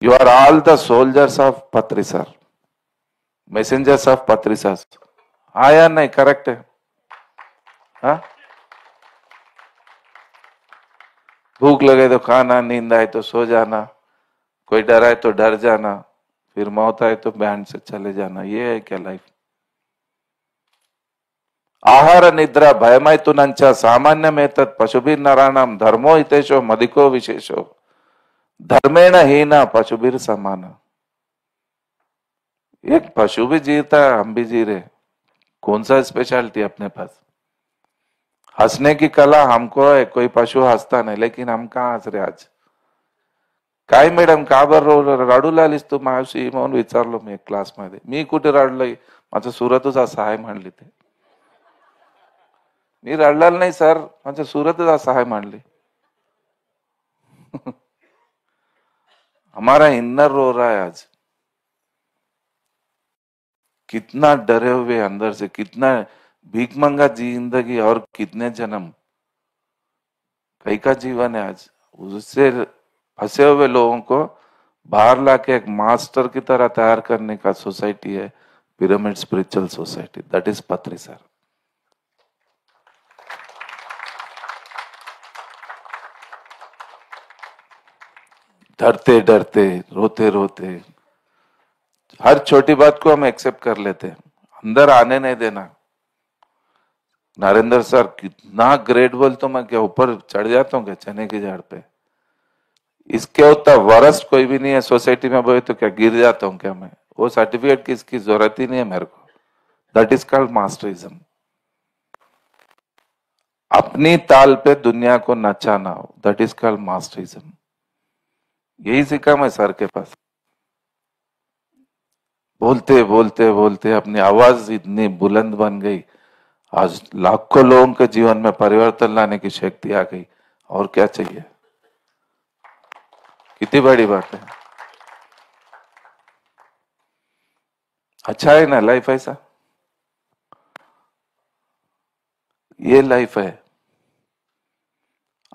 You are all the soldiers of पत्री सर, मैसेंजर्स ऑफ पत्री सर। हाँ या नहीं, करेक्ट है? हाँ, भूख लगे तो खाना, नींद आए तो सो जाना, कोई डर आए तो डर जाना, फिर मौत आए तो बैंड से चले जाना। ये है क्या लाइफ? आहार निद्रा भयमैथुनंच सामान्यमेतत् पशुभिर नराणाम धर्मो हितेशो मदिको विशेषो धर्मेण हीन पशुभिर समान। एक पशु भी जीता है, हम भी जी रहे। कौन सा स्पेशलिटी अपने पास? हंसने की कला हमको है, कोई पशु हंसता नहीं, लेकिन हम कहाँ हंस रहे आज? काय मॅडम का बरं रडू लागलीस तू मावशी म्हणून विचारलो मी क्लासमध्ये. मी कुठे रडलोय? माझं सुरतच असं आहे म्हणली ते. मी रडलेलं नाही सर, माझं सुरतच असं आहे म्हणली. हमारा इन्नर रो रहा है आज। कितना डरे हुए अंदर से, कितना भीखमंगा जिंदगी और कितने जन्म, कई का जीवन है आज। उससे फंसे हुए लोगों को बाहर लाके एक मास्टर की तरह तैयार करने का सोसाइटी है pyramid spiritual society. That is पत्री सर। डरते डरते, रोते रोते, हर छोटी बात को हम एक्सेप्ट कर लेते हैं, अंदर आने नहीं देना। नरेंद्र सर कितना ग्रेट बोल, तो मैं क्या ऊपर चढ़ जाता हूँ क्या चने की झाड़ पे? इसके उतना वरस्ट कोई भी नहीं है सोसाइटी में बोले तो क्या गिर जाता हूँ क्या मैं? वो सर्टिफिकेट की इसकी जरूरत ही नहीं है मेरे को। That is called masterism. अपनी ताल पे दुनिया को नचाना हो, दैट इज कॉल्ड मास्टरिज्म। यही सीखा मैं सर के पास। बोलते बोलते बोलते अपनी आवाज इतनी बुलंद बन गई, आज लाखों लोगों के जीवन में परिवर्तन लाने की शक्ति आ गई। और क्या चाहिए? कितनी बड़ी बात है। अच्छा है ना लाइफ ऐसा? ये लाइफ है।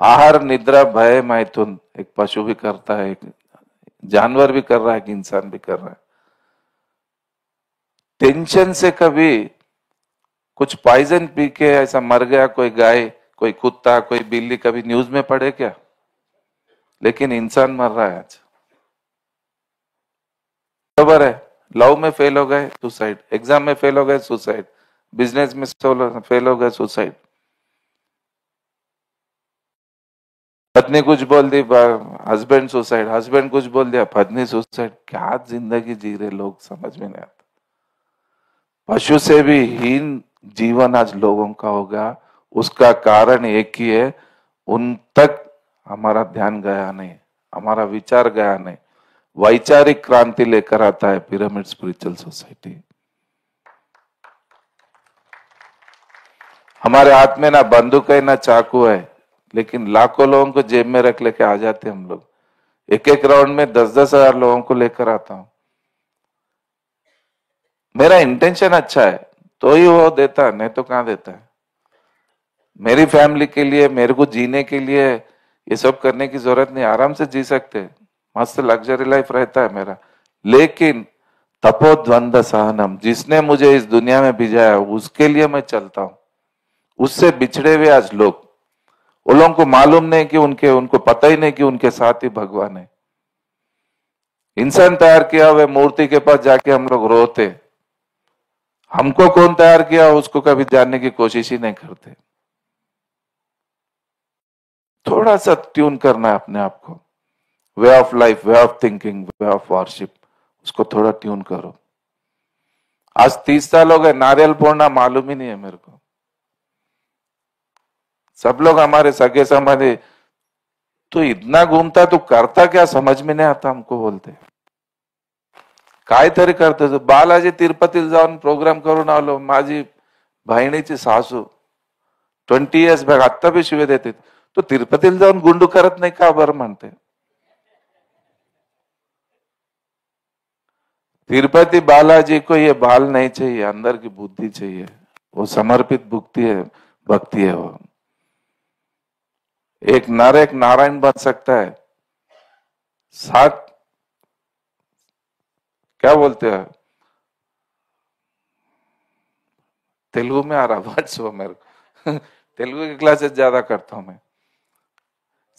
आहार निद्रा भय मैथुन एक पशु भी करता है, एक जानवर भी कर रहा है, एक इंसान भी कर रहा है। टेंशन से कभी कुछ पॉइजन पी के ऐसा मर गया कोई गाय, कोई कुत्ता, कोई बिल्ली, कभी न्यूज में पड़े क्या? लेकिन इंसान मर रहा है आज। खबर है, लव में फेल हो गए सुसाइड, एग्जाम में फेल हो गए सुसाइड, बिजनेस में फेल हो गए सुसाइड। पत्नी कुछ बोल दी, हस्बैंड सुसाइड, हस्बैंड कुछ बोल दिया, पत्नी सुसाइड। क्या जिंदगी जी रहे लोग, समझ में नहीं आता। पशु से भी हीन जीवन आज लोगों का होगा। उसका कारण एक ही है, उन तक हमारा ध्यान गया नहीं, हमारा विचार गया नहीं। वैचारिक क्रांति लेकर आता है पिरामिड स्पिरिचुअल सोसाइटी। हमारे हाथ में ना बंदूक है ना चाकू है, लेकिन लाखों लोगों को जेब में रख लेके आ जाते हम लोग। एक एक राउंड में 10-10 हजार लोगों को लेकर आता हूं। मेरा इंटेंशन अच्छा है तो ही वो देता है, नहीं तो कहां देता है। मेरी फैमिली के लिए, मेरे को जीने के लिए ये सब करने की जरूरत नहीं, आराम से जी सकते, मस्त लग्जरी लाइफ रहता है मेरा। लेकिन तपोद्वंद सहनम, जिसने मुझे इस दुनिया में भिजाया उसके लिए मैं चलता हूं। उससे बिछड़े हुए आज लोग, उन लोगों को मालूम नहीं कि उनको पता ही नहीं कि उनके साथ ही भगवान है। इंसान तैयार किया हुए मूर्ति के पास जाके हम लोग रोते, हमको कौन तैयार किया उसको कभी जानने की कोशिश ही नहीं करते। थोड़ा सा ट्यून करना है अपने आप को। Way of life, way of thinking, way of worship, उसको थोड़ा ट्यून करो। आज 30 साल हो गए, नारियल फोड़ना मालूम ही नहीं है मेरे को। सब लोग हमारे सगे संबंधी, तू इतना घूमता, तू करता क्या समझ में नहीं आता हमको बोलते। काय तरी करते तू। बालाजी तिरुपतीला जाऊन प्रोग्राम करून आलो, माझी बहिणीची सासू 20 इयर्स बॅक आत्ता बी शिवे देते, तो तिरुपतीला जाऊन गुंडू करत नाही का बरं म्हणते। तिरुपति बालाजी को ये बाल नहीं चाहिए, अंदर की बुद्धि चाहिए। वो समर्पित भक्ति है वो। एक नर एक नारायण बन सकता है। सात क्या बोलते हैं, तेलुगु में आ रहा वर्ड्स वो मेरे को तेलुगु की क्लासेस ज्यादा करता हूं मैं।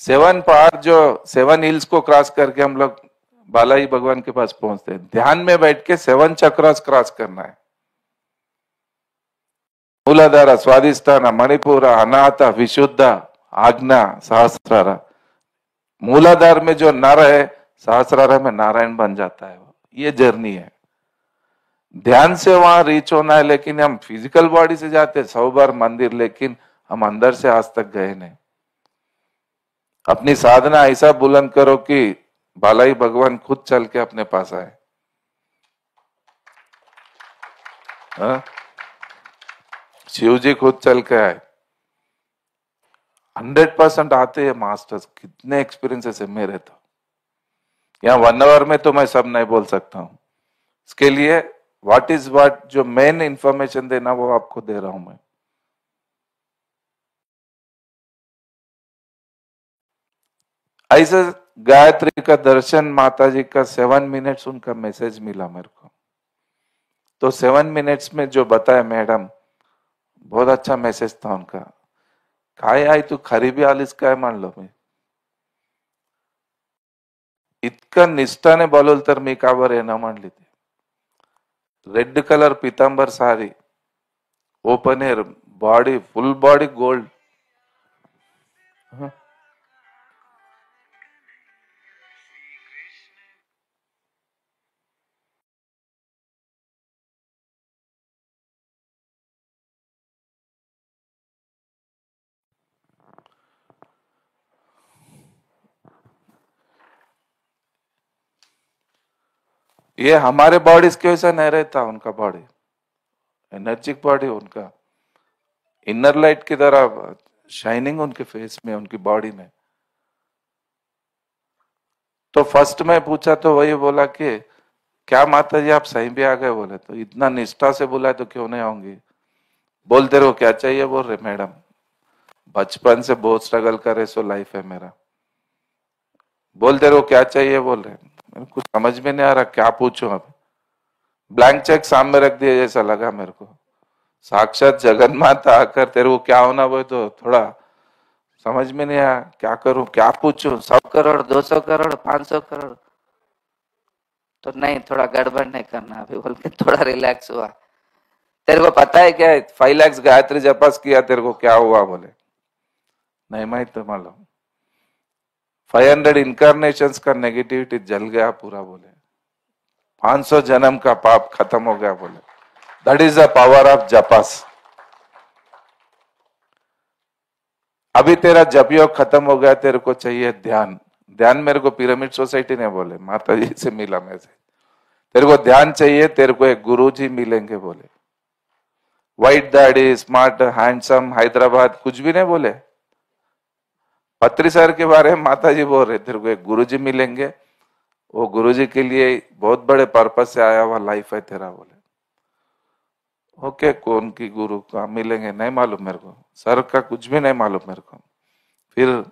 7 पहाड़ जो 7 हिल्स को क्रॉस करके हम लोग बालाजी भगवान के पास पहुंचते हैं। ध्यान में बैठ के 7 चक्रास क्रॉस करना है। मूलाधारा, स्वादिष्ठान, मणिपुर, अनाहता, विशुद्ध, आज्ञा, सहस्रारा। मूलाधार में जो नर है, सहस्रारा में नारायण बन जाता है। ये जर्नी है। ध्यान से वहां रीच होना है, लेकिन हम फिजिकल बॉडी से जाते 100 बार मंदिर, लेकिन हम अंदर से आज तक गए नहीं। अपनी साधना ऐसा बुलंद करो कि बालाई भगवान खुद चल के अपने पास आए। शिव जी खुद चल के आए। 100% आते हैं मास्टर्स। कितने एक्सपीरियंसेस है मेरे तो। यहाँ 1 आवर में तो मैं सब नहीं बोल सकता हूं। इसके लिए व्हाट इज व्हाट, जो मेन इंफॉर्मेशन देना वो आपको दे रहा हूं मैं। ऐसे गायत्री का दर्शन, माता जी का 7 मिनट्स उनका मैसेज मिला मेरे को। तो 7 मिनट्स में जो बताया मैडम, बहुत अच्छा मैसेज था उनका। काय आई तू खरी बी आलीस काय म्हणलो मी। इतका निष्ठाने बोलवलं तर मी का बरं येणं म्हणली ती। रेड कलर पितांबर सारी, ओपन एअर, बॉडी फुल बॉडी गोल्ड। ये हमारे बॉडीज के वैसा नहीं रहता उनका बॉडी, एनर्जिक बॉडी उनका, इनर लाइट की तरह शाइनिंग उनके फेस में, उनकी बॉडी में। तो फर्स्ट में पूछा तो वही बोला कि क्या माता जी आप सही भी आ गए। बोले तो इतना निष्ठा से बोला तो क्यों नहीं आऊंगी। बोलते रहो क्या चाहिए। बोल रहे मैडम बचपन से बहुत स्ट्रगल करे सो लाइफ है मेरा। बोलते रहो क्या चाहिए। बोल रहे कुछ समझ में नहीं आ रहा क्या पूछूं। अब ब्लैंक चेक सामने रख दिया जैसा लगा मेरे को। साक्षात जगन माता आकर तेरे को क्या होना वो तो थोड़ा समझ में नहीं आया। क्या करूं, क्या पूछूं। 100 करोड़, 200 करोड़, 500 करोड़ तो नहीं, थोड़ा गड़बड़ नहीं करना अभी बोल के थोड़ा रिलैक्स हुआ। तेरे को पता है क्या 5 लाख गायत्री जपास किया, तेरे को क्या हुआ। बोले नहीं माहित तो मालूम। 500 इनकारनेशंस का नेगेटिविटी जल गया पूरा। बोले 500 जन्म का पाप खत्म हो गया। बोले that is the power of जपास। अभी तेरा जप योग खत्म हो गया, तेरे को चाहिए ध्यान। ध्यान मेरे को पिरामिड सोसाइटी ने बोले, माता जी से मिला मैसेज, तेरे को ध्यान चाहिए, तेरे को एक गुरु जी मिलेंगे। बोले व्हाइट दाढ़ी, स्मार्ट, हैंडसम, हैदराबाद, कुछ भी नहीं बोले। पत्री सर के बारे में माता जी बोल रहे तेरे को एक गुरुजी मिलेंगे, वो गुरुजी के लिए बहुत बड़े पर्पस से आया हुआ लाइफ है तेरा। बोले ओके, कौन की गुरु का मिलेंगे नहीं मालूम मेरे को, सर का कुछ भी नहीं मालूम मेरे को। फिर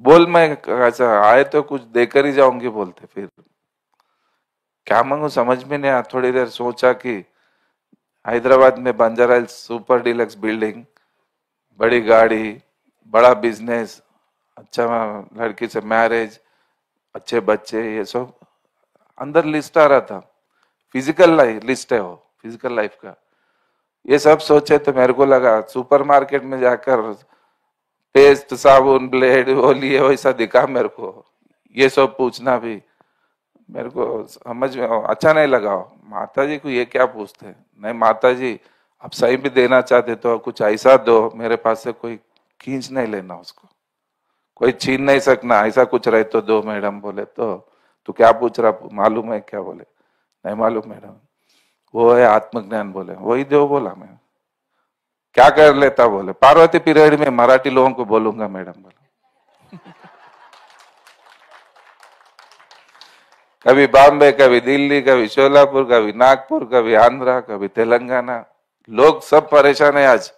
बोल मैं ऐसा आए तो कुछ देकर ही जाऊंगी बोलते। फिर क्या मांगू समझ में नहीं आया। थोड़ी देर सोचा कि हैदराबाद में Banjara hills super deluxe building, बड़ी गाड़ी, बड़ा बिजनेस, अच्छा लड़की से मैरिज, अच्छे बच्चे, ये सब अंदर लिस्ट आ रहा था। फिजिकल लाइफ लिस्ट है वो, फिजिकल लाइफ का। ये सब सोचे तो मेरे को लगा सुपरमार्केट में जाकर पेस्ट साबुन ब्लेड वो लिए वैसा दिखा मेरे को। ये सब पूछना भी मेरे को समझ में अच्छा नहीं लगा। माता जी को ये क्या पूछते हैं? नहीं माता जी आप सही भी देना चाहते तो कुछ ऐसा दो, मेरे पास से कोई खींच नहीं लेना, उसको कोई छीन नहीं सकना, ऐसा कुछ रहे तो दो। मैडम बोले तो क्या पूछ रहा मालूम है क्या? बोले नहीं मालूम मैडम। वो है आत्मज्ञान। बोले वही दो। बोला मैं क्या कर लेता? बोले पार्वती पीरियड में मराठी लोगों को बोलूंगा मैडम। बोला कभी बॉम्बे, कभी दिल्ली, कभी शोलापुर, कभी नागपुर, कभी आंध्रा, कभी तेलंगाना। लोग सब परेशान है आज।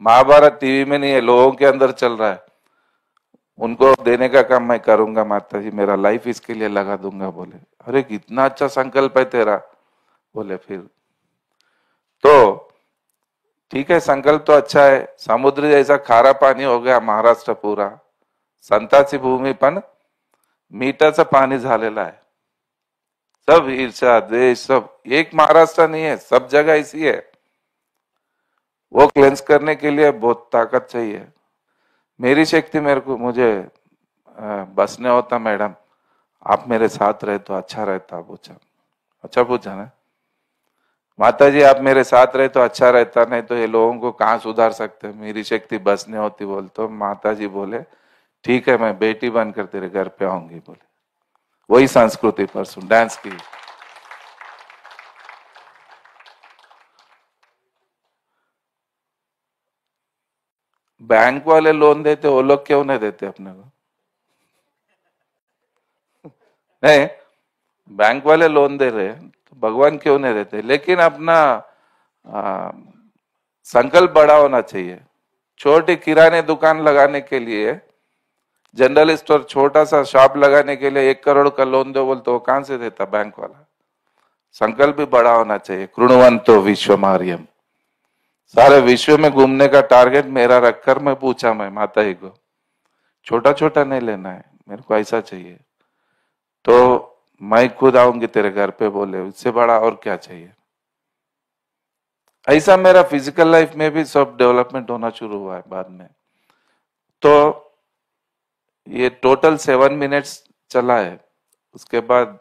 महाभारत टीवी में नहीं है, लोगों के अंदर चल रहा है। उनको देने का काम मैं करूंगा माता जी, मेरा लाइफ इसके लिए लगा दूंगा। बोले अरे कितना अच्छा संकल्प है तेरा। बोले फिर तो ठीक है, संकल्प तो अच्छा है। समुद्र जैसा खारा पाणी हो गया महाराष्ट्र पूरा, संताची भूमी पण मीठाचं पाणी झालेला आहे। सब ईर्षा द्वेष सब, एक महाराष्ट्र नहीं है, सब जगह ऐसी है। वो क्लेंस करने के लिए बहुत ताकत चाहिए। मेरी शक्ति मेरे को मुझे बसने होता मैडम, आप मेरे साथ रहे तो अच्छा रहता। पूछा अच्छा पूछा ना माता जी, आप मेरे साथ रहे तो अच्छा रहता, नहीं तो ये लोगों को कहाँ सुधार सकते, मेरी शक्ति बसने होती। बोल तो माता जी बोले ठीक है मैं बेटी बनकर तेरे घर पे आऊंगी। बोले वही संस्कृति परसों डांस की। बैंक वाले लोन देते, वो लोग क्यों नहीं देते अपने को? नहीं, बैंक वाले लोन दे रहे तो भगवान क्यों नहीं देते? लेकिन अपना संकल्प बड़ा होना चाहिए। छोटी किराने दुकान लगाने के लिए, जनरल स्टोर छोटा सा शॉप लगाने के लिए 1 करोड़ का लोन दो बोल तो वो कहां से देता बैंक वाला? संकल्प भी बड़ा होना चाहिए। कृणवंतो विश्वमार्यम, सारे विश्व में घूमने का टारगेट मेरा रखकर मैं पूछा मैं माता जी को, छोटा छोटा नहीं लेना है, मेरे को ऐसा चाहिए। तो मैं खुद आऊंगी तेरे घर पे। बोले उससे बड़ा और क्या चाहिए? ऐसा मेरा फिजिकल लाइफ में भी सब डेवलपमेंट होना शुरू हुआ है बाद में। तो ये टोटल 7 मिनट्स चला है। उसके बाद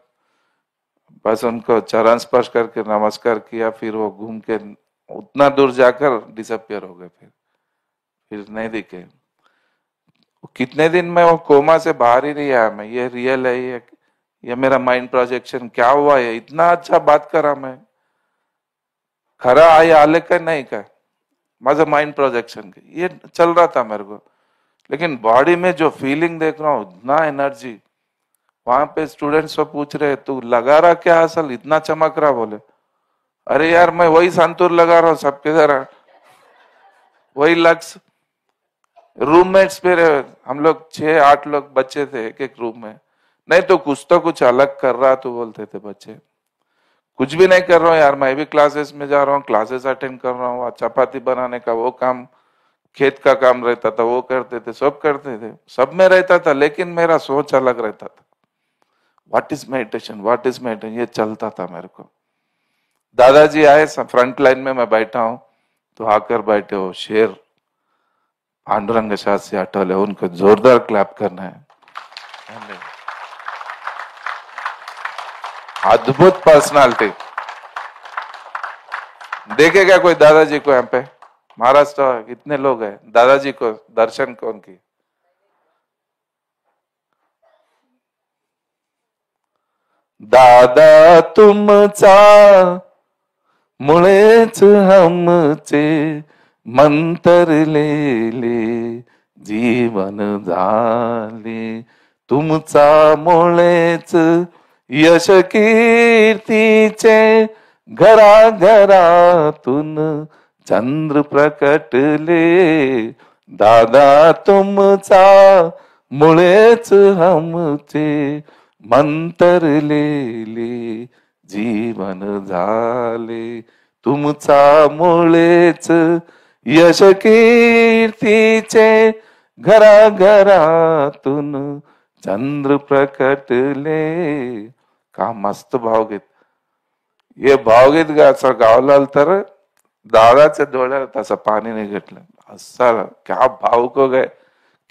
बस उनको चरण स्पर्श करके नमस्कार किया, फिर वो घूम के उतना दूर जाकर डिसअपियर हो गए। फिर नहीं दिखे। कितने दिन में वो कोमा से बाहर ही नहीं आया मैं। ये रियल है, ये मेरा माइंड प्रोजेक्शन क्या हुआ है? इतना अच्छा बात करा मैं, खरा आई आले का नहीं का माझा माइंड प्रोजेक्शन ये चल रहा था मेरे को। लेकिन बॉडी में जो फीलिंग देख रहा हूँ, इतना एनर्जी। वहां पे स्टूडेंट्स सब पूछ रहे तू लगा रहा क्या असल, इतना चमक रहा? बोले अरे यार मैं वही संतूर लगा रहा हूँ सबके तरह, वही लक्स। रूममेट्स पे हम लोग 6-8 लोग बच्चे थे एक रूम में। नहीं तो कुछ अलग कर रहा तो बोलते थे बच्चे। कुछ भी नहीं कर रहा हूँ यार, मैं भी क्लासेस में जा रहा हूँ, क्लासेस अटेंड कर रहा हूँ। चपाती बनाने का वो काम, खेत का काम रहता था वो करते थे, सब करते थे, सब में रहता था। लेकिन मेरा सोच अलग रहता था। What is meditation, what is meditation, ये चलता था मेरे को। दादाजी आए, फ्रंट लाइन में मैं बैठा हूं तो आकर बैठे हो शेर पांडुरंग शास्त्री आठवले, उनको जोरदार क्लैप करना है। अद्भुत पर्सनालिटी। देखेगा कोई दादाजी को यहाँ पे? महाराष्ट्र कितने लोग हैं दादाजी को दर्शन कौन की? दादा तुमचा मुळेच हमचे मंतरलेले जीवन झाले, तुमचा मुळेच यश कीर्तीचे घराघरातून चंद्र प्रकटले। दादा तुमचा मुळेच हमचे मंतरलेले जीवन झाले, तुमचा मुळेच यश कीर्तीचे घराघरातून चंद्र प्रकटले। का मस्त भावगीत। हे भावगीत असं गावलं तर दादाच्या डोळ्यात असं पाणी नाही घेतलं, असं क्या भावुक हो गए,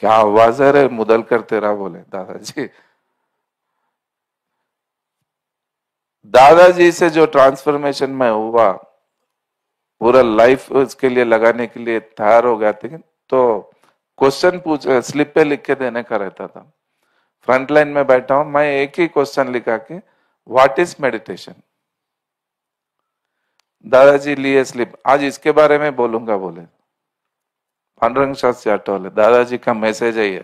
क्या आवाज है रे, मुदल कर तेरा, बोले दादाजी। दादाजी से जो ट्रांसफॉर्मेशन में हुआ, पूरा लाइफ उसके लिए लगाने के लिए तैयार हो गया था। तो क्वेश्चन पूछ स्लिप पे लिख के देने का रहता था। फ्रंट लाइन में बैठा हूं मैं, एक ही क्वेश्चन लिखा कि व्हाट इज मेडिटेशन। दादाजी लिए स्लिप, आज इसके बारे में बोलूंगा बोले। पांडुरंग शास्त्री अटोले, दादाजी का मैसेज है ये।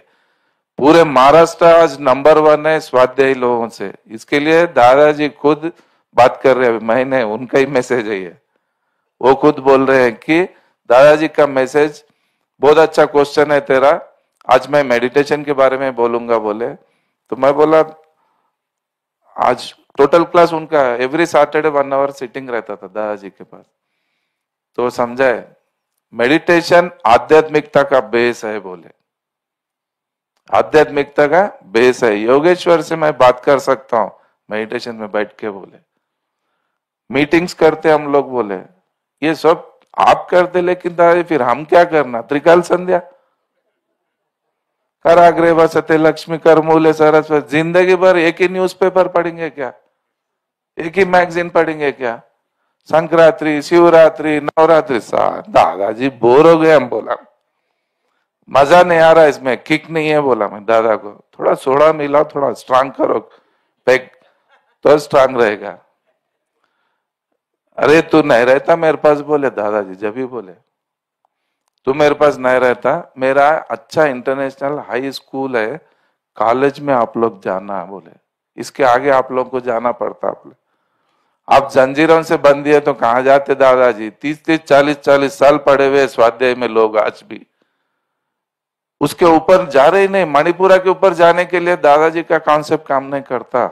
पूरे महाराष्ट्र आज नंबर 1 है स्वाध्यायी लोगों से, इसके लिए दादाजी खुद बात कर रहे हैं, मैंने उनका ही मैसेज है ये। वो खुद बोल रहे हैं कि दादाजी का मैसेज बहुत अच्छा क्वेश्चन है तेरा, आज मैं मेडिटेशन के बारे में बोलूंगा बोले। तो मैं बोला आज टोटल क्लास उनका एवरी सैटरडे 1 आवर सिटिंग रहता था दादाजी के पास। तो समझाए मेडिटेशन आध्यात्मिकता का बेस है बोले, आध्यात्मिकता का बेस है। योगेश्वर से मैं बात कर सकता हूं मेडिटेशन में बैठ के बोले। मीटिंग्स करते हम लोग बोले, ये सब आप करते, लेकिन दादा फिर हम क्या करना। त्रिकाल संध्या, कराग्रे वसते लक्ष्मी कर मूले सरस्वती, जिंदगी भर एक ही न्यूज़पेपर पढ़ेंगे क्या, एक ही मैगजीन पढ़ेंगे क्या। संक्रांति, शिवरात्रि, नवरात्रि, दादाजी बोर हो गए। हम बोला मजा नहीं आ रहा इसमें, किक नहीं है। बोला मैं दादा को थोड़ा सोडा मिलाओ, थोड़ा स्ट्रांग करो पैक, तो स्ट्रांग रहेगा। अरे तू नहीं रहता मेरे पास, बोले दादाजी जब भी बोले तू मेरे पास नहीं रहता, मेरा अच्छा इंटरनेशनल हाई स्कूल है, कॉलेज में आप लोग जाना बोले, इसके आगे आप लोग को जाना पड़ता। आप जंजीरों से बंदी है तो कहाँ जाते दादाजी। 30-30, 40-40 साल पढ़े हुए स्वाध्याय में लोग आज भी उसके ऊपर जा रहे नहीं। मणिपुरा के ऊपर जाने के लिए दादाजी का कॉन्सेप्ट काम नहीं करता।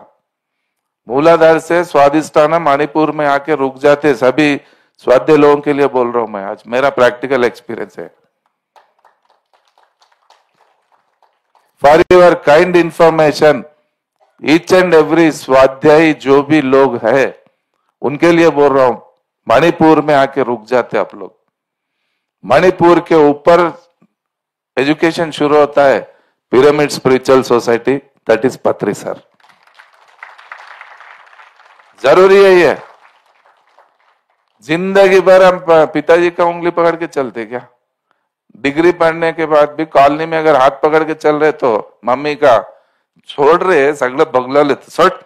मूलाधार से स्वादिष्टाना मणिपुर में आके रुक जाते सभी स्वाध्याय लोगों के लिए बोल रहा हूं मैं, आज मेरा प्रैक्टिकल एक्सपीरियंस है। For your kind information, each and every स्वाध्यायी जो भी लोग है उनके लिए बोल रहा हूं, मणिपुर में आके रुक जाते आप लोग। मणिपुर के ऊपर एजुकेशन शुरू होता है pyramid spiritual society, that is पत्री सर। जरूरी है ये। जिंदगी भर हम पिताजी का उंगली पकड़ के चलते क्या। डिग्री पढ़ने के बाद भी कॉलोनी में अगर हाथ पकड़ के चल रहे तो मम्मी का छोड़ रहे सगळं बगला लेते सट।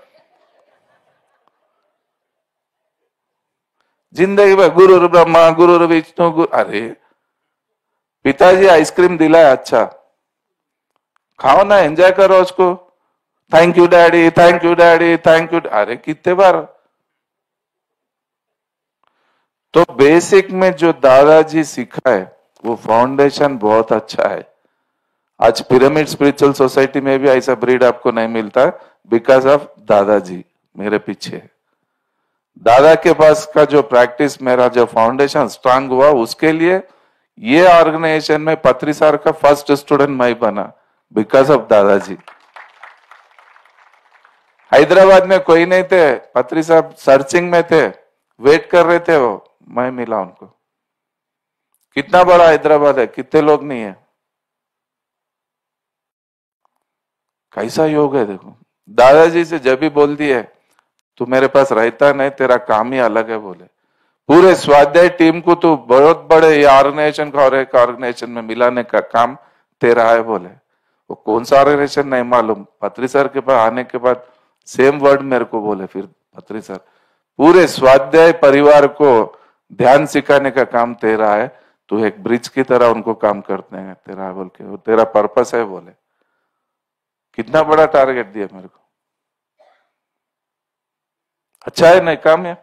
जिंदगी भर गुरु ब्रह्मा गुरु विष्णु गुरु, अरे पिताजी आइसक्रीम दिला है, अच्छा खाओ ना, एंजॉय करो उसको। Thank you daddy, thank you daddy, thank you. अरे कितने बार। तो बेसिक में जो दादाजी सिखा है वो फाउंडेशन बहुत अच्छा है। आज पिरामिड स्पिरिचुअल सोसाइटी में भी ऐसा ब्रीड आपको नहीं मिलता, बिकॉज ऑफ दादाजी मेरे पीछे। दादा के पास का जो प्रैक्टिस, मेरा जो फाउंडेशन स्ट्रांग हुआ, उसके लिए ये ऑर्गेनाइजेशन में पत्री सर का फर्स्ट स्टूडेंट मैं बना, बिकॉज ऑफ दादाजी। हैदराबाद में कोई नहीं थे, पत्री साहब सर्चिंग में थे, वेट कर रहे थे, वो मैं मिला उनको। कितना बड़ा हैदराबाद है, कितने लोग नहीं है। कैसा योग है देखो। दादाजी से जब भी बोल दिए तू मेरे पास रहता नहीं, तेरा काम ही अलग है बोले। पूरे स्वाध्याय टीम को तो बहुत बड़े ये ऑर्गेनाइजेशन का और एक ऑर्गेनाइजेशन में मिलाने का काम तेरा है बोले। वो कौन सा ऑर्गेनाइजेशन नहीं मालूम। पत्री सर के पास आने के बाद सेम वर्ड मेरे को बोले फिर पत्री सर, पूरे स्वाध्याय परिवार को ध्यान सिखाने का काम तेरा है, तू एक ब्रिज की तरह उनको काम करते हैं तेरा बोल के, वो तेरा पर्पस है बोले। कितना बड़ा टारगेट दिया मेरे को। अच्छा है नहीं काम है।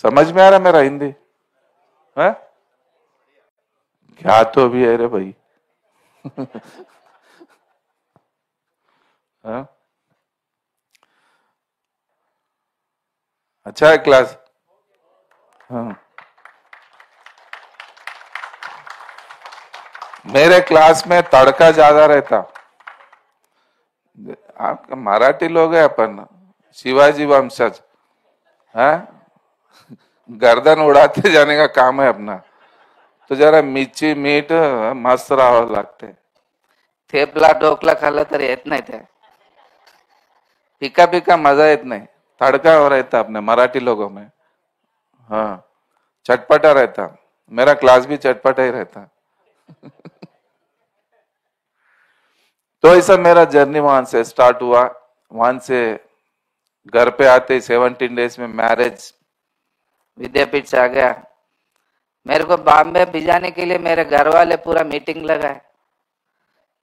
समझ में आ रहा मेरा हिंदी है? क्या तो भी है रे भाई। हाँ? अच्छा है क्लास। हाँ। मेरे क्लास में तड़का ज्यादा रहता। आप मराठी लोग हैं अपन, शिवाजी वंशज है, गर्दन उड़ाते जाने का काम है अपना। तो जरा मिरची मीठ मस्त राहावं लागते. थेपला ढोकला खाल्लं तर येत नाही ते. फीका फीका मजा येत नाही. तड़का हो रहता अपने मराठी लोगों में. हाँ, चटपटा रहता. मेरा क्लास भी चटपटा ही रहता. तो ऐसा मेरा जर्नी वहां से स्टार्ट हुआ. वहां से घर पे आते 17 डेज में मैरिज. विद्यापीठ से आ गया. मेरे को बॉम्बे भिजाने के लिए मेरे घर वाले पूरा मीटिंग लगाए.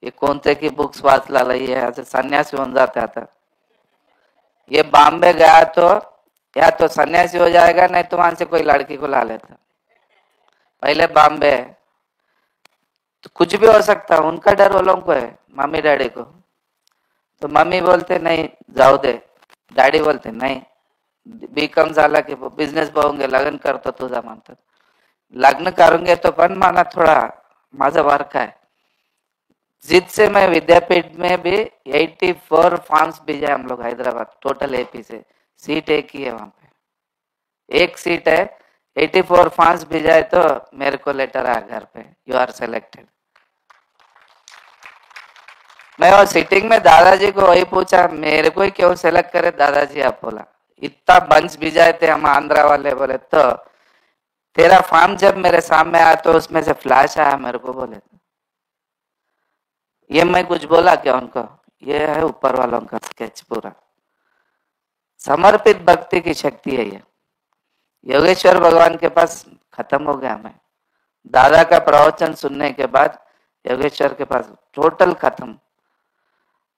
ये कोणते की बुक्स वाचला ये ऐसे सन्यासी होऊन जाते. आता ये बॉम्बे गया तो या तो सन्यासी हो जाएगा, नहीं तो वहां से कोई लड़की को ला लेता. पहले बॉम्बे तो कुछ भी हो सकता, उनका डर वो लोगों को है, मम्मी डैडी को. तो मम्मी बोलते नहीं जाऊ दे, डॅडी बोलते नाही बीकॉम झाला की बिझनेस बघूंगे, लग्न करतो तुझा म्हणतात. लग्न करून घेतो पण मला थोड़ा माझा वर्क है. जिद से मैं विद्यापीठ में भी 84 फॉर्म्स भेजा हम लोग हैदराबाद, टोटल एपी से. सीट एक ही है वहां पे, एक सीट है. 84 फॉर्म्स भेजा है तो मेरे को लेटर आया घर पे, यू आर सिलेक्टेड. मैं और सीटिंग में दादाजी को वही पूछा, मेरे को ही क्यों सेलेक्ट करे दादाजी. आप बोला इतना बंच भिजाए थे हम आंध्रा वाले. बोले तो तेरा फॉर्म जब मेरे सामने आया तो उसमें से फ्लैश आया मेरे को. बोले ये मैं कुछ बोला क्या उनको, ये है ऊपर वालों का स्केच पूरा. समर्पित भक्ति की शक्ति है ये. योगेश्वर भगवान के पास खत्म हो गया. मैं दादा का प्रवचन सुनने के बाद योगेश्वर के पास टोटल खत्म.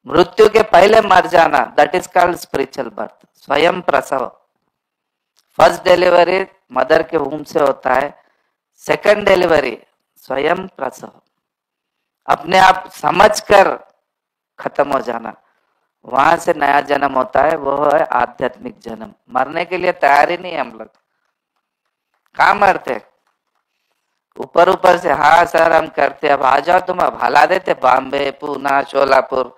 मृत्यु के पहले मर जाना, that is called spiritual birth. स्वयं प्रसव, फर्स्ट डिलीवरी मदर के वूम से होता है. सेकंड डिलीवरी स्वयं प्रसव. अपने आप समझकर खत्म हो जाना, वहां से नया जन्म होता है. वो है आध्यात्मिक जन्म. मरने के लिए तैयार ही नहीं है हम लोग. कहाँ मरते, ऊपर ऊपर से हाँ सर हम करते, अब आ जाओ तुम, अब हला देते. बॉम्बे, पूना, शोलापुर,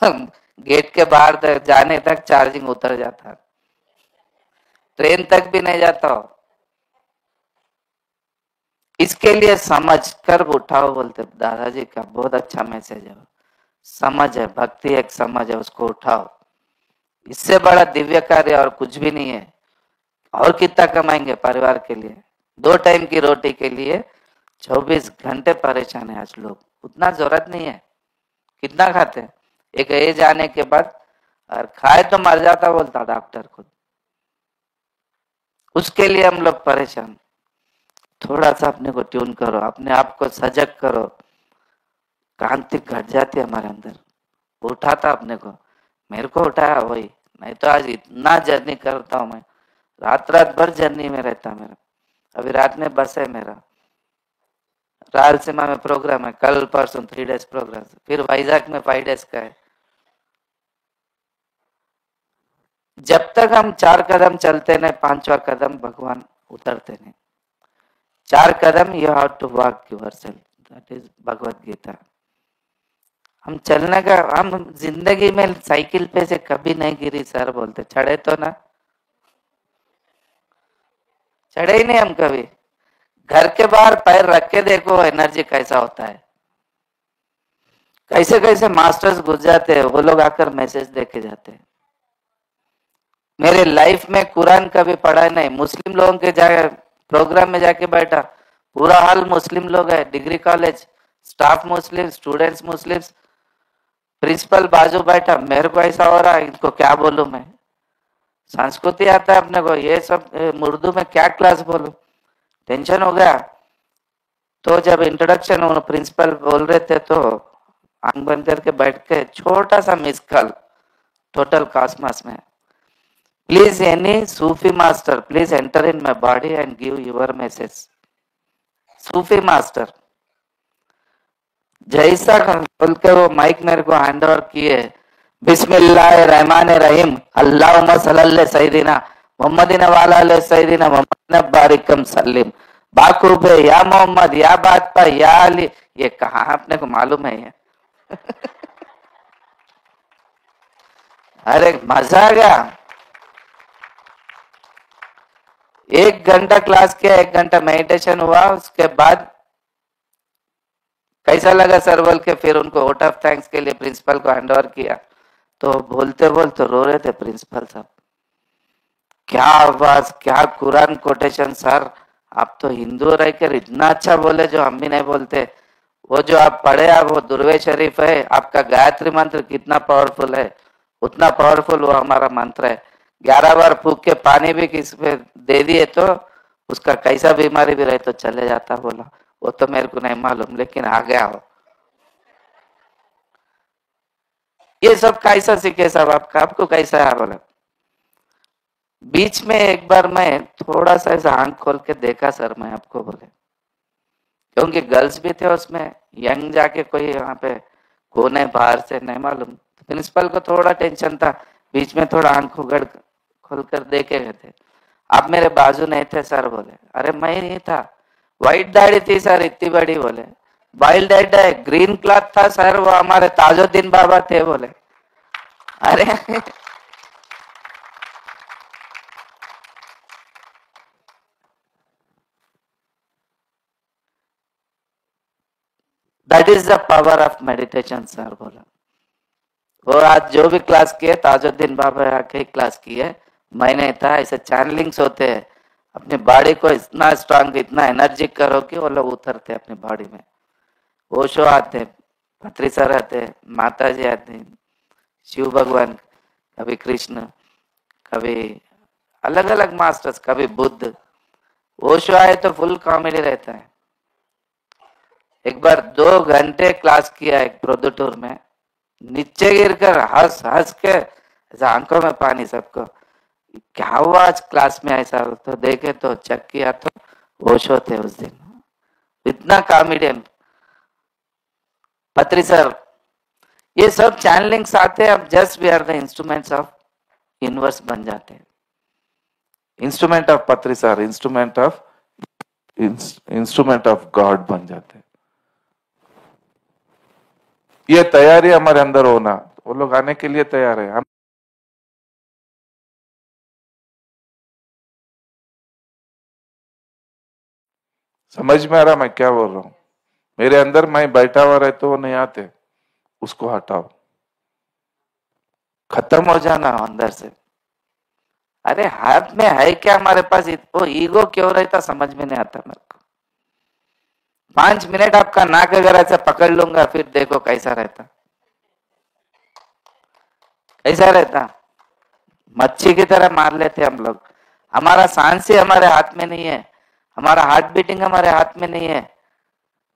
गेट के बाहर तक जाने तक चार्जिंग उतर जाता, ट्रेन तक भी नहीं जाता हो. इसके लिए समझ कर उठाओ बोलते दादाजी का. बहुत अच्छा मैसेज है. समझ है, भक्ति एक समझ है, उसको उठाओ. इससे बड़ा दिव्य कार्य और कुछ भी नहीं है. और कितना कमाएंगे परिवार के लिए, 2 टाइम की रोटी के लिए 24 घंटे परेशान है आज लोग. उतना जरूरत नहीं है. कितना खाते, एक एज आने के बाद, और खाए तो मर जाता बोलता डॉक्टर खुद. उसके लिए हम लोग परेशान. थोड़ा सा अपने को ट्यून करो, अपने आप को सजग करो. क्रांति घट जाती है हमारे अंदर. उठाता अपने को, मेरे को उठाया वही. नहीं तो आज इतना जर्नी करता हूँ मैं, रात भर जर्नी में रहता मेरा. अभी रात में बस है मेरा. रायलसीमा में प्रोग्राम है, कल परसों 3 डेज प्रोग्राम. फिर वाइजाग में 5 डेज का है. जब तक हम 4 कदम चलते नहीं, 5वां कदम भगवान उतरते नहीं. 4 कदम you have to walk yourself, that is Bhagavad Gita. हम चलने का, हम जिंदगी में साइकिल पे से कभी नहीं गिरी सर बोलते. चढ़े तो ना, चढ़े ही नहीं हम कभी. घर के बाहर पैर रख के देखो एनर्जी कैसा होता है. कैसे कैसे मास्टर्स घुस जाते हैं, वो लोग आकर मैसेज देके जाते हैं. मेरे लाइफ में कुरान कभी पढ़ा नहीं. मुस्लिम लोगों के जाके प्रोग्राम में जाके बैठा, पूरा हाल मुस्लिम लोग है. डिग्री कॉलेज, स्टाफ मुस्लिम, स्टूडेंट्स मुस्लिम, प्रिंसिपल बाजू बैठा. मेरे को ऐसा हो रहा है, इनको क्या बोलूं मैं. संस्कृति आता है अपने को, ये सब उर्दू में क्या क्लास बोलूं. टेंशन हो गया. तो जब इंट्रोडक्शन प्रिंसिपल बोल रहे थे तो आंख बंद करके बैठ के छोटा सा मिस कॉल टोटल कॉस्मोस में, please any Sufi master please enter in my body end give your message. Sufi master जैसा बोल के वो माइक मेरे को हैंड ओवर किए. बिस्मिल्लाहिर्रहमानिर्रहीम, अल्लाहुम्मा सल्लल्लाहु सय्यदिना मोहम्मदिन वाला अलैहि सय्यदिना मोहम्मद बारिकम सल्लिम. बाखूब है या मोहम्मद या बात पर या अली. ये कहाँ अपने को मालूम है ये. अरे मजा आ गया. 1 घंटा क्लास किया, 1 घंटा मेडिटेशन हुआ. उसके बाद कैसा लगा सर बोल के फिर उनको वोट ऑफ थैंक्स के लिए प्रिंसिपल को हैंड ओवर किया, तो बोलते बोलते रो रहे थे प्रिंसिपल साहब। क्या आवाज, क्या कुरान कोटेशन सर, आप तो हिंदू रहकर इतना अच्छा बोले जो हम भी नहीं बोलते। वो जो आप पढ़े आप वो दुर्वे शरीफ है, आपका गायत्री मंत्र कितना पावरफुल है, उतना पावरफुल वो हमारा मंत्र है। 11 बार फूक के पानी भी किसी पे दे दिए तो उसका कैसा बीमारी भी रहे तो चले जाता बोला। वो तो मेरे को नहीं मालूम, लेकिन आ गया हो। ये सब कैसा सीखे साहब आपका, आपको कैसा है बोला। बीच में एक बार मैं थोड़ा सा ऐसा आंख खोल के देखा सर, मैं आपको बोले, क्योंकि गर्ल्स भी थे उसमें, यंग जाके कोई यहाँ पे कौन है बाहर से नहीं मालूम। प्रिंसिपल को थोड़ा टेंशन था, बीच में थोड़ा आंख उगड़ खोल कर देखे गए थे। आप मेरे बाजू नहीं थे सर बोले। अरे मैं नहीं था, व्हाइट दाढ़ी थी सर इतनी बड़ी बोले, वाइल्ड हेड है, ग्रीन क्लॉथ था सर, वो हमारे ताजुद्दीन बाबा थे बोले। अरे that is the power of meditation sir बोला। वो आज जो भी क्लास किए ताजुद्दीन बाबा आके क्लास की है, मैंने था। ऐसे चैनलिंग्स होते हैं, अपनी बॉडी को इतना स्ट्रांग इतना एनर्जी करो कि वो लोग उतरते अपनी बॉडी में। ओशो आते, पत्री सर आते, माता जी आते, शिव भगवान, कभी कृष्ण, कभी अलग अलग मास्टर्स, कभी बुद्ध। ओशो आए तो फुल कॉमेडी रहता है। एक बार 2 घंटे क्लास किया एक प्रोदुटूर में, नीचे गिरकर हंस हंस के ऐसा आंखों में पानी सबको। क्या हुआ आज क्लास में ऐसा, तो देखे तो चेक किया तो ओशो थे उस दिन, इतना कॉमेडियन। पत्री सर, ये सब चैनलिंग्स आते हैं, अब just we are the instruments of universe बन जाते हैं। इंस्ट्रूमेंट ऑफ पत्री सर, इंस्ट्रूमेंट ऑफ गॉड बन जाते हैं। ये तैयारी हमारे अंदर होना, वो लोग आने के लिए तैयार है। हम समझ में आ रहा मैं क्या बोल रहा हूं? मेरे अंदर मैं बैठा हुआ रहे तो वो नहीं आते, उसको हटाओ, खत्म हो जाना अंदर से। अरे हाथ में है क्या हमारे पास, वो ईगो क्यों रहता समझ में नहीं आता मेरे को। 5 मिनट आपका नाक अगर ऐसे पकड़ लूंगा फिर देखो कैसा रहता, कैसा रहता। मच्छी की तरह मार लेते हम लोग। हमारा सांस ही हमारे हाथ में नहीं है, हमारा हार्ट बीटिंग हमारे हाथ में नहीं है,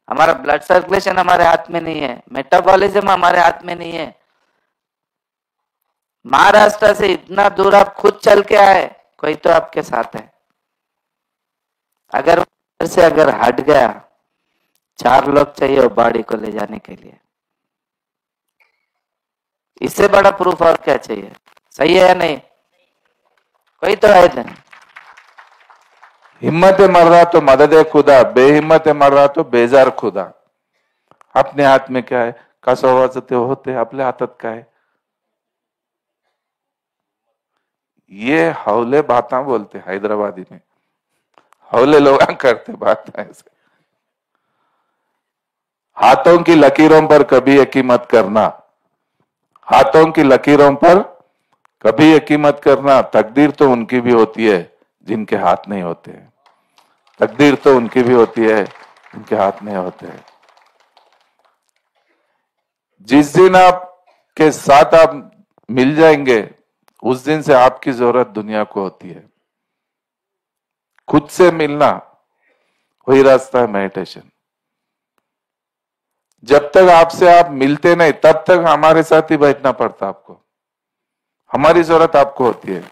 हमारा ब्लड सर्कुलेशन हमारे हाथ में नहीं है, मेटाबॉलिज्म हमारे हाथ में नहीं है। महाराष्ट्र से इतना दूर आप खुद चल के आए, कोई तो आपके साथ है। अगर से अगर हट गया, 4 लोग चाहिए वो बॉडी को ले जाने के लिए। इससे बड़ा प्रूफ और क्या चाहिए? सही है या नहीं? कोई तो है नहीं। हिम्मत है मर रहा तो मदद है खुदा, बेहिम्मत है मर रहा तो बेजार खुदा। अपने हात में काय, कसं व्हायचं ते होते, आपल्या हातात काय। ये हौले बातें बोलते हैदराबादी में, हौले लोग करते बात ऐसे। हाथों की लकीरों पर कभी यकीन मत करना, हाथों की लकीरों पर कभी यकीन मत करना। तकदीर तो उनकी भी होती है जिनके हाथ नहीं होते, तकदीर तो उनकी भी होती है जिनके हाथ नहीं होते। जिस दिन आपके साथ आप मिल जाएंगे उस दिन से आपकी जरूरत दुनिया को होती है। खुद से मिलना वही रास्ता है मेडिटेशन। जब तक आपसे आप मिलते नहीं तब तक हमारे साथ ही बैठना पड़ता आपको, हमारी जरूरत आपको होती है।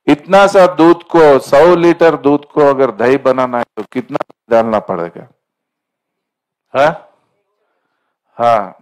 इतना सा दूध को, 100 लीटर दूध को अगर दही बनाना है तो कितना डालना पड़ेगा? हाँ,